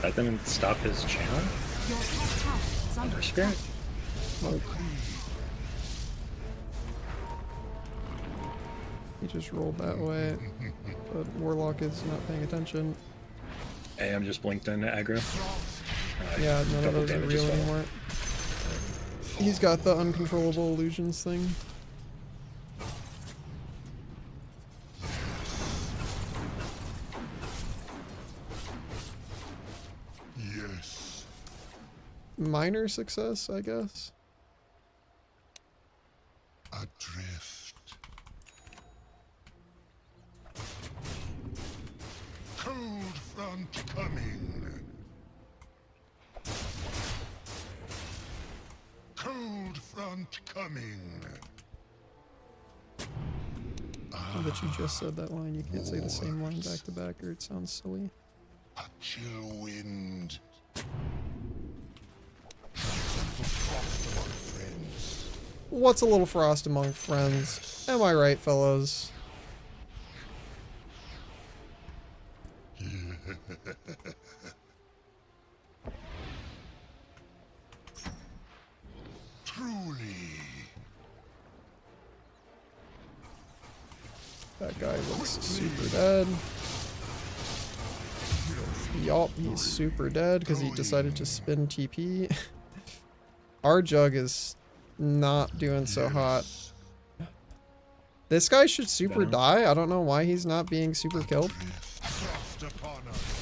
That didn't stop his channel? Your top tower is under Under attack. spirit? Nope. He just rolled that way, but Warlock is not paying attention. Hey, I'm just blinked in aggro. Yeah, none of Double those are damage as real well. anymore. He's got the uncontrollable illusions thing. Yes. Minor success, I guess. Adrift. Cold front coming. Cold front coming. Now that you just said that line, you can't say the same line back to back or it sounds silly. A chill wind. Gentle frost among friends. What's a little frost among friends? Am I right, fellows? Truly. That guy looks super dead. Yup, he's super dead because he decided to spin TP. Our Jug is not doing so hot. This guy should super die. I don't know why he's not being super killed. Frost upon us.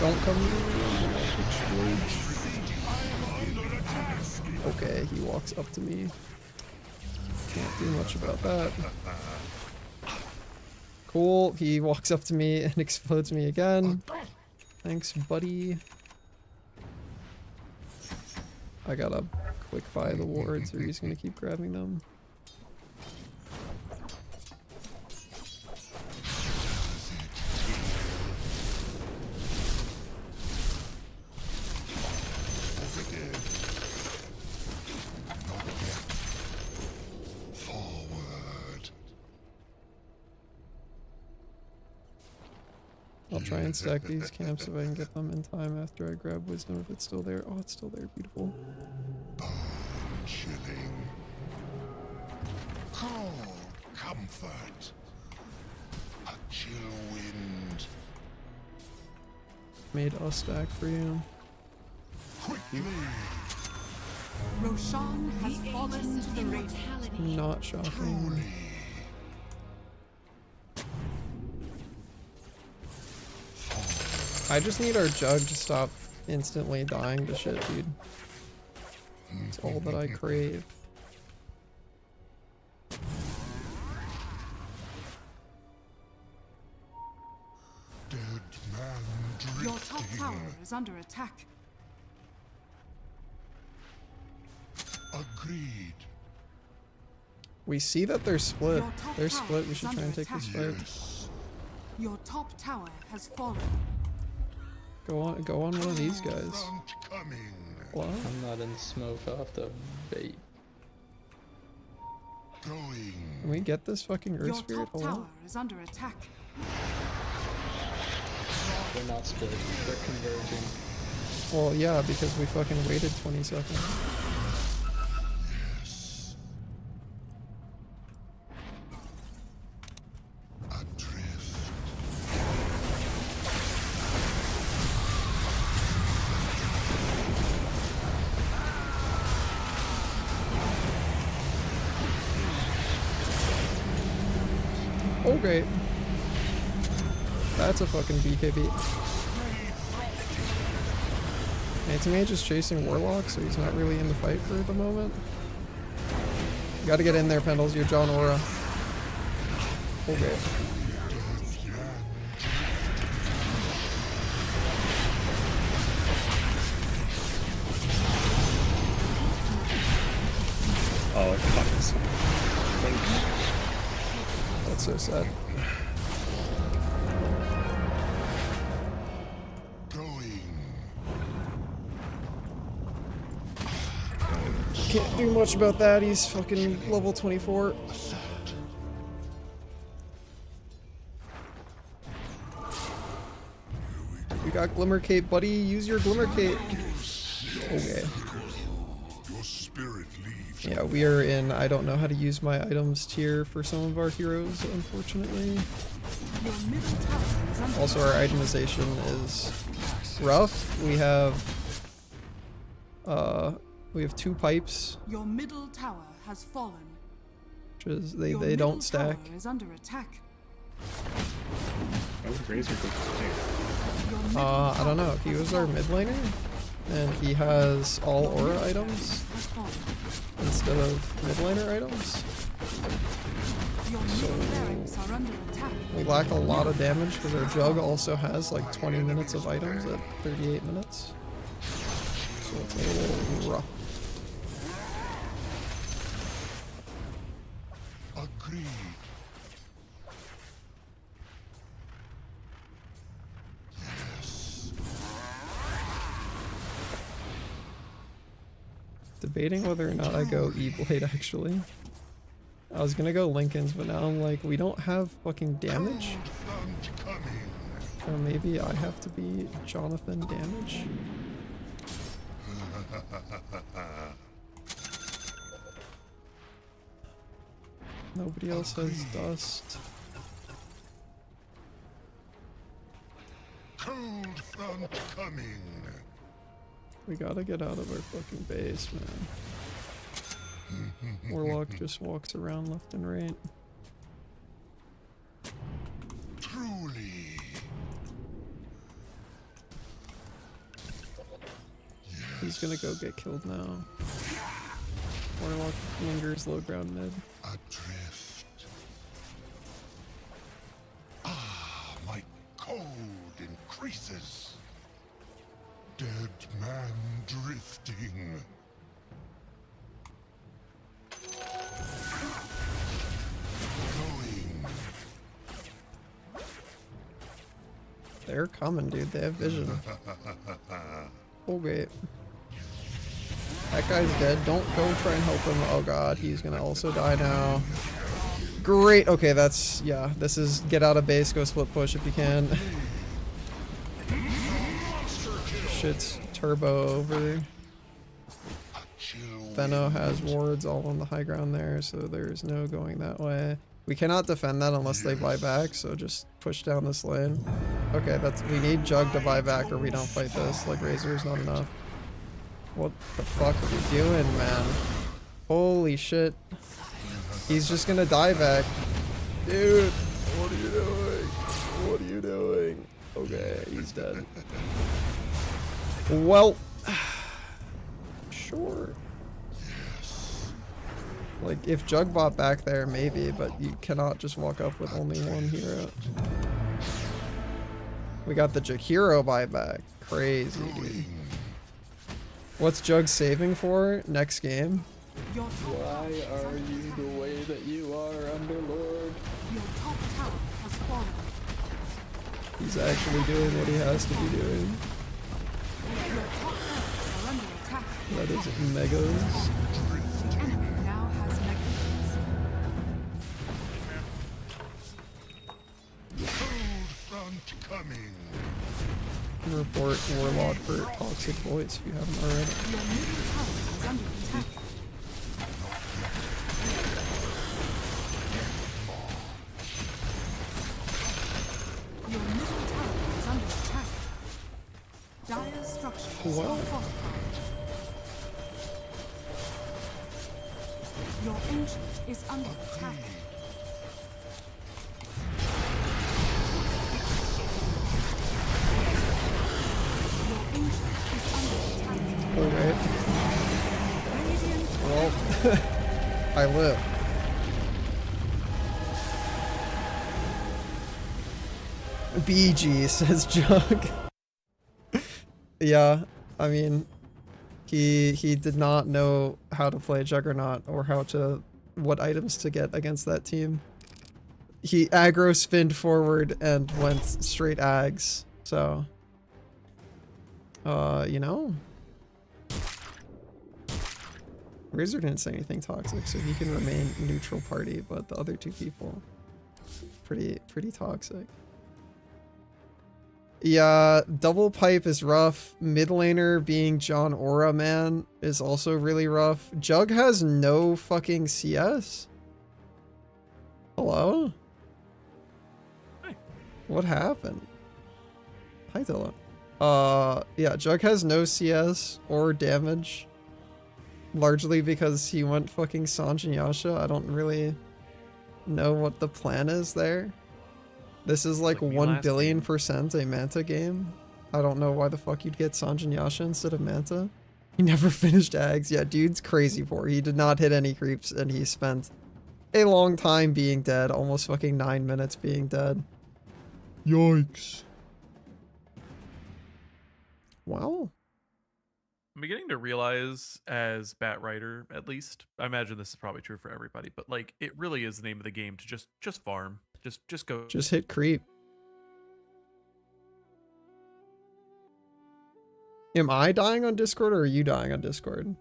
Don't come near me. Okay, he walks up to me. Can't do much about that. Cool, he walks up to me and explodes me again. Thanks, buddy. I gotta quick buy the wards or he's gonna keep grabbing them. I'll try and stack these camps if I can get them in time after I grab wisdom if it's still there. Oh, it's still there. Beautiful. Chilling. Cold comfort. A chill wind. Made a stack for you. Quickly. Roshan has fallen to the radiant. Not shocking. I just need our jug to stop instantly dying to shit, dude. It's all that I crave. Dead man drifting. Your top tower is under attack. Agreed. We see that they're split. Your top They're tower split. We is should try and take this under fight. Yes. Your top tower has fallen. Go on one of these guys. Front coming. What? I'm not in smoke. I'll have to bait. Going. Can we get this fucking Earth Your Spirit? top Hold on. tower is under attack. They're not split. They're converging. Well, yeah, because we fucking waited 20 seconds. Yes. Adrift. Okay. That's a fucking BKB. Anti-Mage is chasing Warlock, so he's not really in the fight for the moment. You gotta get in there, Pendles. You're John Aura. Okay. Oh, it caught us. That's so sad. Can't do much about that. He's fucking level 24. You got Glimmer Cape, buddy. Use your Glimmer Cape. Okay. Your spirit leaves. Yeah, we are in I don't know how to use my items tier for some of our heroes, unfortunately. Your middle tower is under Also, our itemization is rough. We have 2 pipes, Your middle tower has fallen. which is Your they middle don't stack. tower is under attack. That was Razor good thing. Your middle I don't know. tower He has was our fallen. mid laner, and he has all aura items Has fallen. instead of mid laner items. Your middle barracks are under attack. We lack a lot of damage because our jug also has like 20 minutes of items at 38 minutes. So it's a little rough. Agreed. Yes. Debating whether or not I go E-Blade actually. I was gonna go Lincoln's, but now I'm like, we don't have fucking damage. Front coming. Or maybe I have to be Jonathan damage. Nobody else has dust. Cold front coming. We gotta get out of our fucking base, man. Warlock just walks around left and right. Truly. He's gonna go get killed now. Warlock lingers low ground mid. Adrift. Ah, my cold increases. Dead man drifting. Going. They're coming, dude. They have vision. Okay. That guy's dead. Don't go try and help him. Oh god, he's gonna also die now. Great. Okay, that's, yeah, this is get out of base, go split push if you can. shit's turbo over. Benno has wards all on the high ground there, so there's no going that way. We cannot defend that unless they buy back, so just push down this lane. Okay, we need Jug to buy back or we don't fight this. Like, Razor is not enough. What the fuck are we doing, man? Holy shit. He's just gonna die back. Dude, what are you doing? What are you doing? Okay, he's dead. Well, sure. Like, if Jug bought back there, maybe, but you cannot just walk up with only one hero. We got the Jug hero buyback. Crazy, dude. What's Jug saving for next game? Why are you the way that you are, Underlord? Your top tower has fallen. He's actually doing what he has to be doing. Your top barracks are under attack. That is megas. The enemy now has megas. Cold front coming. Report Warlord for toxic voice if you haven't already. Your middle tower is under attack. Your middle tower is under attack. Dire structures Wow. are fortified. Your ancient is under attack. Your ancient is under attack. Okay. Radiant Well, I live. BG says Jug. Yeah, I mean, he did not know how to play Juggernaut or what items to get against that team. He aggro spinned forward and went straight ags, so you know. Razor didn't say anything toxic, so he can remain neutral party, but the other two people, pretty toxic. Yeah, double pipe is rough. Mid laner being John Aura man is also really rough. Jug has no fucking CS. Hello? Hi. What happened? Hi, Dylan. Yeah, Jug has no CS or damage. Largely because he went fucking Sanj and Yasha. I don't really know what the plan is there. This is like 1,000,000,000% a Manta game. I don't know why the fuck you'd get Sanj and Yasha instead of Manta. He never finished Ags. Yeah, dude's crazy poor. He did not hit any creeps and he spent a long time being dead. Almost fucking 9 minutes being dead. Yikes. Wow. I'm beginning to realize, as Bat Writer, at least, I imagine this is probably true for everybody, but like, it really is the name of the game to just farm. Just go. Just hit creep. Am I dying on Discord or are you dying on Discord?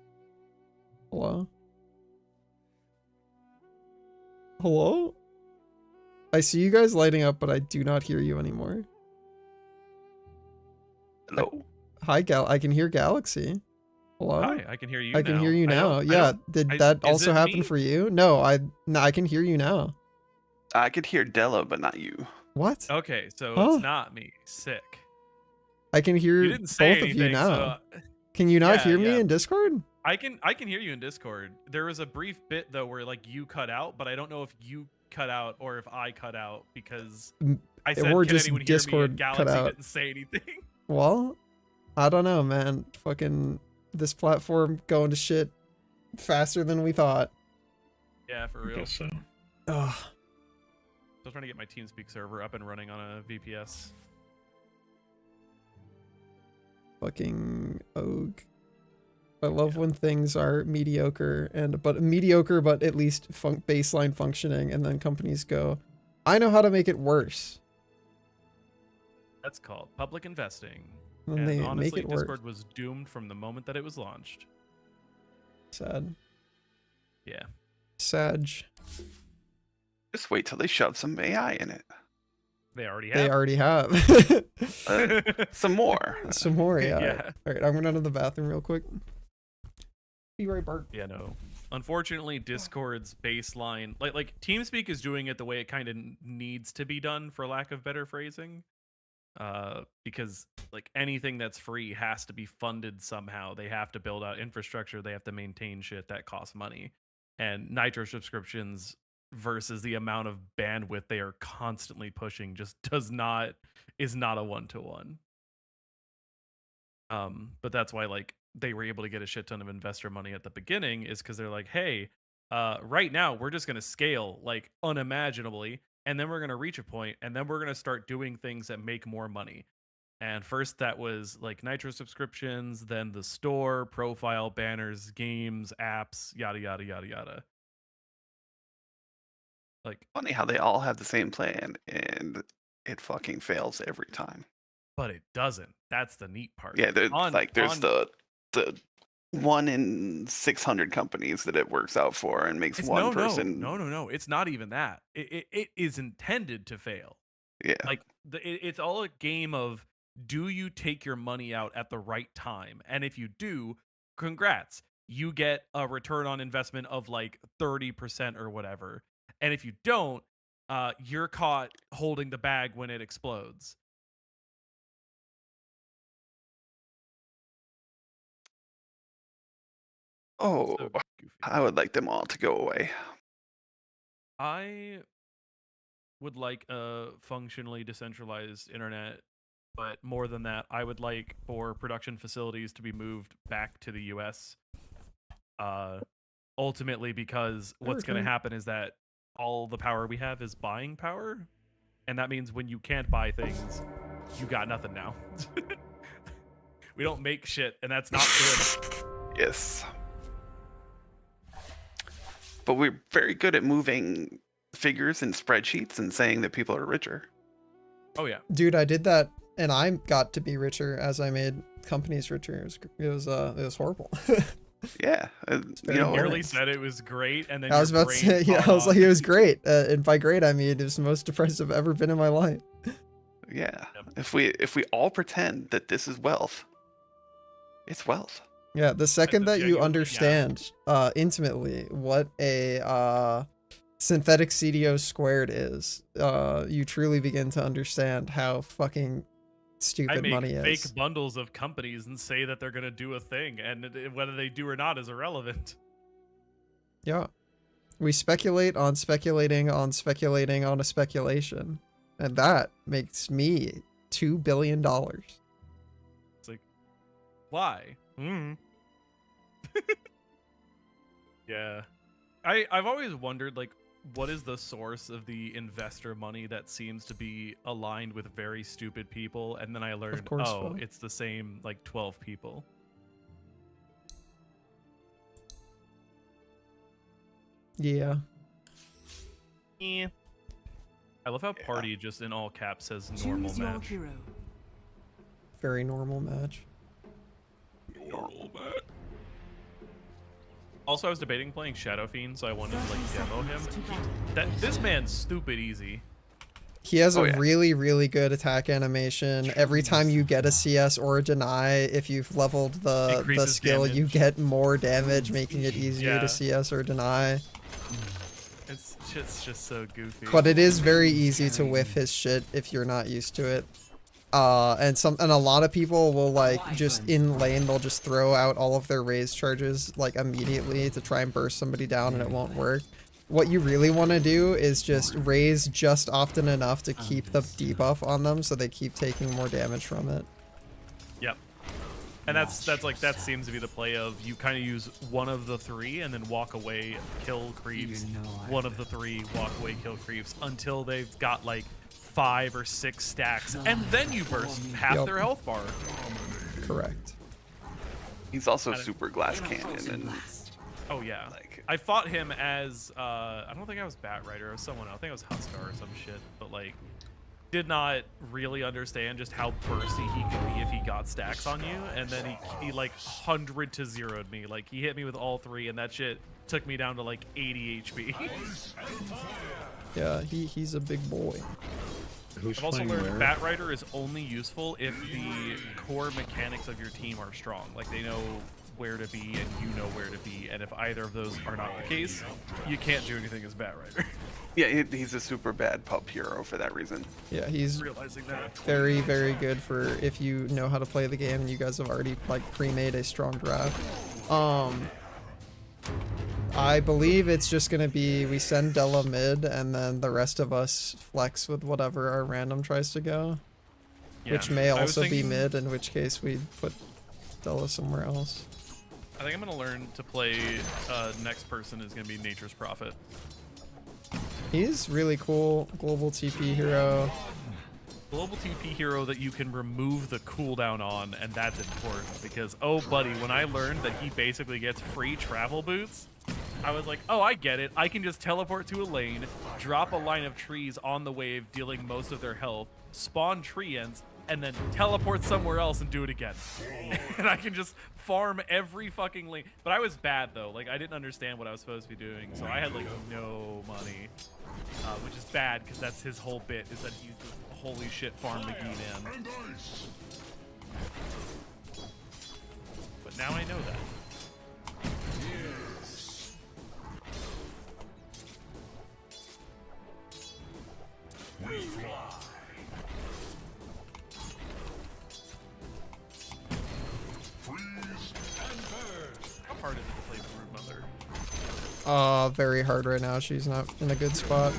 Hello? Hello? I see you guys lighting up, but I do not hear you anymore. Hello? Hi, I can hear Galaxy. Hello? Hi, I can hear you now. I can hear you now. Yeah, did that also happen for you? No, I can hear you now. I could hear Della, but not you. What? Okay, so Huh? it's not me. Sick. I can hear You didn't say both of you anything, now. so, Can you not yeah, hear me yeah. in Discord? I can hear you in Discord. There was a brief bit though where like you cut out, but I don't know if you cut out or if I cut out because I said, or "Can just anyone Discord hear me?" And cut Galaxy out. didn't say anything. Well, I don't know, man. Fucking this platform going to shit faster than we thought. Yeah, for I real. guess so. Ugh. I was trying to get my TeamSpeak server up and running on a VPS. Fucking Og. I love when things are mediocre but at least baseline functioning, and then companies go, I know how to make it worse. That's called public investing. And And they honestly, make it work. Discord was doomed from the moment that it was launched. Sad. Yeah. Sag. Just wait till they shove some AI in it. They already have. They already have. Some more. Some more, yeah. Yeah. All right, I'm going to the bathroom real quick. Be right back. Yeah, no. Unfortunately, Discord's baseline, like TeamSpeak is doing it the way it kind of needs to be done, for lack of better phrasing. Because like anything that's free has to be funded somehow. They have to build out infrastructure. They have to maintain shit that costs money. And Nitro subscriptions versus the amount of bandwidth they are constantly pushing just is not a one-to-one. But that's why like they were able to get a shit ton of investor money at the beginning, is because they're like, hey, right now we're just gonna scale like unimaginably, and then we're gonna reach a point, and then we're gonna start doing things that make more money. And first that was like Nitro subscriptions, then the store, profile, banners, games, apps, yada yada yada yada. Like, Funny how they all have the same plan and it fucking fails every time. but it doesn't. That's the neat part. Yeah, there's the 1 in 600 companies that it works out for and makes one person. No. It's not even that. It is intended to fail. Yeah. Like it's all a game of, do you take your money out at the right time? And if you do, congrats. You get a return on investment of like 30% or whatever. And if you don't, you're caught holding the bag when it explodes. Oh, So goofy. I would like them all to go away. I would like a functionally decentralized internet, but more than that, I would like for production facilities to be moved back to the US. Ultimately, because what's going to happen is that all the power we have is buying power, and that means when you can't buy things, you got nothing now. We don't make shit, and that's not good. Yes. But we're very good at moving figures in spreadsheets and saying that people are richer. Oh yeah, Dude, I did that, and I got to be richer as I made companies richer. It was horrible. Yeah, very you know, boring. barely said it was great, and then I was your about to brain say, yeah, caught I was like, on. it was great. And by great, I mean it was the most depressed I've ever been in my life. yeah. Yep. If we all pretend that this is wealth, it's wealth. Yeah, the second that you genuinely, yeah. understand intimately what a synthetic CDO squared is, you truly begin to understand how fucking I stupid make money fake is. bundles of companies and say that they're going to do a thing, and whether they do or not is irrelevant. Yeah. We speculate on speculating on speculating on a speculation. And that makes me $2 billion. It's like, why? Yeah. I've always wondered, like, what is the source of the investor money that seems to be aligned with very stupid people? And then I learned, course, oh, Phil. it's the same, like, 12 people. Yeah. Yeah. I love how party just in all caps says normal Choose your match. hero. Very normal match. Also, I was debating playing Shadow Fiend, so I wanted to like 30 demo him. seconds to battle. This man's stupid easy. He has Oh, a yeah. really, really good attack animation. Every time you get a CS or a deny, if you've leveled the Increases skill, you damage. get more damage, making it easier Yeah. to CS or deny. It's just so goofy. But it is very easy to whiff his shit if you're not used to it. And a lot of people will like just in lane, they'll just throw out all of their raise charges like immediately to try and burst somebody down, and it won't work. What you really want to do is just raise just often enough to keep the debuff on them so they keep taking more damage from it. Yep. And that's like that seems to be the play of you kind of use one of the three and then walk away, kill creeps. One of the three, walk away, kill creeps until they've got like 5 or 6 stacks, and then you burst half Yep. their health bar. Correct. He's also super glass cannon and Oh yeah. like I fought him as I don't think I was Bat Rider, I was someone else. I think I was Huskar or some shit, but like did not really understand just how bursty he could be if he got stacks on you, and then he like 100 to 0'd me. Like he hit me with all 3, and that shit took me down to like 80 HP. Yeah, he's a big boy. Who's I've also playing learned where? Bat Rider is only useful if the core mechanics of your team are strong. Like they know where to be and you know where to be, and if either of those are not the case, you can't do anything as Bat Rider. Yeah, he's a super bad pup hero for that reason. Yeah, he's Realizing that. very, very good for if you know how to play the game and you guys have already like pre-made a strong draft. I believe it's just gonna be we send Della mid and then the rest of us flex with whatever our random tries to go. Yeah. Which may I was also be thinking- mid, in which case we put Della somewhere else. I think I'm gonna learn to play. Next person is gonna be Nature's Prophet. He's really cool, global TP hero. Global TP hero that you can remove the cooldown on, and that's important because, oh buddy, when I learned that he basically gets free travel boots, I was like, oh, I get it. I can just teleport to a lane, drop a line of trees on the wave, dealing most of their health, spawn tree ends, and then teleport somewhere else and do it again. And I can just farm every fucking lane. But I was bad, though. Like, I didn't understand what I was supposed to be doing, so I had, like, no money. Which is bad, because that's his whole bit, is that he's just, holy shit, farm McGee in. But now I know that. How hard is it to play Brood Mother? Very hard right now. She's not in a good spot.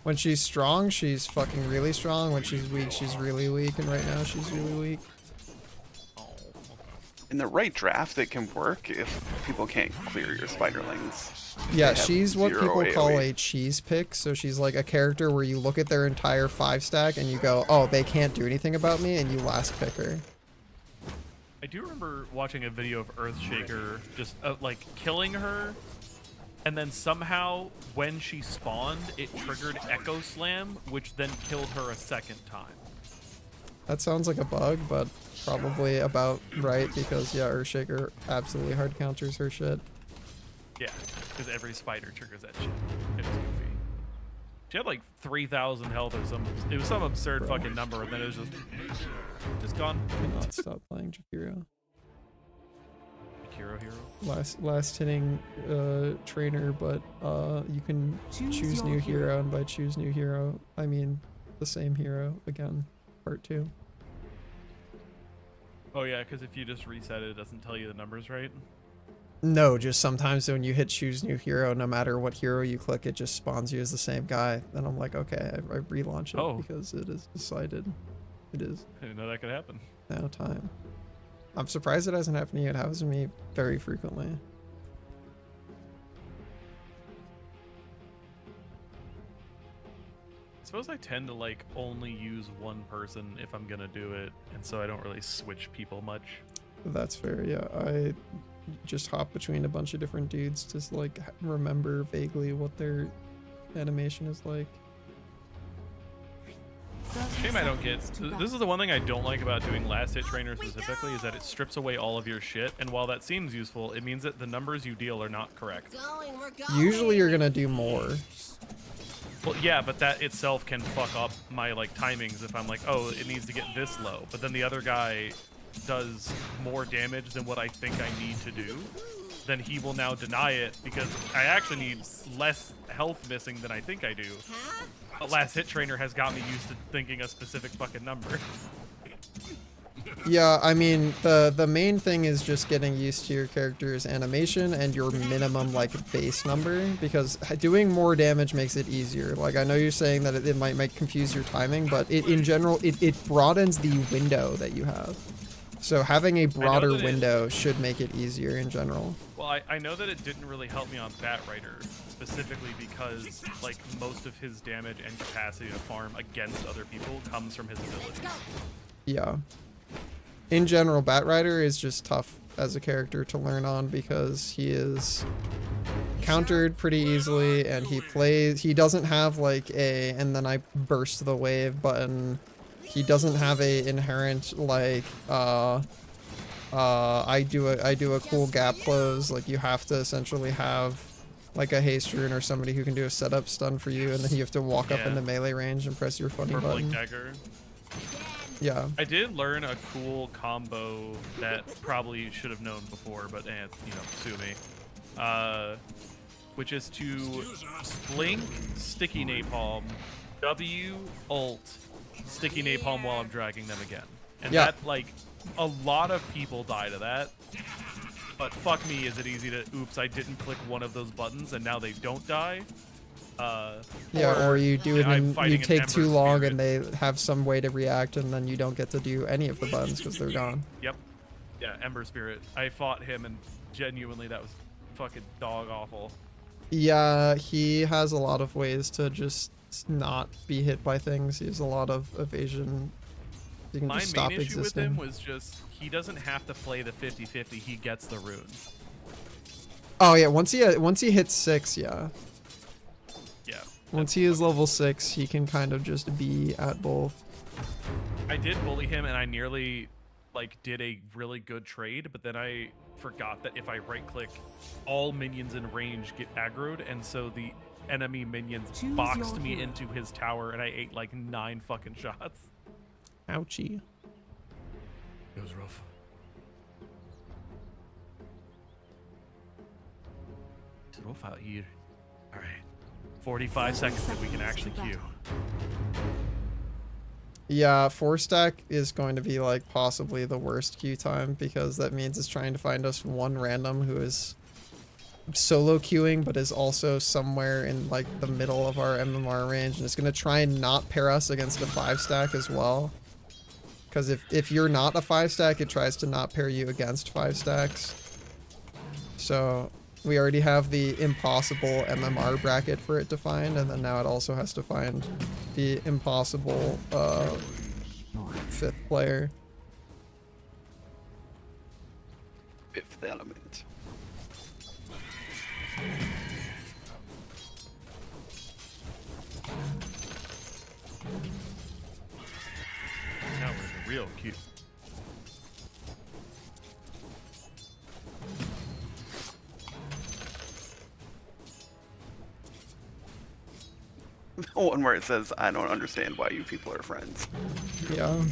When she's strong, she's fucking really strong. When she's weak, she's really weak. And right now, she's really weak. In the right draft, it can work if people can't clear your spiderlings. Yeah, They have she's what 0 people call AoE. a cheese pick. So she's like a character where you look at their entire 5-stack and you go, oh, they can't do anything about me, and you last pick her. I do remember watching a video of Earthshaker just like killing her, and then somehow when she spawned, it triggered Echo Slam, which then killed her a second time. That sounds like a bug, but probably about right because, yeah, Earthshaker absolutely hard counters her shit. Yeah, because every spider triggers that shit. It was goofy. She had like 3,000 health or some. It was some absurd fucking number, and then it was just gone. Cannot stop playing Jakiro. Hero. Last hitting trainer, but you can choose new hero, and by choose new hero, I mean the same hero again, part 2. Oh yeah, because if you just reset it, it doesn't tell you the numbers right. No, just sometimes when you hit choose new hero, no matter what hero you click, it just spawns you as the same guy. And I'm like, okay, I relaunch it because it is decided. It is. I didn't know that could happen. Now time. I'm surprised it hasn't happened to you. It happens to me very frequently. I suppose I tend to like only use one person if I'm gonna do it, and so I don't really switch people much. That's fair, yeah. I just hop between a bunch of different dudes to like remember vaguely what their animation is like. Shame I don't get. This is the one thing I don't like about doing last hit trainer specifically, is that it strips away all of your shit, and while that seems useful, it means that the numbers you deal are not correct. Usually you're gonna do more. Well, yeah, but that itself can fuck up my like timings if I'm like, oh, it needs to get this low, but then the other guy does more damage than what I think I need to do, then he will now deny it because I actually need less health missing than I think I do. But last hit trainer has got me used to thinking a specific fucking number. Yeah, I mean, the main thing is just getting used to your character's animation and your minimum, like, base number, because doing more damage makes it easier. Like, I know you're saying that it might confuse your timing, but in general, it broadens the window that you have. So having a broader window should make it easier in general. Well, I know that it didn't really help me on Bat Rider, specifically because, like, most of his damage and capacity to farm against other people comes from his abilities. Yeah. In general, Bat Rider is just tough as a character to learn on because he is countered pretty easily, and he doesn't have like a and then I burst the wave button. He doesn't have a inherent like I do a cool gap close. Like, you have to essentially have like a haste rune or somebody who can do a setup stun for you, and then you have to walk up Yeah. into melee range and press your funny Purple button. dagger. Yeah. I did learn a cool combo that probably should have known before, but sue me. Which is to blink sticky napalm, W ult sticky napalm while I'm dragging them again. And Yeah. that, like, a lot of people die to that. But fuck me, is it easy to, oops, I didn't click one of those buttons and now they don't die. Yeah, or you do it I'm and you fighting an take Ember too long Spirit. and they have some way to react and then you don't get to do any of the buttons because they're gone. Yep. Yeah, Ember Spirit. I fought him and genuinely that was fucking dog awful. Yeah, he has a lot of ways to just not be hit by things. He has a lot of evasion. You can My just stop main issue with existing. him was just he doesn't have to play the 50-50. He gets the rune. Oh yeah, once he hits 6, yeah. Yeah. Once he is level 6, he can kind of just be at both. I did bully him and I nearly did a really good trade, but then I forgot that if I right click, all minions in range get aggroed, and so the enemy minions Choose boxed your me hero. into his tower and I ate like 9 fucking shots. Ouchie. It was rough. It's rough out here. All right, 45 seconds that we can actually queue. Yeah, 4-stack is going to be like possibly the worst queue time because that means it's trying to find us one random who is solo queuing but is also somewhere in like the middle of our MMR range, and it's going to try and not pair us against a 5-stack as well. Because if you're not a 5-stack, it tries to not pair you against 5-stacks. So we already have the impossible MMR bracket for it to find, and then now it also has to find the impossible 5th player. Fifth element. Now we're in the real queue. The one where it says, I don't understand why you people are friends. Yeah.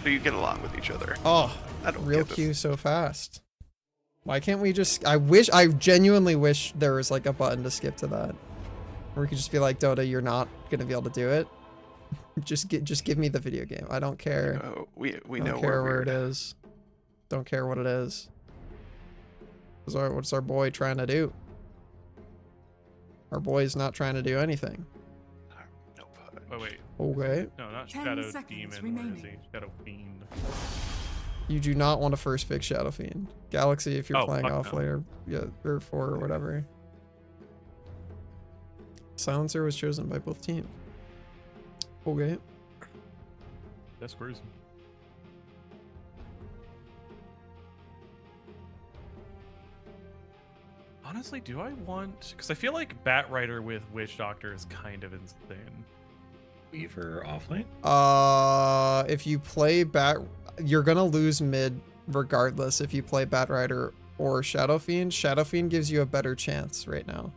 So you get along with each other. Oh, I don't real get this. queue so fast. Why can't we just... I genuinely wish there was like a button to skip to that. Or we could just be like, Dota, you're not gonna be able to do it. Just give me the video game. I don't care. We Don't know care where where it is. Don't care what it is. What's our boy trying to do? Our boy's not trying to do anything. Wait. Okay. No, not 10 Shadow seconds Demon. Where is remaining. he? Shadow Fiend. You do not want to first pick Shadow Fiend. Galaxy if you're Oh, playing fuck off no. later. Yeah, or 4 or whatever. Silencer was chosen by both teams. Okay. That's crazy. Honestly, do I want... Because I feel like Bat Rider with Witch Doctor is kind of insane. Weaver offlane? If you play you're gonna lose mid regardless if you play Bat Rider or Shadow Fiend. Shadow Fiend gives you a better chance right now.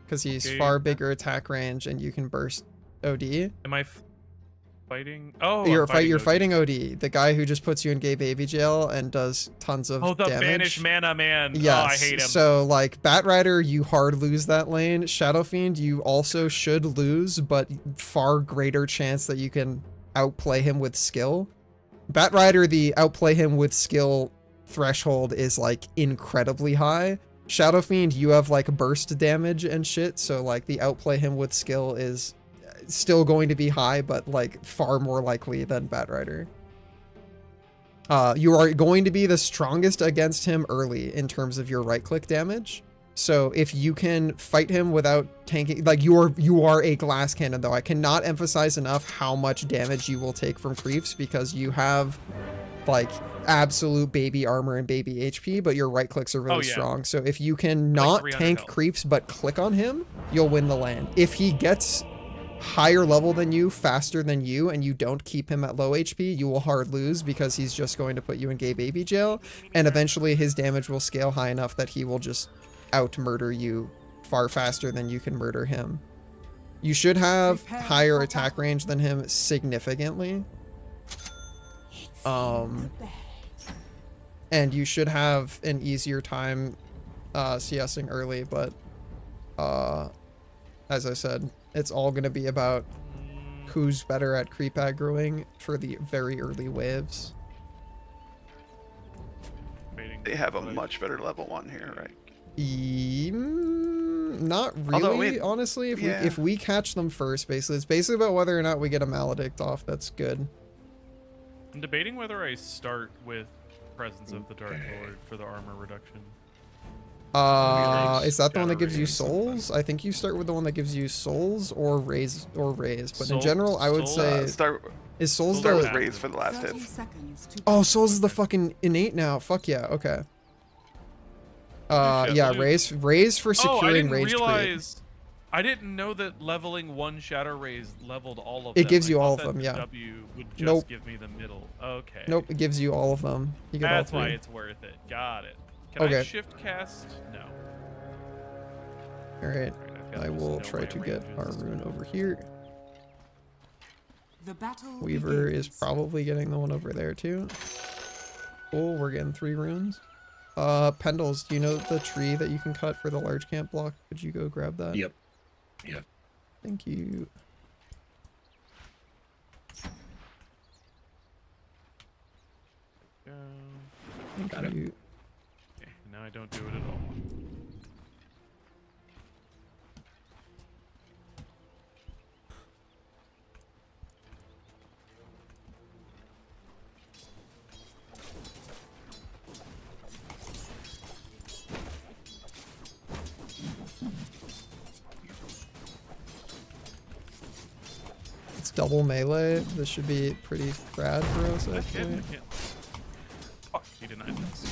Because he's Okay. far bigger attack range and you can burst OD. Am I fighting? Oh, You're I'm fighting OD, the guy who just puts you in gay baby jail and does tons of Oh, the damage. Banished Mana Man. Yes. Oh, I hate him. So like Bat Rider, you hard lose that lane. Shadow Fiend, you also should lose, but far greater chance that you can outplay him with skill. Bat Rider, the outplay him with skill threshold is like incredibly high. Shadow Fiend, you have like burst damage and shit, so like the outplay him with skill is still going to be high, but like far more likely than Bat Rider. You are going to be the strongest against him early in terms of your right click damage. So if you can fight him without tanking, like you are a glass cannon though. I cannot emphasize enough how much damage you will take from creeps because you have like absolute baby armor and baby HP, but your right clicks are really yeah. strong. So if you can not 300 tank health. creeps but click on him, you'll win the lane. If he gets higher level than you, faster than you, and you don't keep him at low HP, you will hard lose because he's just going to put you in gay baby jail, and eventually his damage will scale high enough that he will just out-murder you far faster than you can murder him. You should have higher attack range than him significantly. And you should have an easier time CSing early, but as I said, it's all going to be about who's better at creep aggroing for the very early waves. They have a much better level 1 here, right? Not really, honestly. If we catch them first, basically, it's basically about whether or not we get a Maledict off. That's good. I'm debating whether I start with Presence of the Dark Lord for the armor reduction. Is that the one that gives you souls? I think you start with the one that gives you souls or raise. But in general, I would say is souls the raise for the last hit. Oh, souls is the fucking innate now. Fuck yeah. Okay. Yeah, raise for securing rage creep. I didn't know that leveling one Shadow Raise leveled all of them. It gives you all of them, yeah. W would just give me the middle. Okay. Nope, it gives you all of them. You get That's all three. why it's worth it. Got it. Can I shift cast? No. Alright, I will try to get our rune over here. The battle Weaver is probably getting the one over there too. Cool, we're getting 3 runes. Pendles, do you know the tree that you can cut for the large camp block? Could you go grab that? Yep. Thank you. Got it. Okay, now I don't do it at all. It's double melee. This should be pretty rad for us, I actually. can't. Fuck, he denied this.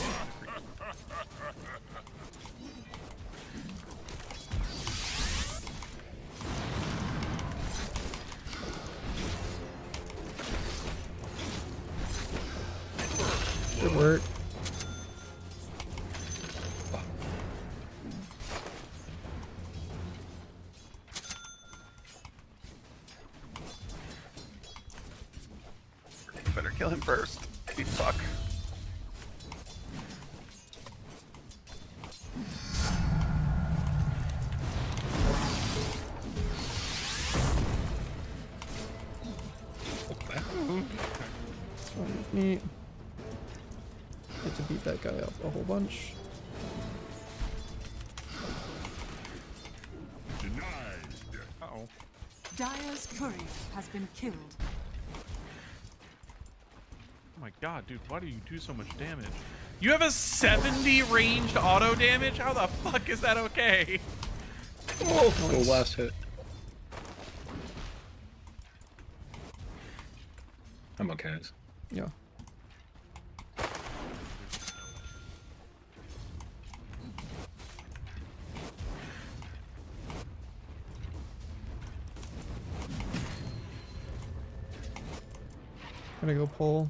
Good work. Better kill him first. You fuck. Neat. Get to beat that guy up a whole bunch. Denied. Uh-oh. Dire's courier has been killed. Oh my god, dude, why do you do so much damage? You have a 70 ranged auto damage? How the fuck is that okay? Oh, nice. Last hit. I'm okay. Yeah. Gonna go pull.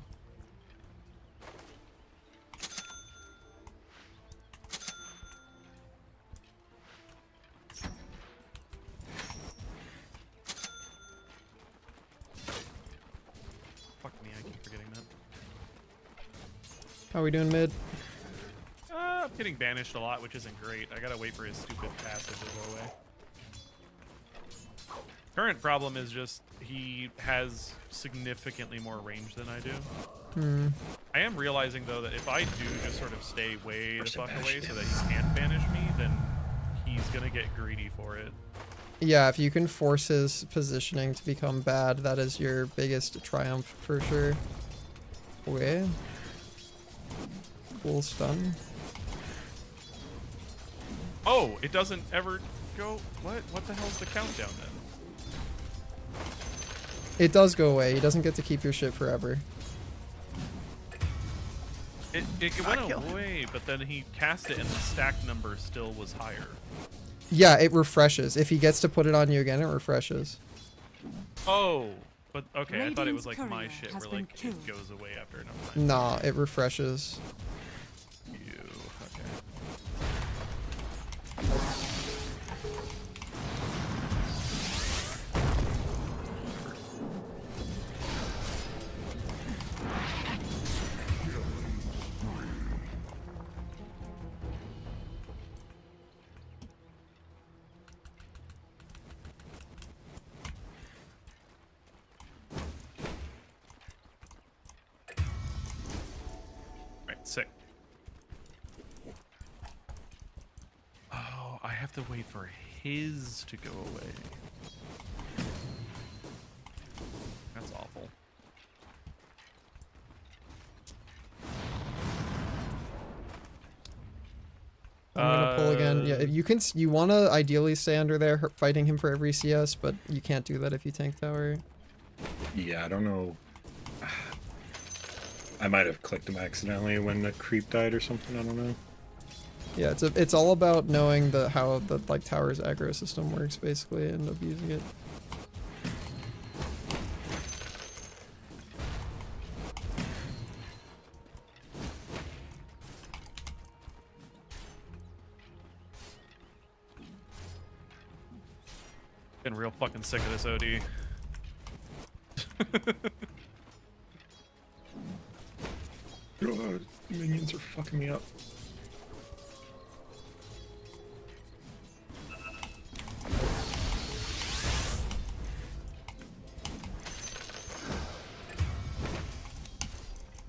Fuck me, I keep forgetting that. How we doing mid? I'm getting banished a lot, which isn't great. I gotta wait for his stupid passive to go away. Current problem is just he has significantly more range than I do. I am realizing though that if I do just sort of stay way the fuck away so that he can't banish me, then he's gonna get greedy for it. Yeah, if you can force his positioning to become bad, that is your biggest triumph for sure. Okay. Cool stun. Oh, it doesn't ever go. What the hell's the countdown then? It does go away. He doesn't get to keep your shit forever. It went away, but then he cast it and the stack number still was higher. Yeah, it refreshes. If he gets to put it on you again, it refreshes. Oh, but okay, I thought it was Radiant's like my courier shit has where been like killed. it goes away after enough time. Nah, it refreshes. You okay? Right, sick. Oh, I have to wait for his to go away. That's awful. I'm gonna pull again. Yeah, you can. You want to ideally stay under there, fighting him for every CS, but you can't do that if you tank tower. Yeah, I don't know. I might have clicked him accidentally when the creep died or something. I don't know. Yeah, it's all about knowing how the like tower's aggro system works basically and abusing it. Been real fucking sick of this OD. God, minions are fucking me up.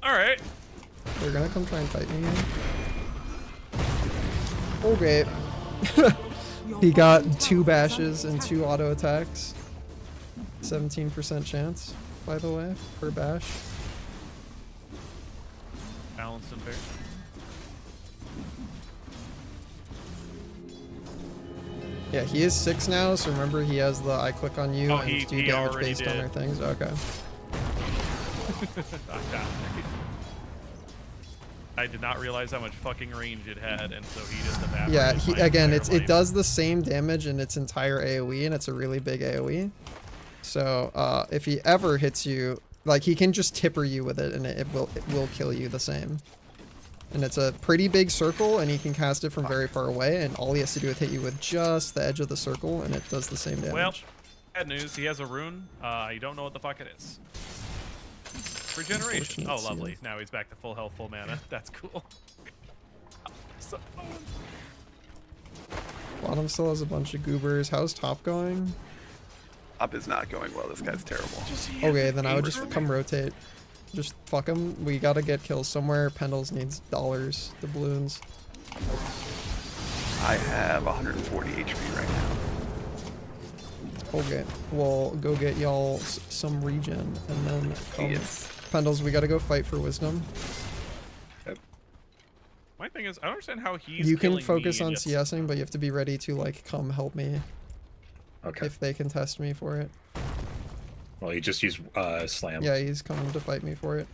Alright. They're gonna come try and fight me again. Okay. He got 2 bashes and 2 auto attacks. 17% chance, by the way, per bash. Balanced and fair. Yeah, he is 6 now, so remember he has the I click on you Oh, and he do damage already based on did. our things. Okay. I did not realize how much fucking range it had, and so he just evaporated. Yeah, my again, entire it life. does the same damage in its entire AoE, and it's a really big AoE. So if he ever hits you, like he can just tipper you with it, and it will kill you the same. And it's a pretty big circle, and he can cast it from very far away, and all he has to do is hit you with just the edge of the circle, and it does the same damage. Well, bad news. He has a rune. I don't know what the fuck it is. Regeneration. Oh, lovely. Now he's back to full health, full mana. That's cool. So, Bottom still has a bunch of goobers. How's top going? Top is not going well. This guy's terrible. Okay, then I would just come rotate. Just fuck him. We gotta get kills somewhere. Pendles needs dollars. The balloons. I have 140 HP right now. Okay, we'll go get y'all some regen and then come. Yes. Pendles, we gotta go fight for wisdom. my thing is, I don't understand how he's. You can killing focus me on and yet- CSing, but you have to be ready to like come help me. Okay. If they can test me for it. Well, you just use slam. Yeah, he's coming to fight me for it.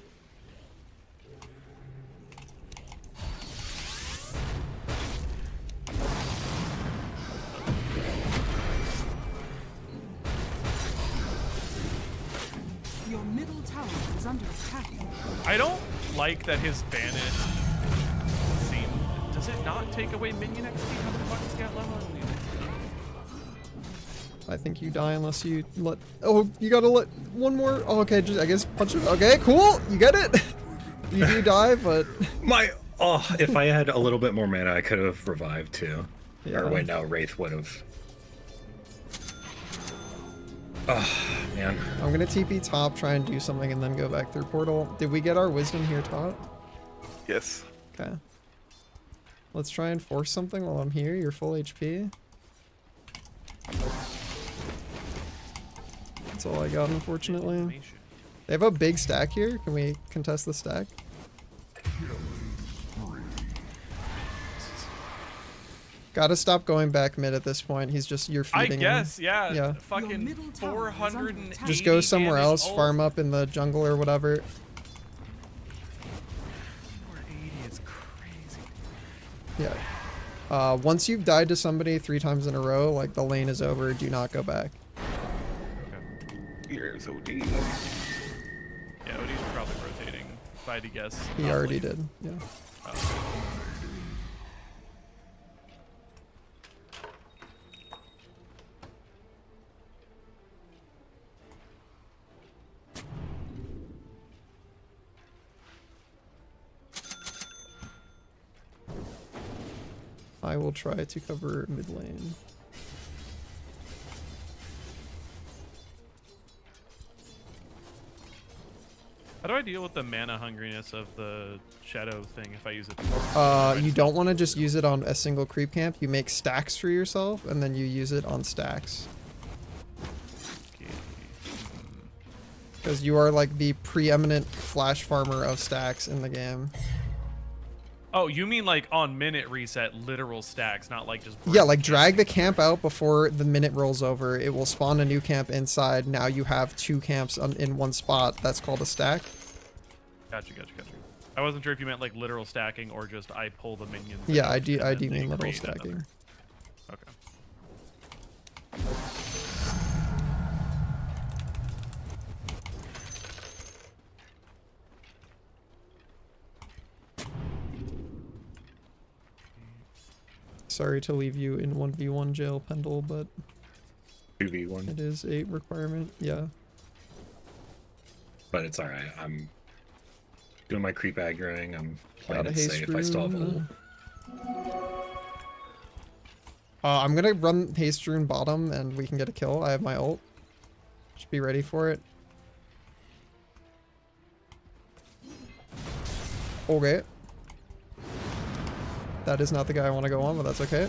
Your middle tower is under attack. I don't like that his banish seem. Does it not take away minion XP? How the fuck is that level? I think you die unless you let. Oh, you gotta let one more. Oh, okay, just I guess punch it. Okay, cool. You get it. You do die, but if I had a little bit more mana, I could have revived too. Yeah. Or wait, no, Wraith would have. Oh man. I'm gonna TP top, try and do something, and then go back through portal. Did we get our wisdom here, top? Yes. Okay. Let's try and force something while I'm here. You're full HP. That's all I got, unfortunately. They have a big stack here. Can we contest the stack? Gotta stop going back mid at this point. He's just, you're I feeding guess, him. yeah. Yeah. Fucking 480. Just go somewhere damage else, ult. farm up in the jungle or whatever. 480 is crazy. Yeah. Once you've died to somebody 3 times in a row, like the lane is over, do not go back. Here's OD. Yeah, OD's probably rotating, if I had to guess. He already did. Yeah. I will try to cover mid lane. How do I deal with the mana hungriness of the shadow thing if I use it? You don't want to just use it on a single creep camp. You make stacks for yourself, and then you use it on stacks. Because you are like the preeminent flash farmer of stacks in the game. Oh, you mean like on minute reset, literal stacks, not like just... Yeah, like drag the camp out before the minute rolls over. It will spawn a new camp inside. Now you have 2 camps in one spot. That's called a stack. Gotcha. I wasn't sure if you meant like literal stacking or just I pull the minions. Yeah, I do mean literal stacking. Okay. Sorry to leave you in 1v1 jail, Pendle, but 2v1. it is a requirement. Yeah. But it's alright. I'm doing my creep aggroing. I'm playing it safe. I still have ult. I'm gonna run haste rune bottom and we can get a kill. I have my ult. Just be ready for it. Okay. That is not the guy I want to go on, but that's okay.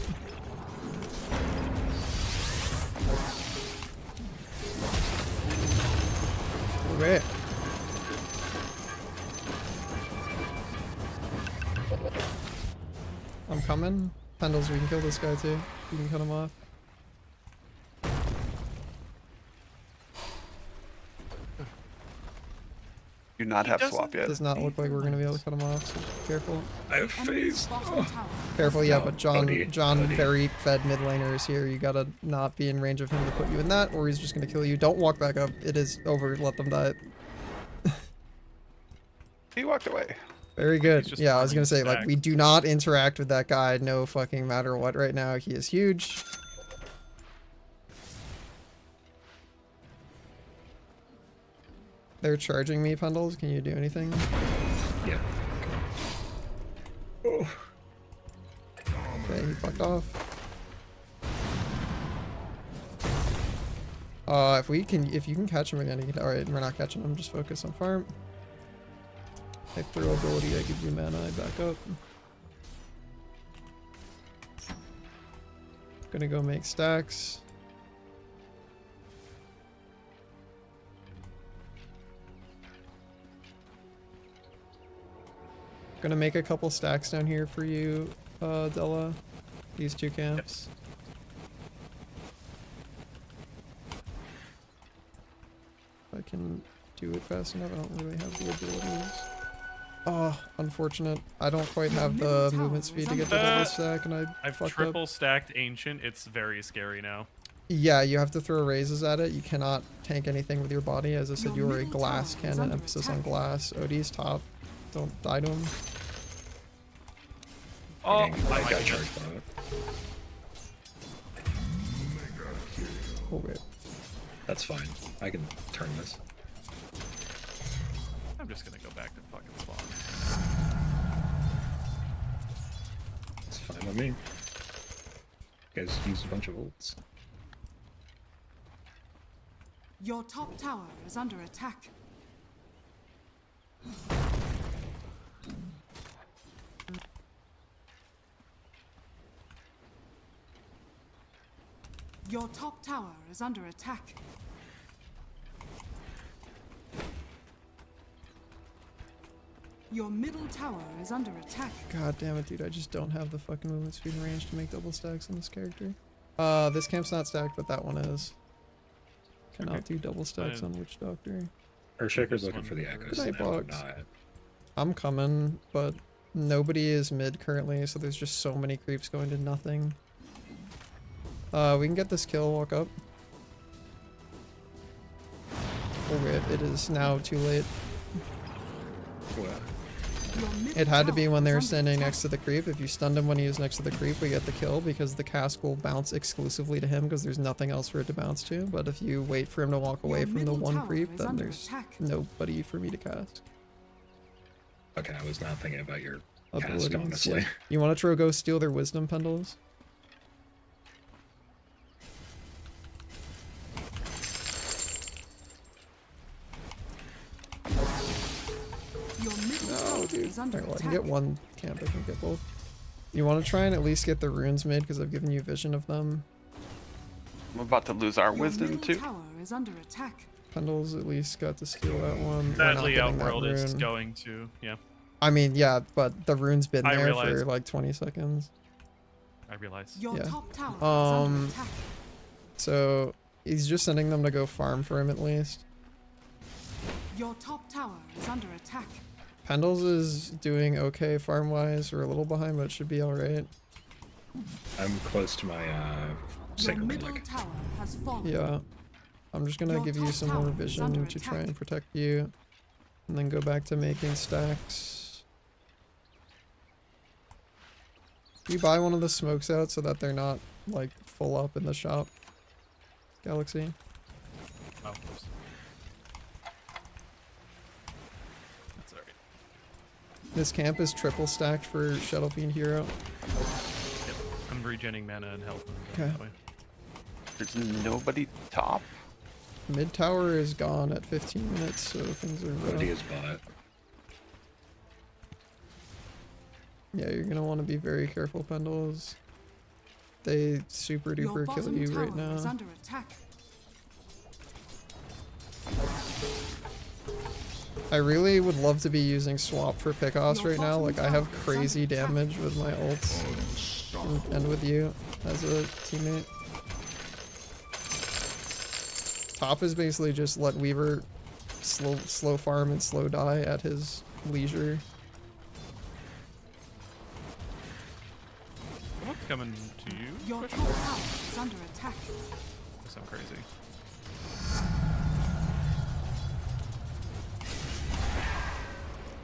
Okay. I'm coming. Pendles, we can kill this guy too. You can cut him off. Do not have swap yet. Does not look like we're gonna be able to cut him off, so be careful. I have phase. Careful, yeah, but John buddy. very fed mid laner is here. You gotta not be in range of him to put you in that, or he's just gonna kill you. Don't walk back up. It is over. Let them die. He walked away. Very good. just Yeah, I was gonna say, farming like, we do not interact with that guy, no fucking matter what right now. He is huge. They're charging me, Pendles. Can you do anything? Yeah. Oh. Okay, he fucked off. If you can catch him again, you can. Alright, we're not catching him, just focus on farm. I throw ability, I give you mana, I back up. Gonna go make stacks. Gonna make a couple stacks down here for you, Della. These 2 camps. If I can do it fast enough, I don't really have the abilities. Oh, unfortunate. I don't quite have the movement speed to get the double stack, and I've fucked triple up. stacked Ancient. It's very scary now. Yeah, you have to throw raises at it. You cannot tank anything with your body. As I said, you are a glass cannon, emphasis on glass. OD's top. Don't die to him. Oh, I got charged by it. Okay. That's fine. I can turn this. I'm just gonna go back to fucking spawn. It's fine with me. You guys used a bunch of ults. Your top tower is under attack. Your top tower is under attack. Your middle tower is under attack. God damn it, dude. I just don't have the fucking movement speed and range to make double stacks on this character. This camp's not stacked, but that one is. Cannot do double stacks on Witch Doctor. Earthshaker's looking for the echoes. Good night, and I'm Box. not. I'm coming, but nobody is mid currently, so there's just so many creeps going to nothing. We can get this kill, walk up. rip, it is now too late. Well, It had to be when they were standing next to the creep. If you stunned him when he was next to the creep, we get the kill because the cast will bounce exclusively to him because there's nothing else for it to bounce to. But if you wait for him to walk away from the one creep, then there's nobody for me to cast. okay, I was not thinking about your cast, Abilities, honestly. yeah. You want to go steal their wisdom pendles? No, dude. Alright, well, I can get one camp, I can get both. You want to try and at least get the runes made because I've given you vision of them. I'm about to lose our wisdom too. Tower is under attack. Pendles at least got to steal that one. We're not Sadly, getting that Outworld is rune. going to, yeah. I mean, yeah, but the rune's been I there realize. for like 20 seconds. I realize. Your Yeah. top tower is under attack. So he's just sending them to go farm for him at least. Your top tower is under attack. Pendles is doing okay farm-wise. We're a little behind, but it should be alright. I'm close to my Your sacred middle relic. tower has fallen. Yeah. I'm just gonna Your give you top some tower more is vision under to try attack. and protect you. And then go back to making stacks. You buy one of the smokes out so that they're not, like, full up in the shop. Galaxy. Oh, of course. That's alright. This camp is triple stacked for Shadow Fiend Hero. Yep. I'm regenning mana and health. And going Okay. that way. There's nobody top. Mid tower is gone at 15 minutes, so things are What rough. is bought? Yeah, you're gonna want to be very careful, Pendles. They super Your duper kill bottom you tower right is now. under attack. I really would love to be using swap for pickoffs Your right now. bottom Like I have tower is crazy under attack. damage with my ults and with you as a teammate. Top is basically just let Weaver slow farm and slow die at his leisure. What's coming to you? Your top tower is under attack. Sound crazy.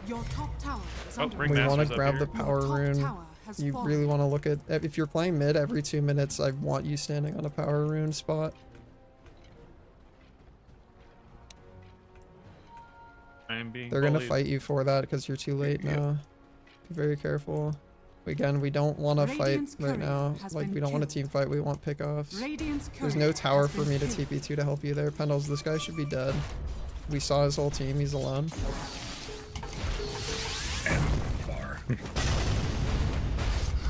Your top tower is Oh, under ring We attack. want Master's to up grab here. the power Your top rune. tower has You fallen. really want to look at if you're playing mid every 2 minutes. I want you standing on a power rune spot. I am being They're gonna bullied. fight you for that because you're too late now. Be very careful. Again, we don't want to fight Radiant's right courier now. has Like been we don't want to killed. team fight. We want pickoffs. Radiant's There's courier no tower has for been me to killed. TP2 to help you there. Pendles, this guy should be dead. We saw his whole team. He's alone. And far.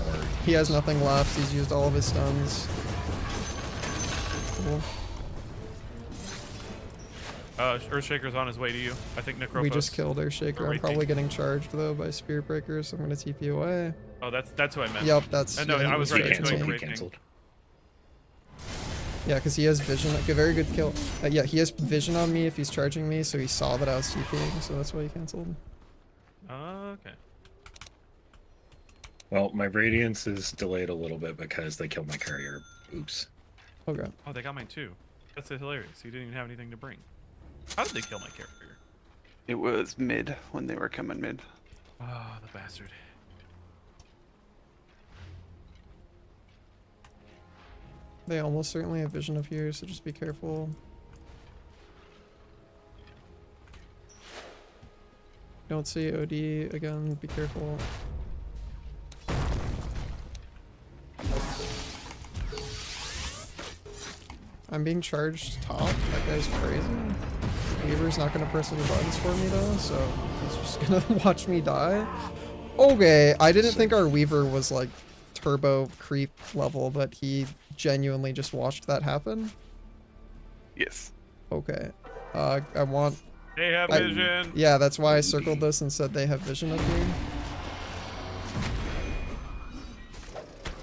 Or He has nothing left. He's used all of his stuns. Cool. Earthshaker's on his way to you. I think Necrophos. We just killed Earthshaker. I'm Right probably thing. getting charged though by Spirit Breakers, so I'm gonna TP away. Oh, that's who I meant. Yep, that's. No, yeah, he I was right. He's charging going me. Great King. cancelled. Yeah, because he has vision. Okay, very good kill. Yeah, he has vision on me if he's charging me, so he saw that I was TPing, so that's why he cancelled. Okay. Well, my radiance is delayed a little bit because they killed my carrier. Oops. Okay. Oh, they got mine too. That's hilarious. He didn't even have anything to bring. How did they kill my character? It was mid when they were coming mid. Ah, the bastard. They almost certainly have vision up here, so just be careful. Don't see OD again, be careful. I'm being charged top. That guy's crazy. Weaver's not gonna press any buttons for me though, so he's just gonna watch me die. Okay, I didn't think our Weaver was like turbo creep level, but he genuinely just watched that happen. Yes. Okay. I want... They have I- vision. Yeah, that's why I circled this and said they have vision of me.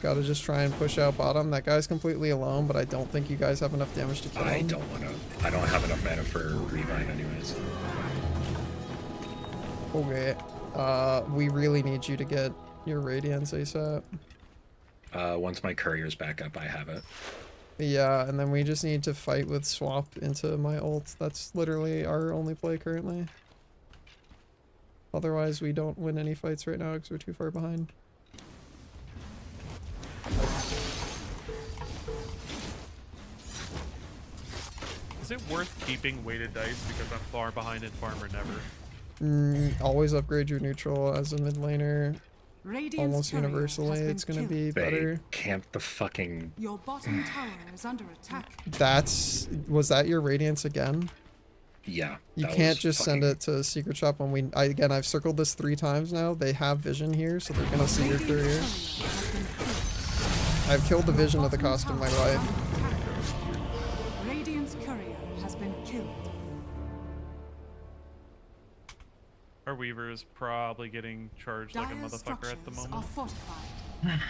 Gotta just try and push out bottom. That guy's completely alone, but I don't think you guys have enough damage to kill I him. don't want to. I don't have enough mana for revive anyways. Okay. We really need you to get your Radiance ASAP. Once my courier's back up, I have it. Yeah, and then we just need to fight with swap into my ult. That's literally our only play currently. Otherwise, we don't win any fights right now because we're too far behind. Is it worth keeping weighted dice because I'm far behind in farm or never? Always upgrade your neutral as a mid laner. Radiant's Almost courier universally, has been it's gonna killed. be better. Camp the fucking. Your bottom tower is under attack. Was that your radiance again? Yeah. You that can't was just send it to secret shop when again, I've circled this 3 times now. They have vision here, so they're gonna see your courier. I've killed the vision at the cost of my life. Radiant's courier has been killed. Our Weaver is probably getting charged like a Dire's motherfucker at the structures are moment. fortified.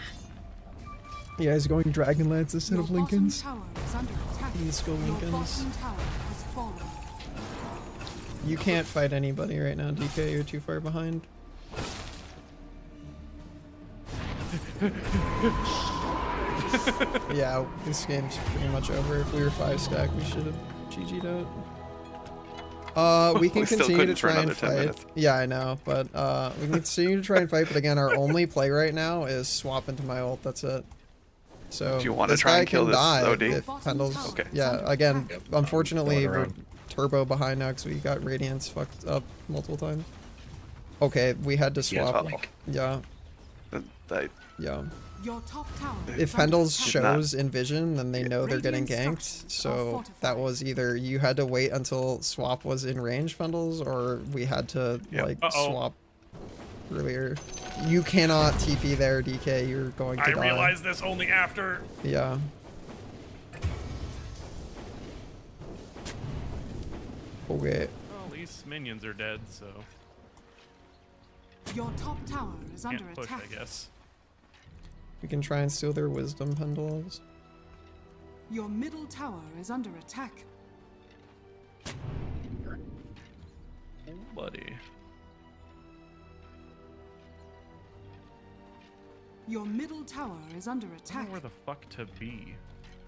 Yeah, he's going Dragonlance instead Your of Lincolns. bottom tower is under attack. Let's go Your Lincolns. bottom tower has fallen. You can't fight anybody right now, DK. You're too far behind. Yeah, this game's pretty much over. If we were 5 stack, we should have GG'd out. We can We still continue to couldn't for try and another 10 fight. minutes. Yeah, I know, but we can continue to try and fight. But again, our only play right now is swap into my ult. That's it. So Do you want to this try guy and kill can this die OD? if Pendle's. Okay. Yeah, again, Yep, unfortunately, going we're around. turbo behind now because we got Radiance fucked up multiple times. Okay, we had to Yeah, swap. like- Yeah, That- yeah. Your top tower If is under Pendle's attack. shows in vision, then they know they're getting Radiant ganked. structures are So fortified. that was either you had to wait until swap was in range, Pendles, or we had to Yep. like Uh-oh. swap earlier. You cannot TP there, DK. You're going to I die. realized this only after. Yeah. Okay. Well, at least minions are dead, so Your top tower is under can't push, attack. I guess. We can try and steal their wisdom, Pendles. Your middle tower is under attack. Oh, buddy. Your middle tower is under I don't attack. know where the fuck to be.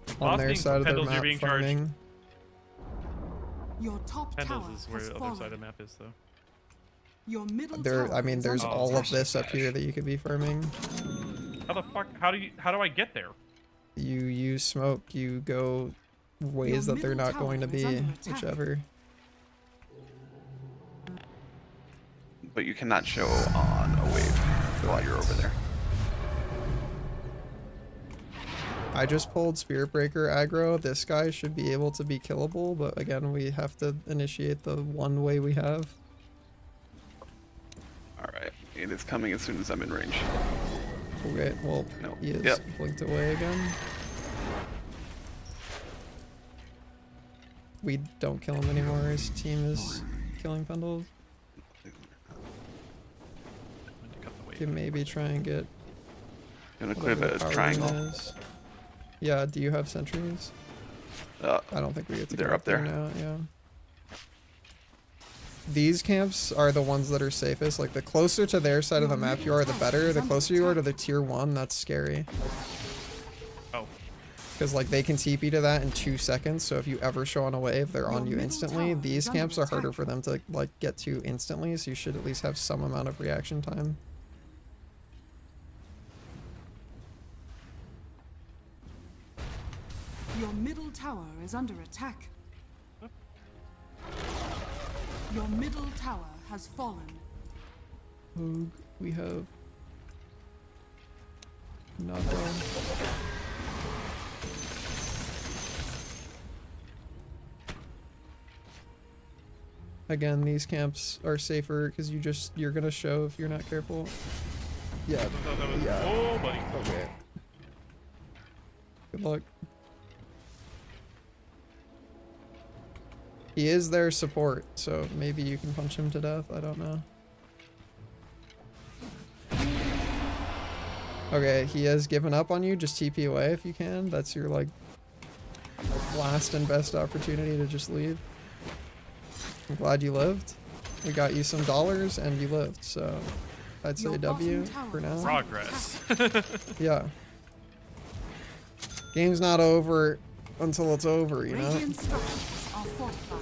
On Boss their being side of their Pendles, you're map being charged. farming. Your top tower Pendles is where has the other fallen. side of the map is, though. Your middle There, tower I mean, is there's under all of attack. this up here that you could be farming. How the fuck? How do I get there? You use smoke, you go ways that they're middle not going to tower is be, under attack. whichever. But you cannot show on a wave while you're over there. I just pulled Spirit Breaker aggro. This guy should be able to be killable, but again, we have to initiate the one way we have. Alright. It is coming as soon as I'm in range. Okay, well, No. he is Yep. blinked away again. We don't kill him anymore. His team is killing Pendles. I need to cut the wave. Can maybe try and get Gonna whatever clip the a power triangle. line is. Yeah, do you have sentries? I don't think we get to They're go up there. now, yeah. These camps are the ones that are safest. Like, the closer to their side of the map you are, the better. The closer you are to the tier 1, that's scary. Oh, Because, like, they can TP to that in 2 seconds, so if you ever show on a wave, they're on Your you middle instantly. tower These is under camps are harder attack. for them to, like, get to instantly, so you should at least have some amount of reaction time. Your middle tower is under attack. Your middle tower has fallen. Hoog, we have... Nada. Again, these camps are safer because you're gonna show if you're not careful. Yeah. that was, Yeah. oh, buddy. Okay. Good luck. He is their support, so maybe you can punch him to death. I don't know. Okay, he has given up on you. Just TP away if you can. That's your, like, last and best opportunity to just leave. I'm glad you lived. We got you some dollars and you lived, so I'd say Your W bottom tower for is now. under Progress. Yeah. Game's not over until it's over, you know? Radiant structures are fortified.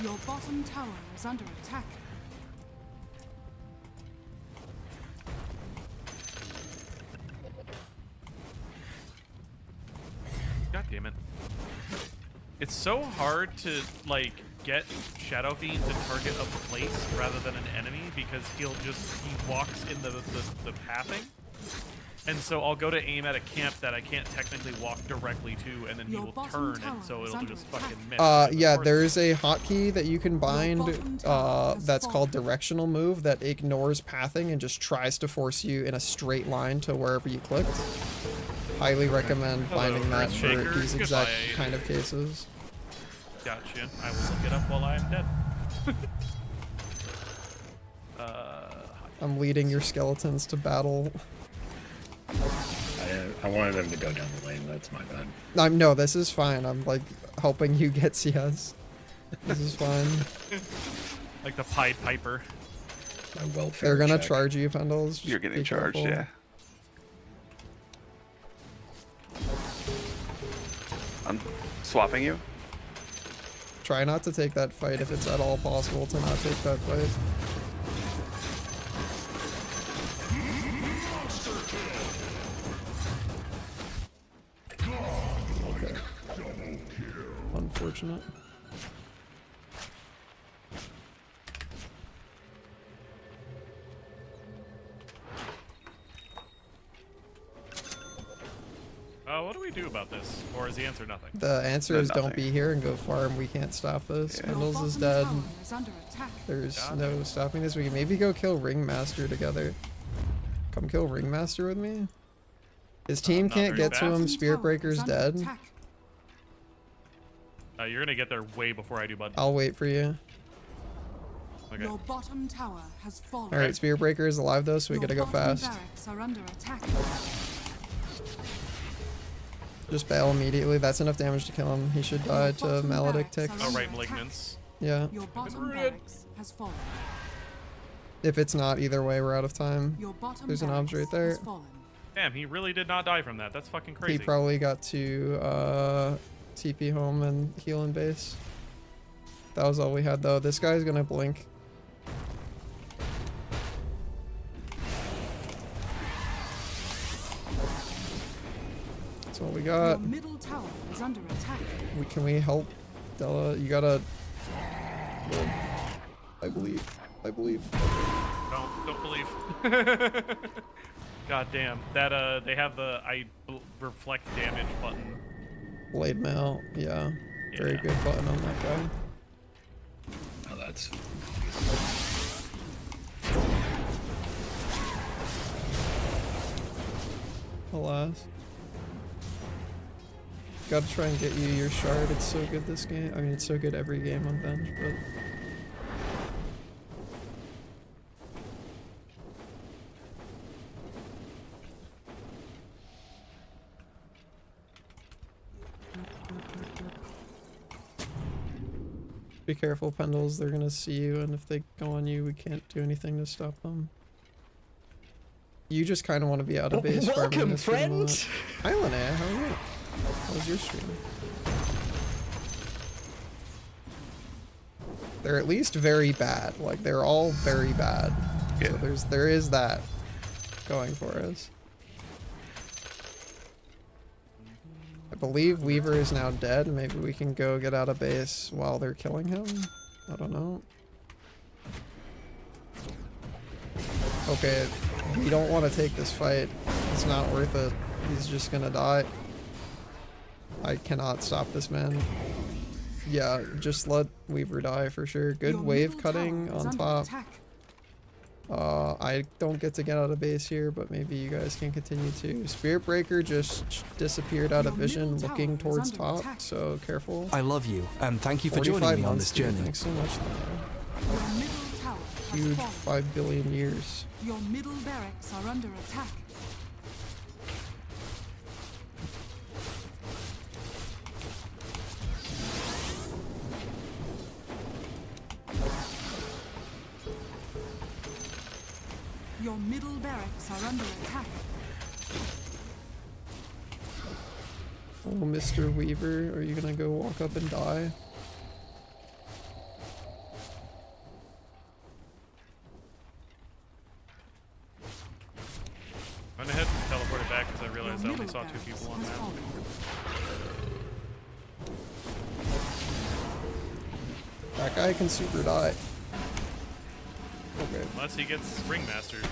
Your bottom tower is under attack. God damn it. It's so hard to, like, get Shadow Fiend to target a place rather than an enemy because he walks in the pathing. And so I'll go to aim at a camp that I can't technically walk directly to, and then he will turn, and so it'll just fucking miss. Yeah, there's a hotkey that you can bind that's called directional move that ignores pathing and just tries to force you in a straight line to wherever you clicked. Highly recommend binding that for these exact kind of cases. Gotcha. I will look it up while I am dead. I'm leading your skeletons to battle. I wanted them to go down the lane. That's my bad. No, this is fine. I'm like helping you get CS. This is fine. Like the Pied Piper. My welfare. They're gonna check. charge you, Pendles. You're getting Be charged, careful. yeah. I'm swapping you. Try not to take that fight if it's at all possible to not take that fight. Okay. Unfortunate. What do we do about this? Or is the answer nothing? The answer is don't be here and go farm. We can't stop this. Yeah. Pendles is dead. There's no stopping this. We can maybe go kill Ringmaster together. Come kill Ringmaster with me. His team can't get to him. Spirit Breaker's dead. You're gonna get there way before I do, bud. I'll wait for you. Okay. Your bottom tower has fallen. Alright, Spirit Breaker is alive though, so we gotta go fast. Barracks are under attack. Just bail immediately. That's enough damage to kill him. He should die to Maledict Ticks. Oh, right, Malignance. Yeah. Your bottom barracks has fallen. If it's not, either way, we're out of time. Your bottom There's an obs right there. Damn, he really did not die from that. That's fucking crazy. He probably got to TP home and heal in base. That was all we had though. This guy's gonna blink. That's what we got. Your middle tower is under attack. Can we help Della? You gotta live. I believe. Don't believe. God damn. That they have the reflect damage button. Blade mail, yeah. Very good button on that guy. Oh, that's. Alas. Gotta try and get you your shard. It's so good this game. I mean, it's so good every game on bench, but. Be careful, Pendles. They're gonna see you, and if they go on you, we can't do anything to stop them. You just kind of want to be out of base farming Welcome, this friends! Hi, Linnea. How are you? How was your stream? They're at least very bad. Like, they're all very bad. Yeah. So there is that going for us. I believe Weaver is now dead. Maybe we can go get out of base while they're killing him. I don't know. Okay, we don't want to take this fight. It's not worth it. He's just gonna die. I cannot stop this man. Yeah, just let Weaver die for sure. Good wave cutting on top. I don't get to get out of base here, but maybe you guys can continue to. Spirit Breaker just disappeared out of vision looking towards top, so careful. I love you, and thank you for joining me on this journey. Thanks so much. Huge 5 billion years. Your middle barracks are under attack. Your middle barracks are under attack. Mr. Weaver, are you gonna go walk up and die? Went ahead and teleported back because I realized I only saw 2 people on the map. That guy can super die. Okay. Unless he gets Ringmastered.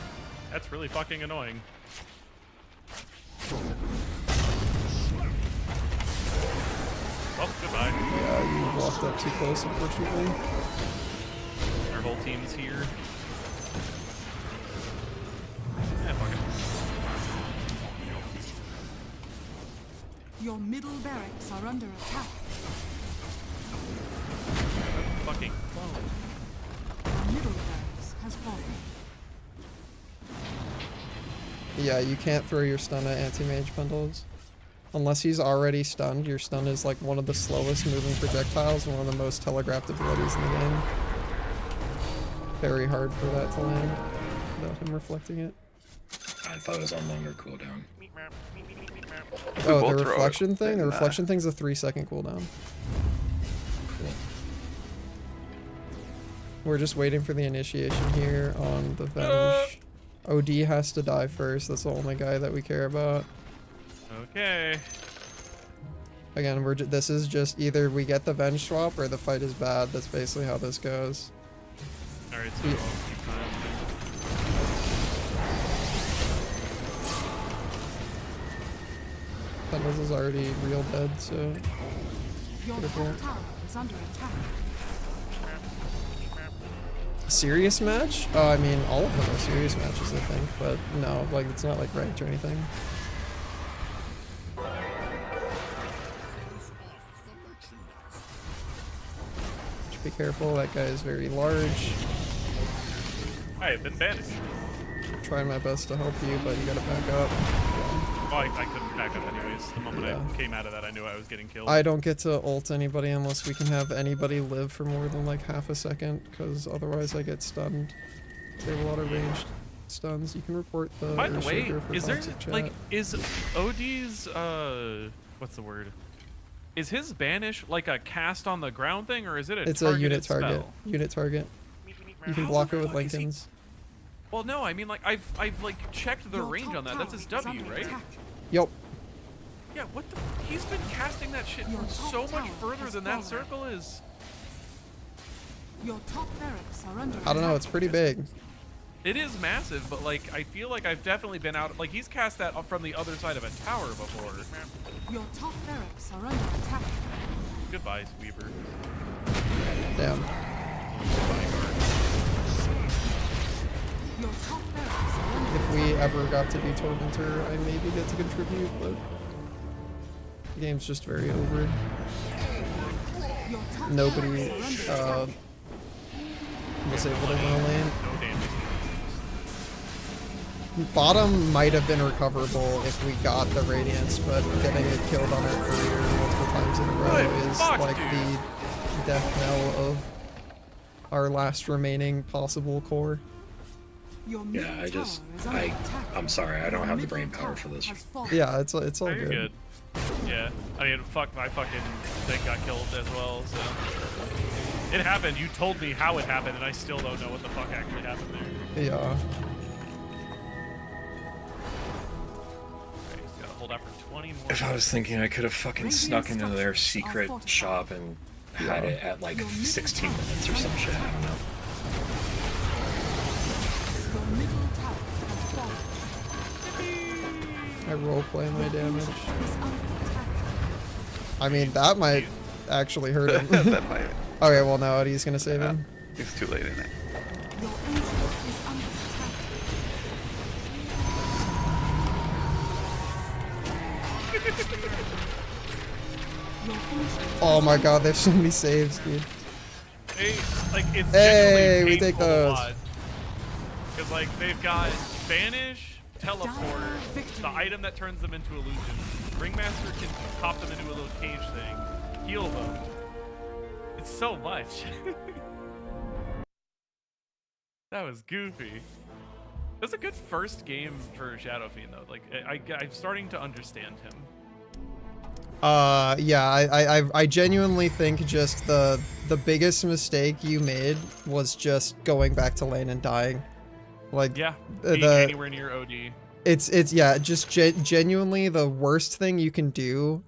That's really fucking annoying. Well, goodbye. Yeah, you walked up too close, unfortunately. Our whole team's here. Yeah, fuck it. Your middle barracks are under attack. Fucking clone. Your middle barracks has fallen. Yeah, you can't throw your stun at anti-mage bundles. Unless he's already stunned, your stun is like one of the slowest moving projectiles and one of the most telegraphed abilities in the game. Very hard for that to land without him reflecting it. I thought it was on longer cooldown. Oh, the reflection thing? The reflection thing's a 3-second cooldown. We're just waiting for the initiation here on the Venge. OD has to die first. That's the only guy that we care about. Okay. Again, this is just either we get the Venge swap or the fight is bad. That's basically how this goes. Alright, so I'll keep time. Tendrils is already real dead, so... Your top tower is under attack. Serious match? Oh, I mean, all of them are serious matches, I think, but no, like, it's not like ranked or anything. Just be careful, that guy is very large. I have been banished. Trying my best to help you, but you gotta back up. Well, I couldn't back up anyways. The moment I came out of that, I knew I was getting killed. I don't get to ult anybody unless we can have anybody live for more than like half a second, because otherwise I get stunned. They have a lot of ranged stuns. You can report the. By the way, for is there toxic chat. like is OD's what's the word? Is his banish like a cast on the ground thing, or is it a? It's a unit target. Spell? Unit target. You can block it with Lincolns. Well, no, I mean like I've like checked the range on that. That's his W, right? Yup. Yeah, what the? He's been casting that shit from so much further than that circle is. Your top barracks are under I don't know. It's pretty big. It is massive, but like I feel like I've definitely been out. Like he's cast that up from the other side of a tower before. Your top barracks are under attack. Goodbye, Weaver. Damn. Goodbye, guard. Your top barracks are under If we ever got to be Tormentor, I maybe get to contribute, but the game's just very over. Your top Nobody barracks are under attack. was able to win a lane. No damage. Bottom might have been recoverable if we got the Radiance, but getting it killed on our career multiple times in a row is like the death knell of our last remaining possible core. Your Yeah, middle I just, tower is under attack. I'm sorry, I don't Your have the middle brain power tower for this. has fallen. Yeah, it's all Oh, you're good. good. Yeah, I mean, fuck, my fucking thing got killed as well, so. It happened, you told me how it happened, and I still don't know what the fuck actually happened there. Yeah. Okay, he's gotta hold out for 20 more. If I was thinking I could have fucking snuck into their secret shop and had it at like 16 minutes or some shit, I don't know. Your middle tower has fallen. I roleplay my damage. Is under attack. I mean, that might actually hurt him. That might. Okay, well, now Eddie's gonna save him. It's too late, isn't it? Your ancient is under attack. Your ancient Oh my god, there's so many saves, dude. Hey, like, it's Hey, we take those. Because, like, they've got Banish, Teleport, the item that turns them into illusions. Ringmaster can pop them into a little cage thing, heal them. It's so much. That was goofy. That was a good first game for Shadow Fiend, though. Like, I'm starting to understand him. Yeah, I genuinely think just the biggest mistake you made was just going back to lane and dying. Like, Yeah, being anywhere near OD. It's yeah, just genuinely the worst thing you can do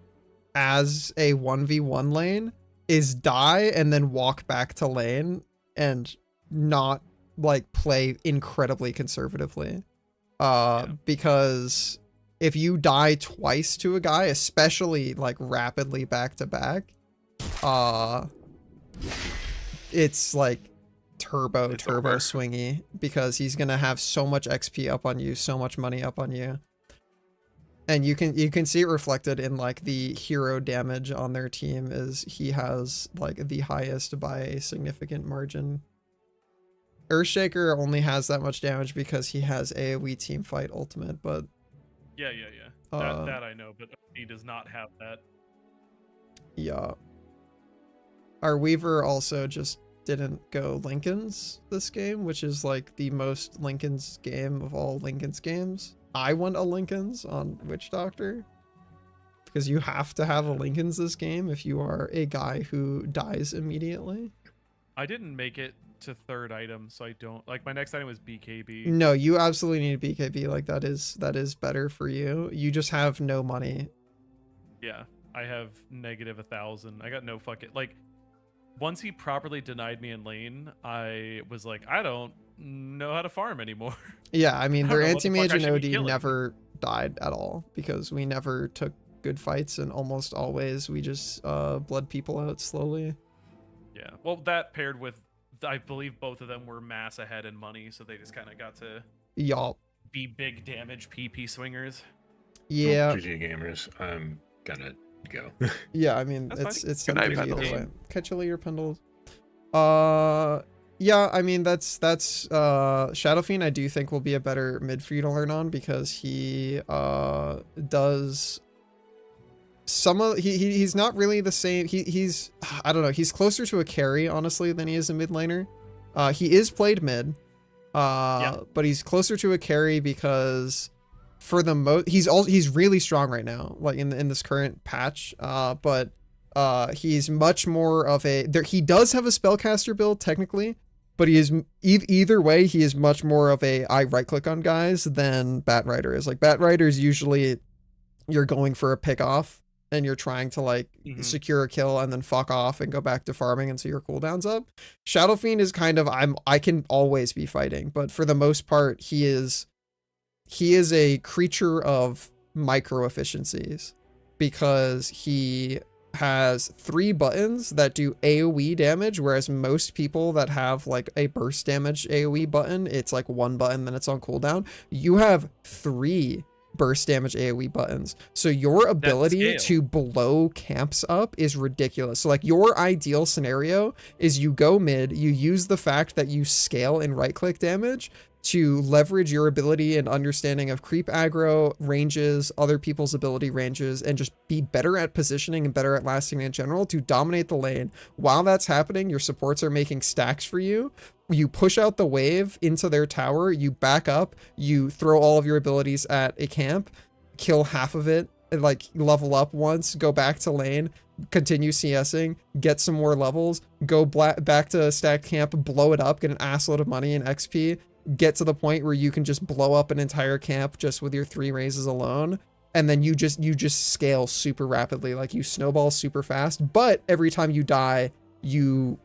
as a 1v1 lane is die and then walk back to lane and not like play incredibly conservatively. Because if you die twice to a guy, especially like rapidly back to back, it's like turbo swingy, because he's gonna have so much XP up on you, so much money up on you. And you can see it reflected in like the hero damage on their team is he has like the highest by a significant margin. Earthshaker only has that much damage because he has AoE team fight ultimate, but Yeah. That I know, but he does not have that. Yeah. Our Weaver also just didn't go Lincoln's this game, which is like the most Lincoln's game of all Lincoln's games. I went a Lincoln's on Witch Doctor because you have to have a Lincoln's this game if you are a guy who dies immediately. I didn't make it to third item, so I don't like my next item was BKB. No, you absolutely need a BKB. Like that is better for you. You just have no money. Yeah, I have negative 1,000. I got no fucking like. Once he properly denied me in lane, I was like, I don't know how to farm anymore. Yeah, I mean, their I don't know what the anti-mage fuck I and should be OD killing. never died at all because we never took good fights, and almost always we just bled people out slowly. Yeah, well, that paired with, I believe both of them were mass ahead in money, so they just kind of got to Yup. be big damage PP swingers. Yeah. GG gamers, I'm gonna go. Yeah, I mean, That's it's Good night, tempting either Pendles. way. Catch you later, Pendles. Yeah, I mean, that's Shadow Fiend I do think will be a better mid for you to learn on, because he does some of he's not really the same. He's I don't know, he's closer to a carry honestly than he is a mid laner. He is played mid. But he's closer to a carry because for the most he's really strong right now, like in this current patch. But he's much more of a he does have a spellcaster build technically, but he is either way he is much more of a I right click on guys than Bat Rider is. Like Bat Rider is usually you're going for a pick off and you're trying to like secure a kill and then fuck off and go back to farming and so your cooldown's up. Shadow Fiend is kind of I can always be fighting, but for the most part he is a creature of micro efficiencies, because he has 3 buttons that do AoE damage, whereas most people that have like a burst damage AoE button, it's like 1 button then it's on cooldown. You have 3 burst damage AoE buttons, so your ability to blow camps up is ridiculous. So like your ideal scenario is you go mid, you use the fact that you scale in right click damage to leverage your ability and understanding of creep aggro ranges, other people's ability ranges, and just be better at positioning and better at lasting in general to dominate the lane. While that's happening, your supports are making stacks for you. You push out the wave into their tower, you back up, you throw all of your abilities at a camp, kill half of it, and like level up once, go back to lane, continue CSing, get some more levels, go back to stacked camp, blow it up, get an assload of money and XP, get to the point where you can just blow up an entire camp just with your 3 raises alone, and then you just scale super rapidly, like you snowball super fast, but every time you die you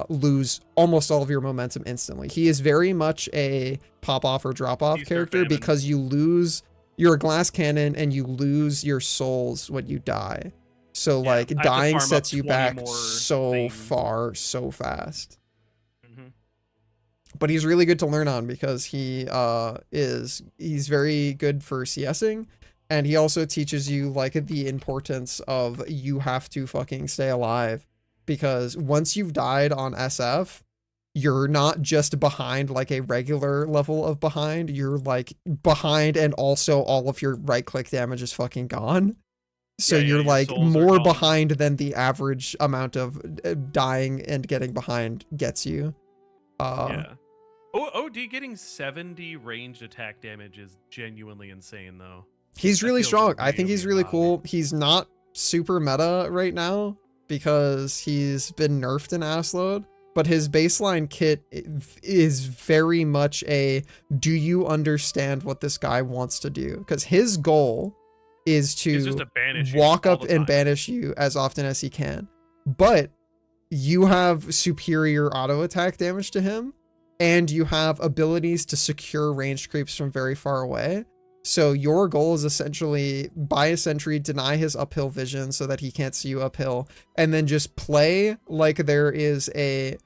lose almost all of your momentum instantly. He is very much a pop off or drop off character because you lose, you're a glass cannon and you lose your souls when you die, so like dying sets you back so far so fast. But he's really good to learn on because he's very good for CSing, and he also teaches you like the importance of you have to fucking stay alive, because once you've died on SF, you're not just behind like a regular level of behind, you're like behind and also all of your right click damage is fucking gone. So you're like more behind than the average amount of dying and getting behind gets you. OD getting 70 ranged attack damage is genuinely insane though. He's really strong. I think he's really cool. He's not super meta right now because he's been nerfed in Assload, but his baseline kit is very much a, do you understand what this guy wants to do? Because his goal is just to to banish you walk all up the and time. banish you as often as he can. But you have superior auto attack damage to him, and you have abilities to secure ranged creeps from very far away. So your goal is essentially buy a sentry, deny his uphill vision so that he can't see you uphill, and then just play like there is a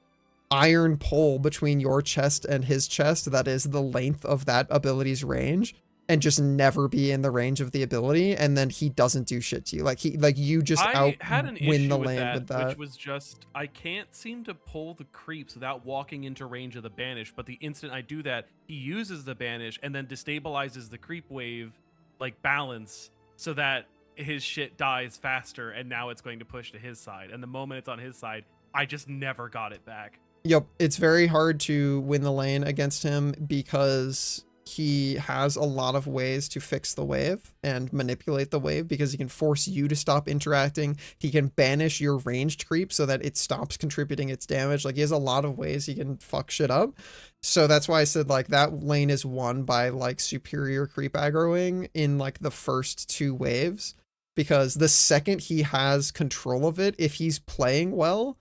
iron pole between your chest and his chest that is the length of that ability's range, and just never be in the range of the ability, and then he doesn't do shit to you. Like you just I had an win issue the with lane with that. which was just I can't seem to pull the creeps without walking into range of the banish. But the instant I do that, he uses the banish and then destabilizes the creep wave, like balance, so that his shit dies faster. And now it's going to push to his side. And the moment it's on his side, I just never got it back. Yep, it's very hard to win the lane against him because he has a lot of ways to fix the wave and manipulate the wave, because he can force you to stop interacting. He can banish your ranged creep so that it stops contributing its damage. Like, he has a lot of ways he can fuck shit up. So that's why I said, like, that lane is won by, like, superior creep aggroing in, like, the first 2 waves, because the second he has control of it, if he's playing well,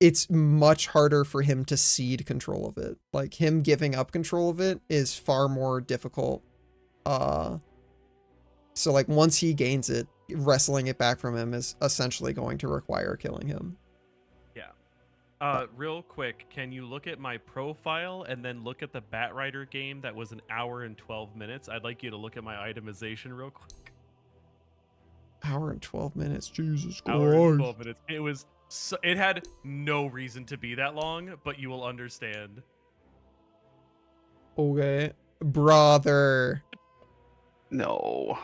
it's much harder for him to cede control of it. Like, him giving up control of it is far more difficult. So like, once he gains it, wrestling it back from him is essentially going to require killing him. Yeah. Real quick, can you look at my profile and then look at the Batrider game that was 1 hour and 12 minutes? I'd like you to look at my itemization real quick. Hour and 12 minutes, Jesus Christ. Hour and 12 minutes. It was so, it had no reason to be that long, but you will understand. Okay, brother. No.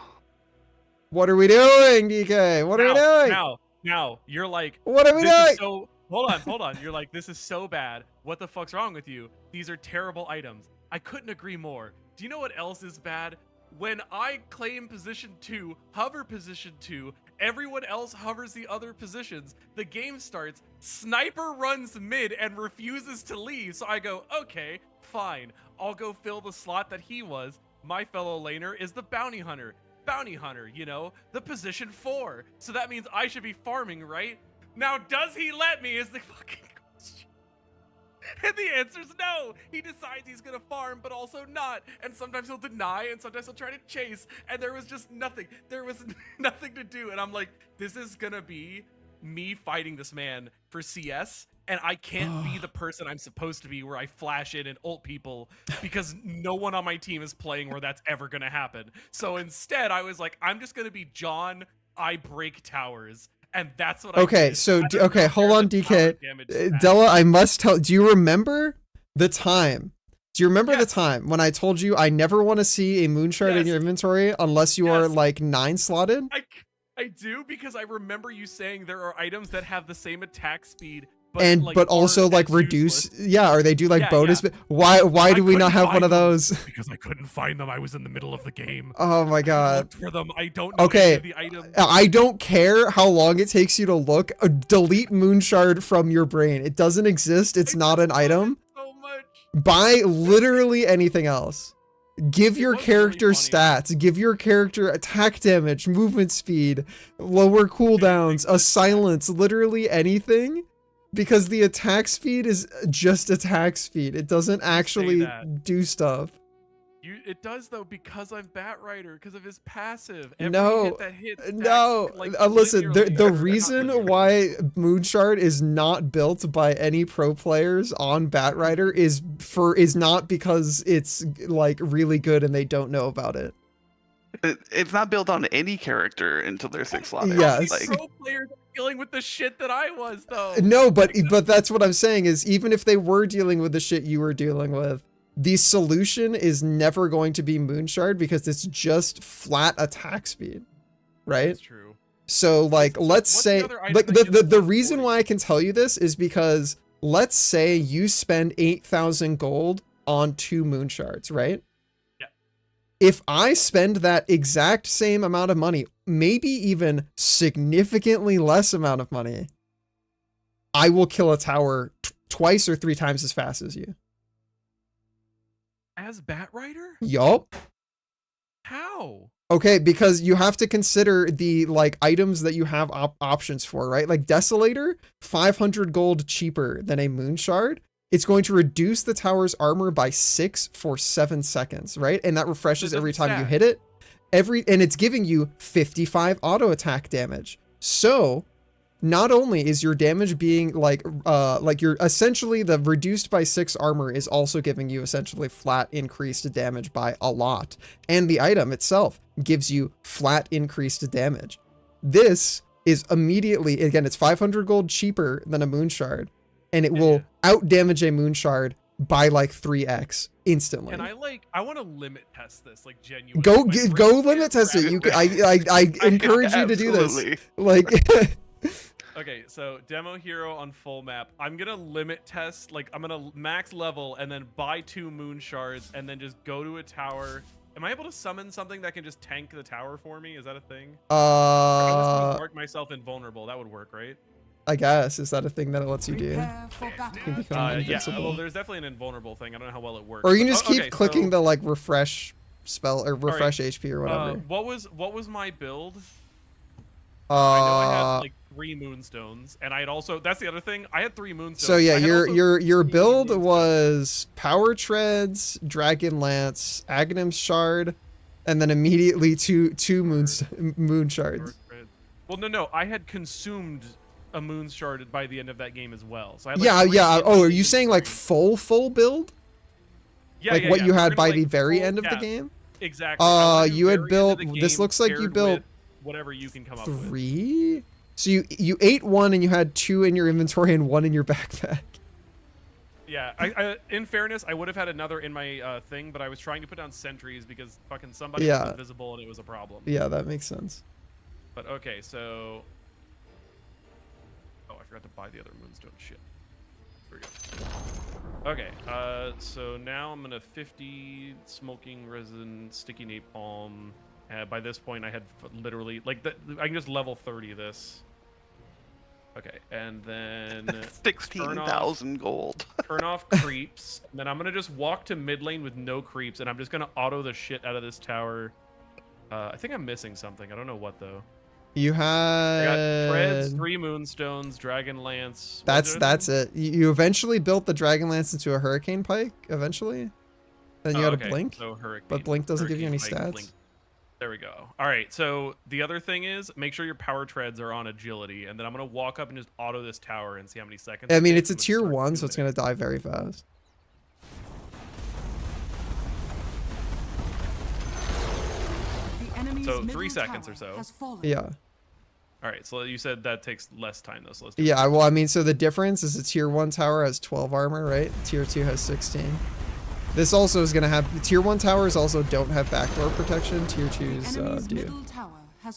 What are we doing, DK? What are we doing? Now, you're like, what are we this doing? is so, hold on. You're like, this is so bad. What the fuck's wrong with you? These are terrible items. I couldn't agree more. Do you know what else is bad? When I claim position 2, hover position 2, everyone else hovers the other positions. The game starts, sniper runs mid and refuses to leave. So I go, okay, fine. I'll go fill the slot that he was. My fellow laner is the bounty hunter. Bounty hunter, you know, the position 4. So that means I should be farming, right? Now, does he let me is the fucking question. And the answer is no. He decides he's gonna farm, but also not. And sometimes he'll deny, and sometimes he'll try to chase. And there was just nothing. There was nothing to do. And I'm like, this is gonna be me fighting this man for CS. And I can't be the person I'm supposed to be, where I flash in and ult people, because no one on my team is playing where that's ever gonna happen. So instead, I was like, I'm just gonna be John. I break towers. And that's what I did. So, okay, hold on, DK. Della, I must tell, do you remember the time? Do you remember the time when I told you I never want to see a moonshard in your inventory unless you are like 9 slotted? I do, because I remember you saying there are items that have the same attack speed, but also like reduce, or they do like bonus. Yeah. Why do we not have one of those? Because I couldn't find them. I was in the middle of the game. Oh my god. I looked for them. I don't know any of the items. I don't care how long it takes you to look. Delete moonshard from your brain. It doesn't exist. It's not an item. So much. Buy literally anything else. Give your character stats. Give your character attack damage, movement speed, lower cooldowns, a silence, literally anything. Because the attack speed is just attack speed. It doesn't actually do stuff. It does though, because I'm Batrider, because of his passive. No, listen. The reason why Moonshard is not built by any pro players on Batrider is not because it's like really good and they don't know about it. It's not built on any character until they're 6 slotted. Yes. Like, pro players are dealing with the shit that I was though. No, but that's what I'm saying is, even if they were dealing with the shit you were dealing with, the solution is never going to be Moonshard, because it's just flat attack speed, right? That's true. So like, let's say, like the reason why I can tell you this is because let's say you spend 8,000 gold on 2 Moonshards, right? Yeah. if I spend that exact same amount of money, maybe even significantly less amount of money, I will kill a tower twice or 3 times as fast as you. As Batrider? Yup. How? Okay, because you have to consider the like items that you have options for, right? Like Desolator, 500 gold cheaper than a Moon Shard. It's going to reduce the tower's armor by 6 for 7 seconds, right? And that refreshes every time you hit it. And it's giving you 55 auto attack damage. So not only is your damage being like you're essentially the reduced by 6 armor is also giving you essentially flat increased damage by a lot. And the item itself gives you flat increased damage. This is immediately, again, it's 500 gold cheaper than a Moon Shard, and it will out damage a Moon Shard by like 3x instantly. And I want to limit test this, like genuinely. Go limit test it. I encourage you to do this. Like Okay, so demo hero on full map. I'm gonna limit test, like I'm gonna max level and then buy 2 Moon Shards and then just go to a tower. Am I able to summon something that can just tank the tower for me? Is that a thing? I'm just mark myself invulnerable. That would work, right? I guess. Is that a thing that it lets you do? For battle. You become invincible. Yeah, well, there's definitely an invulnerable thing. I don't know how well it works. Or you can just keep clicking the like refresh spell or refresh HP or whatever. What was my build? I know I had like 3 moonstones, and I had also, that's the other thing, I had 3 moonstones. So yeah, your build was Power Treads, Dragon Lance, Aghanim's Shard, and then immediately two moon shards. Well, no, I had consumed a moon shard by the end of that game as well. So I had yeah. Oh, are you saying like full build? Yeah, like what you had by the very end of the game? Exactly. You had built. This looks like you built whatever you can come up with. 3. So you ate 1 and you had 2 in your inventory and 1 in your backpack. Yeah, I in fairness, I would have had another in my thing, but I was trying to put down sentries because fucking somebody was invisible and it was a problem. Yeah, that makes sense. But okay, so I forgot to buy the other moonstone. Shit. There we go. Okay, so now I'm gonna 50 smoking resin, sticky napalm. By this point, I had literally like I can just level 30 this. Okay, and then 16,000 gold. Turn off creeps. And then I'm gonna just walk to mid lane with no creeps, and I'm just gonna auto the shit out of this tower. I think I'm missing something. I don't know what though. You had. I got Treads, 3 moonstones, Dragon Lance. That's it. You eventually built the Dragon Lance into a Hurricane Pike. Eventually, then you had a Blink. So Hurricane, but Blink doesn't give you any Pike, stats. Blink. There we go. All right, so the other thing is make sure your power treads are on agility, and then I'm gonna walk up and just auto this tower and see how many seconds. I mean, it's a tier 1, so it's gonna die very fast. So 3 seconds or so. Yeah. All right, so you said that takes less time though. So let's yeah, well, I mean, so the difference is a tier 1 tower has 12 armor, right? Tier 2 has 16. This also is going to have... Tier 1 towers also don't have backdoor protection. Tier 2s do.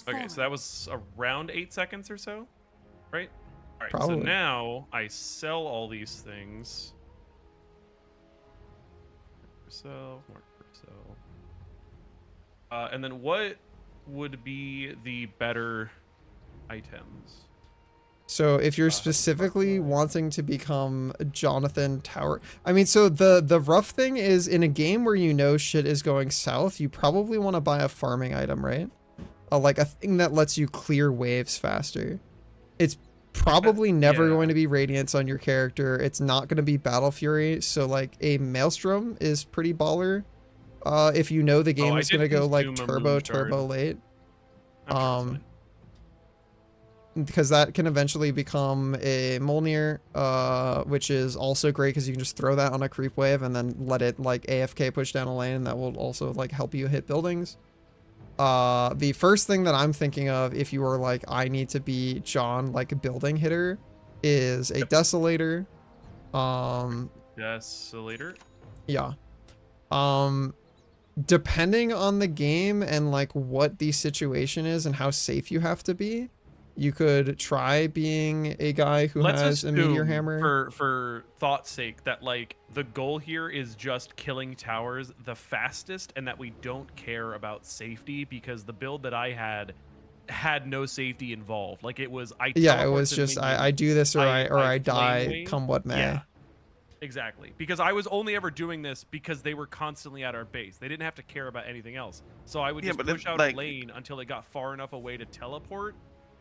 Okay, so that was around 8 seconds or so, right? All right, Probably. so now I sell all these things. Sell, and then what would be the better items? So if you're specifically wanting to become Jonathan Tower, I mean, so the rough thing is in a game where you know shit is going south, you probably want to buy a farming item, right? Like a thing that lets you clear waves faster. It's probably never going to be Radiance on your character. It's not going to be Battle Fury. So like a Maelstrom is pretty baller. If you know the game is going to go like turbo late. Because that can eventually become a Mjolnir, which is also great because you can just throw that on a creep wave and then let it like AFK push down a lane, and that will also like help you hit buildings. The first thing that I'm thinking of, if you are like, I need to be John, like a building hitter, is a Desolator. Desolator? Yeah. Depending on the game and like what the situation is and how safe you have to be, You could try being a guy who Let's has a meteor assume, hammer. for thought's sake, that like the goal here is just killing towers the fastest, and that we don't care about safety because the build that I had no safety involved. Like it was, It teleport was to just minions, I do this or I flame die, wave. come what may. Yeah, exactly. Because I was only ever doing this because they were constantly at our base. They didn't have to care about anything else. So I would just push out a lane until it got far enough away to teleport,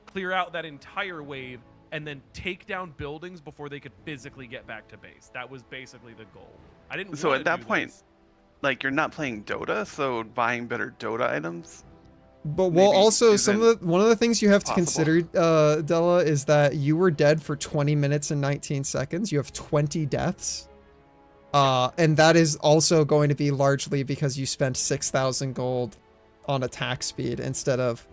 clear out that entire wave, and then take down buildings before they could physically get back to base. That was basically the goal. I didn't. So wanna at that do point, this. like you're not playing Dota, so buying better Dota items. But well, maybe also isn't one of the things you have to possible. consider, Della, is that you were dead for 20 minutes and 19 seconds. You have 20 deaths. And that is also going to be largely because you spent 6,000 gold on attack speed instead of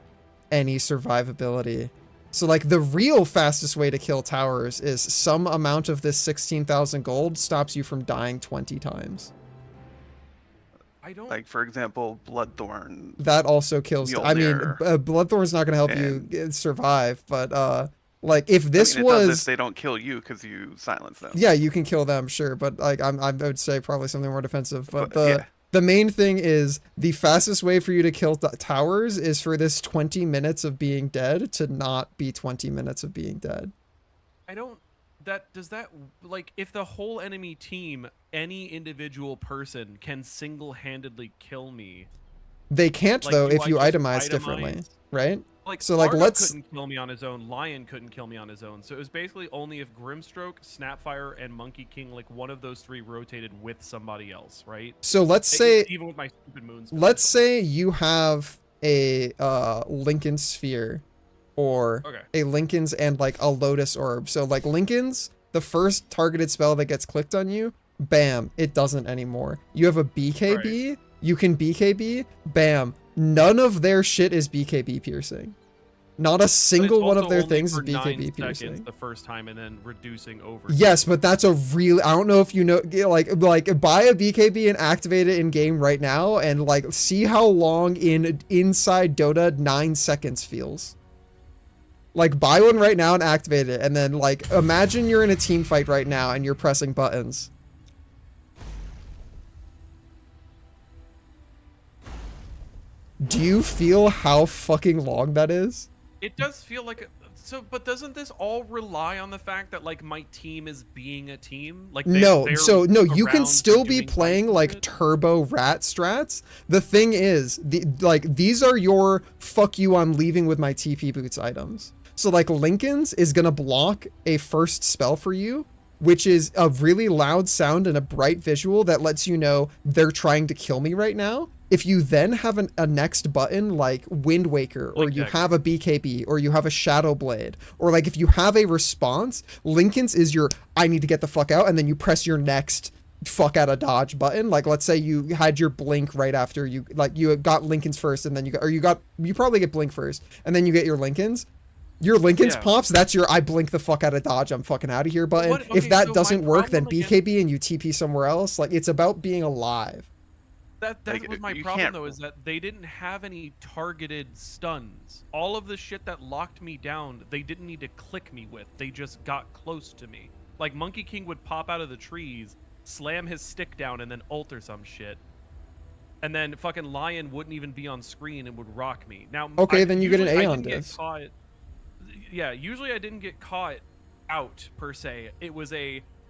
any survivability. So like the real fastest way to kill towers is some amount of this 16,000 gold stops you from dying 20 times. I don't. Like for example, Bloodthorn. That also kills. I mean, Mjolnir, Bloodthorn's not going to help you survive, but like if this I mean, it does was, if they don't kill you because you silence them. yeah, you can kill them, sure, but like I would say probably something more defensive. But yeah. the main thing is the fastest way for you to kill towers is for this 20 minutes of being dead to not be 20 minutes of being dead. I don't. Does that like if the whole enemy team, any individual person can single-handedly kill me? They can't Like, though do if I you just itemize differently, right? Like So like Argo let's couldn't kill me on his own. Lion couldn't kill me on his own. So it was basically only if Grimstroke, Snapfire, and Monkey King, like one of those three, rotated with somebody else, right? so let's say Even with my stupid moons. let's say you have a Lincoln Sphere or Okay. a Lincoln's and like a Lotus Orb. So like Lincoln's, the first targeted spell that gets clicked on you, bam, it doesn't anymore. You have a BKB, you can BKB, bam. None of their shit is BKB piercing. Not a single one of their things is BKB piercing. The first time and then reducing over. Yes, but that's a real. I don't know if you know, like buy a BKB and activate it in game right now, and like see how long inside Dota 9 seconds feels. Like buy one right now and activate it, and then like imagine you're in a team fight right now and you're pressing buttons. Do you feel how fucking long that is? It does feel like but doesn't this all rely on the fact that like my team is being a team? Like no, you can around still be doing playing fights like with it? turbo rat strats. The thing is, these are your fuck you, I'm leaving with my TP boots items. So like Lincoln's is gonna block a first spell for you, which is a really loud sound and a bright visual that lets you know they're trying to kill me right now. If you then have a next button like Wind Waker, or you have a BKB, or you have a Shadow Blade, or like if you have a response, Lincoln's is your I need to get the fuck out, and then you press your next fuck out of dodge button. Like let's say you had your blink right after you got Lincoln's first, and then you probably get blink first, and then you get your Lincoln's. Your Lincoln's pops, that's your I blink the fuck out of dodge, I'm fucking out of here button. If that doesn't work, then BKB and you TP somewhere else. Like it's about being alive. That Like, was my you problem can't- though, is that they didn't have any targeted stuns. All of the shit that locked me down, they didn't need to click me with. They just got close to me. Like Monkey King would pop out of the trees, slam his stick down, and then ult or some shit. And then fucking Lion wouldn't even be on screen and would rock me. Now, Okay, then you get an usually I Aeon didn't get disc. caught. Yeah, usually I didn't get caught out per se. It was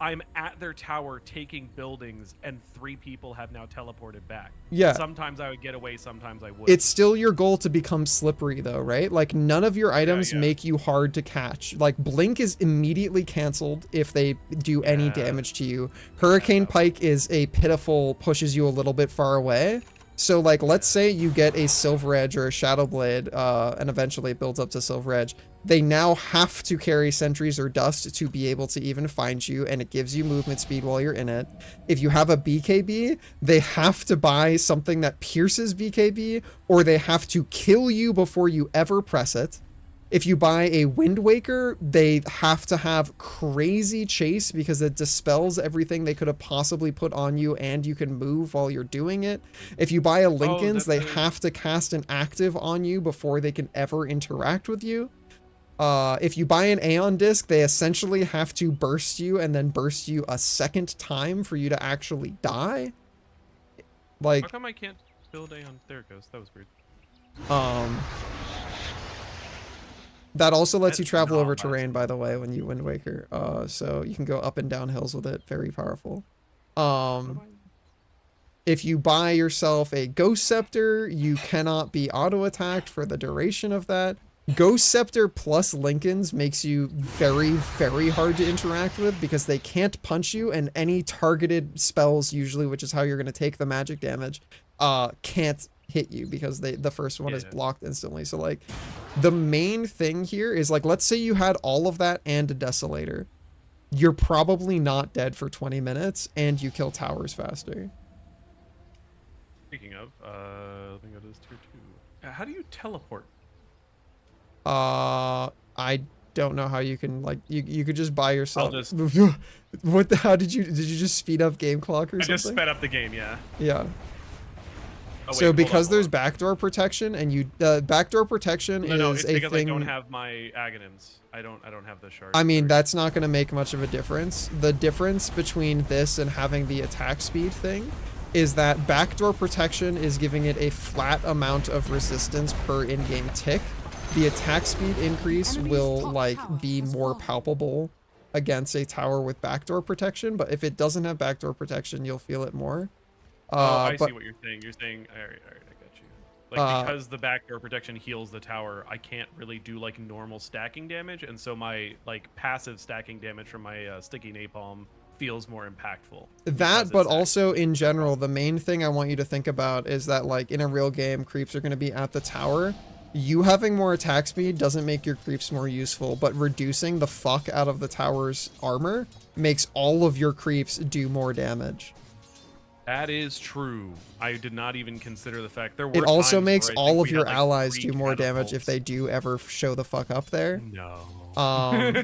I'm at their tower taking buildings, and 3 people have now teleported back. Yeah. Sometimes I would get away, sometimes I would. It's still your goal to become slippery though, right? Like none of your items make you hard to catch. Like Blink is immediately canceled if they do any damage to you. Hurricane Pike is a pitiful, pushes you a little bit far away. So like let's say you get a Silver Edge or a Shadow Blade, and eventually it builds up to Silver Edge. They now have to carry sentries or dust to be able to even find you, and it gives you movement speed while you're in it. If you have a BKB, they have to buy something that pierces BKB, or they have to kill you before you ever press it. If you buy a Wind Waker, they have to have crazy chase because it dispels everything they could have possibly put on you, and you can move while you're doing it. If you buy a Lincoln's, they have to cast an active on you before they can ever interact with you. If you buy an Aeon disc, they essentially have to burst you and then burst you a second time for you to actually die. Like, how come I can't build Aeon? There it goes. That was weird. That also lets you That's travel not over bad. terrain, by the way, when you Wind Waker. So you can go up and down hills with it. Very powerful. If you buy yourself a Ghost Scepter, you cannot be auto-attacked for the duration of that. Ghost Scepter plus Lincolns makes you very, very hard to interact with because they can't punch you, and any targeted spells usually, which is how you're going to take the magic damage, can't hit you because the first one is blocked instantly. So like the main thing here is like, let's say you had all of that and a Desolator. You're probably not dead for 20 minutes and you kill towers faster. Speaking of, I think it is tier 2. How do you teleport? I don't know how you can, like, you could just buy yourself. I'll just... What the, how did you just speed up game clock or something? I just sped up the game, yeah. Yeah. Oh, wait, so because there's hold on. Backdoor protection, and you backdoor protection No, is it's a because thing. I don't have my Aghanims. I don't have the shard. I mean, that's not going to make much of a difference. The difference between this and having the attack speed thing is that backdoor protection is giving it a flat amount of resistance per in-game tick. The attack speed increase will like be more palpable against a tower with backdoor protection, but if it doesn't have backdoor protection, you'll feel it more. I see what you're saying. You're saying, all right, I got you. Like, because the backdoor protection heals the tower, I can't really do like normal stacking damage, and so my like passive stacking damage from my sticky napalm feels more impactful. That, but also in general, the main thing I want you to think about is that like in a real game, creeps are going to be at the tower. You having more attack speed doesn't make your creeps more useful, but reducing the fuck out of the tower's armor makes all of your creeps do more damage. That is true. I did not even consider the fact there were. It also times makes where I all think of we your had, like, allies 3 do more damage if catapults. they do ever show the fuck up there. No. Um,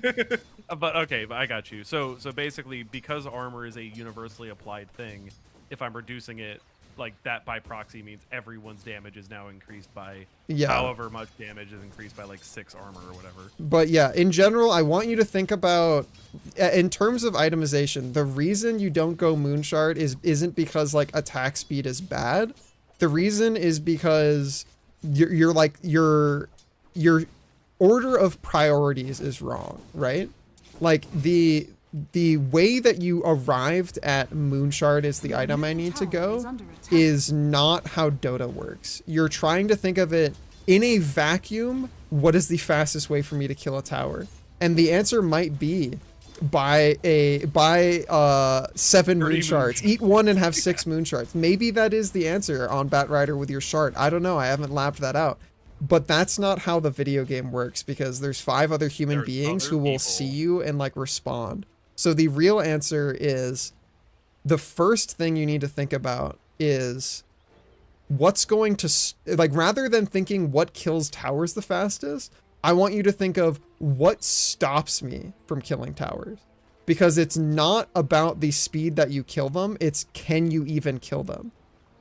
but okay, but I got you. So basically, because armor is a universally applied thing, if I'm reducing it, like that by proxy means everyone's damage is now increased by however much damage is increased by like 6 armor or whatever. But yeah, in general, I want you to think about, in terms of itemization, the reason you don't go Moonshard isn't because like attack speed is bad. The reason is because your order of priorities is wrong, right? Like the way that you arrived at Moonshard is the item I need to go is not how Dota works. You're trying to think of it in a vacuum. What is the fastest way for me to kill a tower? And the answer might be buy 7 Moonshards. Eat 1 and have 6 Moonshards. Maybe that is the answer on Batrider with your shard. I don't know. I haven't labbed that out. But that's not how the video game works, because there's 5 other human beings who will see you and like respond. So the real answer is, the first thing you need to think about is what's going to, like, rather than thinking what kills towers the fastest, I want you to think of what stops me from killing towers. Because it's not about the speed that you kill them, it's can you even kill them?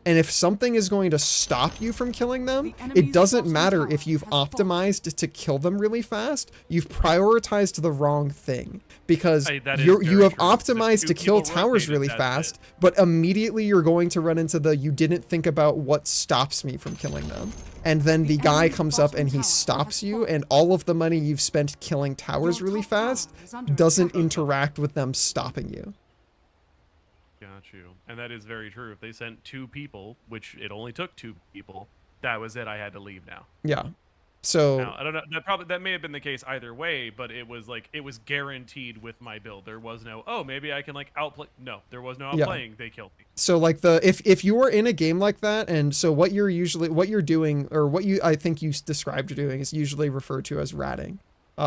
And if something is going to stop you from killing them, it doesn't matter if you've optimized to kill them really fast. You've prioritized the wrong thing, because you have optimized to kill towers really fast, but immediately you're going to run into you didn't think about what stops me from killing them. And then the guy comes up and he stops you, and all of the money you've spent killing towers really fast doesn't interact with them stopping you. Got you. And that is very true. If they sent 2 people, which it only took 2 people, that was it. I had to leave now. Yeah. So now, I don't know. That may have been the case either way, but it was like it was guaranteed with my build. There was no, oh, maybe I can like outplay. No, there was no outplaying. They killed me. So like if you are in a game like that, and so what you're doing, or I think you described doing, is usually referred to as ratting.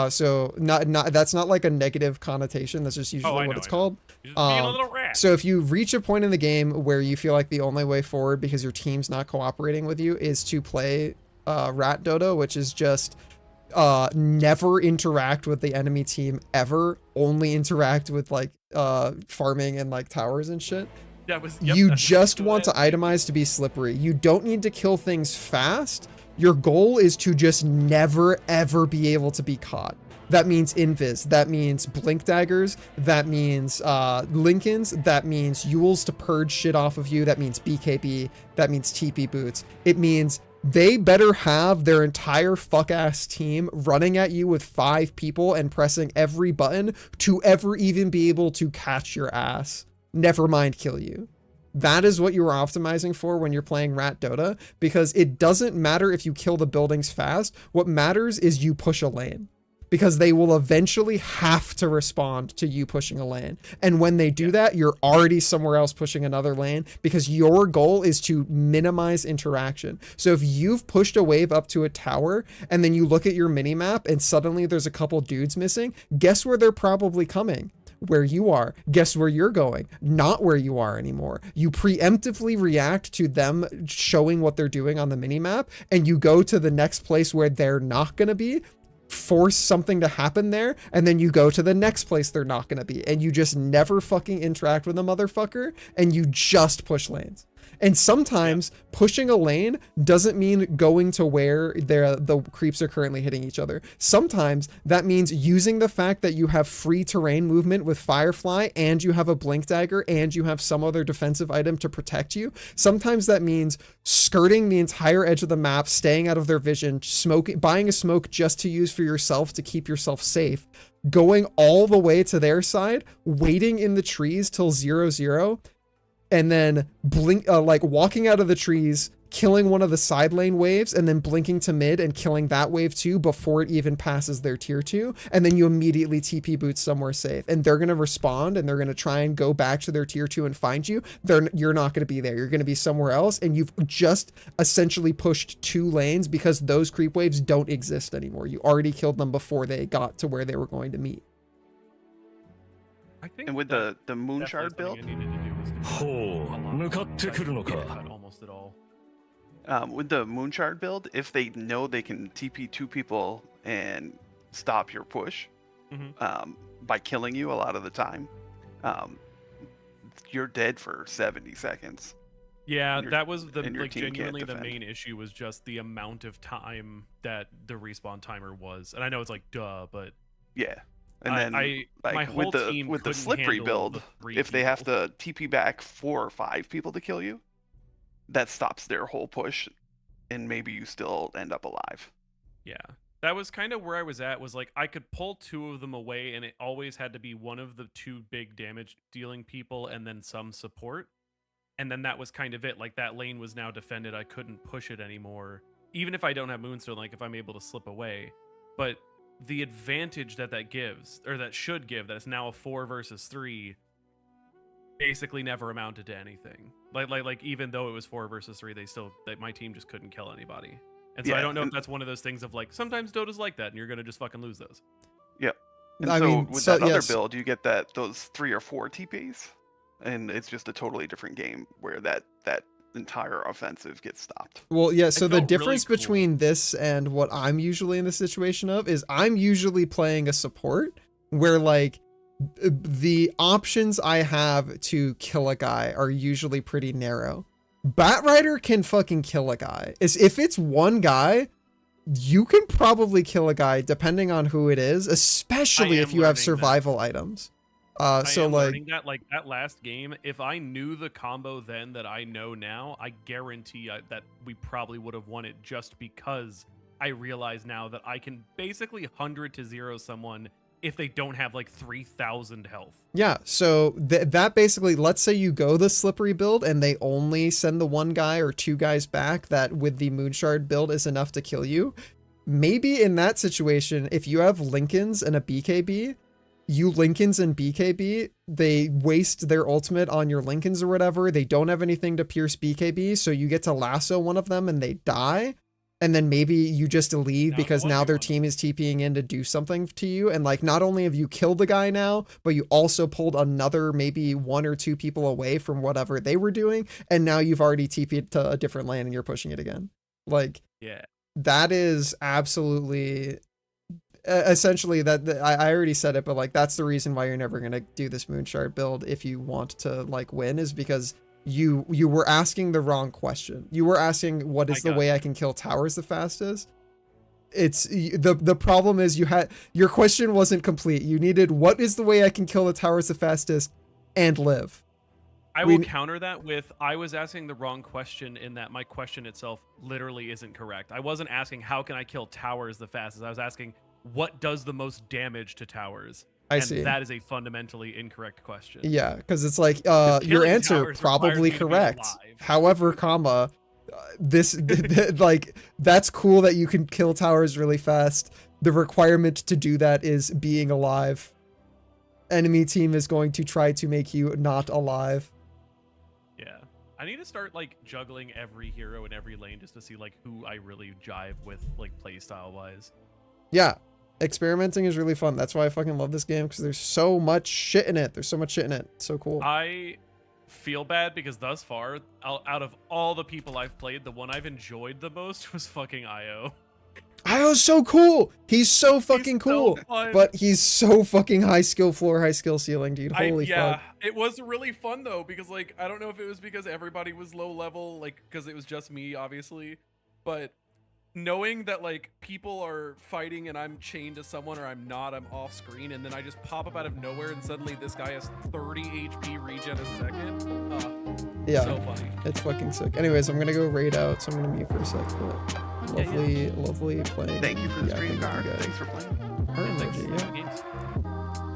So that's not like a negative connotation. That's just usually what it's called. Just being a little rat. So if you reach a point in the game where you feel like the only way forward, because your team's not cooperating with you, is to play rat Dota, which is just never interact with the enemy team ever, only interact with like farming and like towers and shit. That was, you just want to itemize to be slippery. You don't need to kill things fast. Your goal is to just never ever be able to be caught. That means invis, that means blink daggers, that means Lincolns, that means Yules to purge shit off of you, that means BKB, that means TP boots. It means they better have their entire fuck-ass team running at you with 5 people and pressing every button to ever even be able to catch your ass. Never mind kill you. That is what you are optimizing for when you're playing Rat Dota, because it doesn't matter if you kill the buildings fast. What matters is you push a lane, because they will eventually have to respond to you pushing a lane. And when they do that, you're already somewhere else pushing another lane, because your goal is to minimize interaction. So if you've pushed a wave up to a tower and then you look at your mini map and suddenly there's a couple dudes missing, guess where they're probably coming? Where you are. Guess where you're going? Not where you are anymore. You preemptively react to them showing what they're doing on the mini map, and you go to the next place where they're not going to be, force something to happen there, and then you go to the next place they're not going to be, and you just never fucking interact with a motherfucker, and you just push lanes. And sometimes pushing a lane doesn't mean going to where the creeps are currently hitting each other. Sometimes that means using the fact that you have free terrain movement with Firefly, and you have a blink dagger, and you have some other defensive item to protect you. Sometimes that means skirting the entire edge of the map, staying out of their vision, buying a smoke just to use for yourself to keep yourself safe, going all the way to their side, waiting in the trees till 0-0, and then walking out of the trees, killing one of the side lane waves, and then blinking to mid and killing that wave too before it even passes their tier 2. And then you immediately TP boots somewhere safe, and they're going to respond, and they're going to try and go back to their tier 2 and find you. You're not going to be there. You're going to be somewhere else. And you've just essentially pushed 2 lanes because those creep waves don't exist anymore. You already killed them before they got to where they were going to meet. I think And with the Moonshard build, almost at all. with the Moonshard build, if they know they can TP 2 people and stop your push by killing you a lot of the time, you're dead for 70 seconds. Yeah, that was the team genuinely can't the defend. main issue was just the amount of time that the respawn timer was. And I know it's like duh, but Yeah. And then my whole team with the couldn't slippery handle build, the 3 if they have people. to TP back 4 or 5 people to kill you, that stops their whole push, and maybe you still end up alive. Yeah. That was kind of where I was at, was like I could pull 2 of them away, and it always had to be one of the 2 big damage dealing people and then some support. And then that was kind of it. Like that lane was now defended. I couldn't push it anymore. Even if I don't have Moonstone, like if I'm able to slip away. But the advantage that gives, or that should give, that it's now a 4 versus 3, basically never amounted to anything. Like even though it was 4 versus 3, my team just couldn't kill anybody. And so I don't know if that's one of those things of like, sometimes Dota's like that, and you're gonna just fucking lose those. Yep. And with that other build, you get those 3 or 4 TPs, and it's just a totally different game where that entire offensive gets stopped. Well, yeah, so the difference cool. between this and what I'm usually in the situation of is I'm usually playing a support where like the options I have to kill a guy are usually pretty narrow. Batrider can fucking kill a guy. If it's one guy, you can probably kill a guy depending on who it is, especially if you have survival items. So learning that that last game, if I knew the combo then that I know now, I guarantee that we probably would have won it, just because I realize now that I can basically 100 to 0 someone if they don't have like 3,000 health. Yeah, so that basically, let's say you go the slippery build and they only send the 1 guy or 2 guys back that with the Moonshard build is enough to kill you. Maybe in that situation, if you have Lincolns and a BKB, you Lincolns and BKB, they waste their ultimate on your Lincolns or whatever. They don't have anything to pierce BKB, so you get to lasso one of them and they die. And then maybe you just leave because now their team is TPing in to do something to you. And like, not only have you killed the guy now, but you also pulled another maybe 1 or 2 people away from whatever they were doing. And now you've already TP'd to a different lane and you're pushing it again. Like, yeah, that is absolutely... essentially that I already said it, but like that's the reason why you're never going to do this Moonshard build if you want to like win, is because you were asking the wrong question. You were asking what is the way I can kill towers the fastest. It's the problem is your question wasn't complete. You needed what is the way I can kill the towers the fastest and live. I will counter that with I was asking the wrong question in that my question itself literally isn't correct. I wasn't asking how can I kill towers the fastest. I was asking what does the most damage to towers. I see. That is a fundamentally incorrect question. Yeah, because it's like your answer probably correct. However, comma, this like that's cool that you can kill towers really fast. The requirement to do that is being alive. Enemy team is going to try to make you not alive. Yeah. I need to start like juggling every hero in every lane just to see like who I really jive with like playstyle wise. Yeah. Experimenting is really fun. That's why I fucking love this game, because there's so much shit in it. There's so much shit in it. It's so cool. I feel bad because thus far, out of all the people I've played, the one I've enjoyed the most was fucking IO. IO's so cool. He's so fucking cool. So but he's so fucking high skill floor, high skill ceiling, dude. Holy fuck. It was really fun though, because like I don't know if it was because everybody was low level, like because it was just me, obviously, but knowing that like people are fighting and I'm chained to someone or I'm not, I'm off screen, and then I just pop up out of nowhere and suddenly this guy has 30 HP regen a second. Yeah, so funny. It's fucking sick. Anyways, I'm gonna go raid out, so I'm gonna mute for a sec. But lovely playing. Thank you for the stream, Gar. Thanks for playing.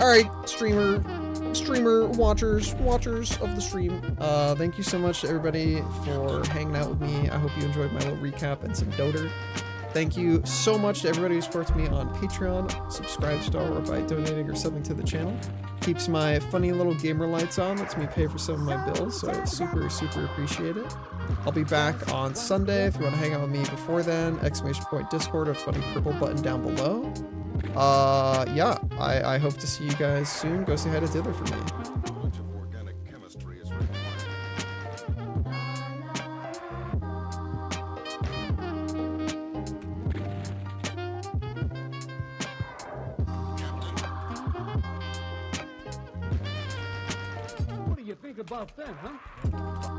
All right, streamer watchers of the stream. Thank you so much to everybody for hanging out with me. I hope you enjoyed my little recap and some Dota. Thank you so much to everybody who supports me on Patreon, subscribes to or by donating or subbing to the channel. Keeps my funny little gamer lights on, lets me pay for some of my bills, so I super appreciate it. I'll be back on Sunday if you want to hang out with me before then. !Discord, a funny purple button down below. Yeah, I hope to see you guys soon. Go say hi to Dither for me. What do you think about that, huh?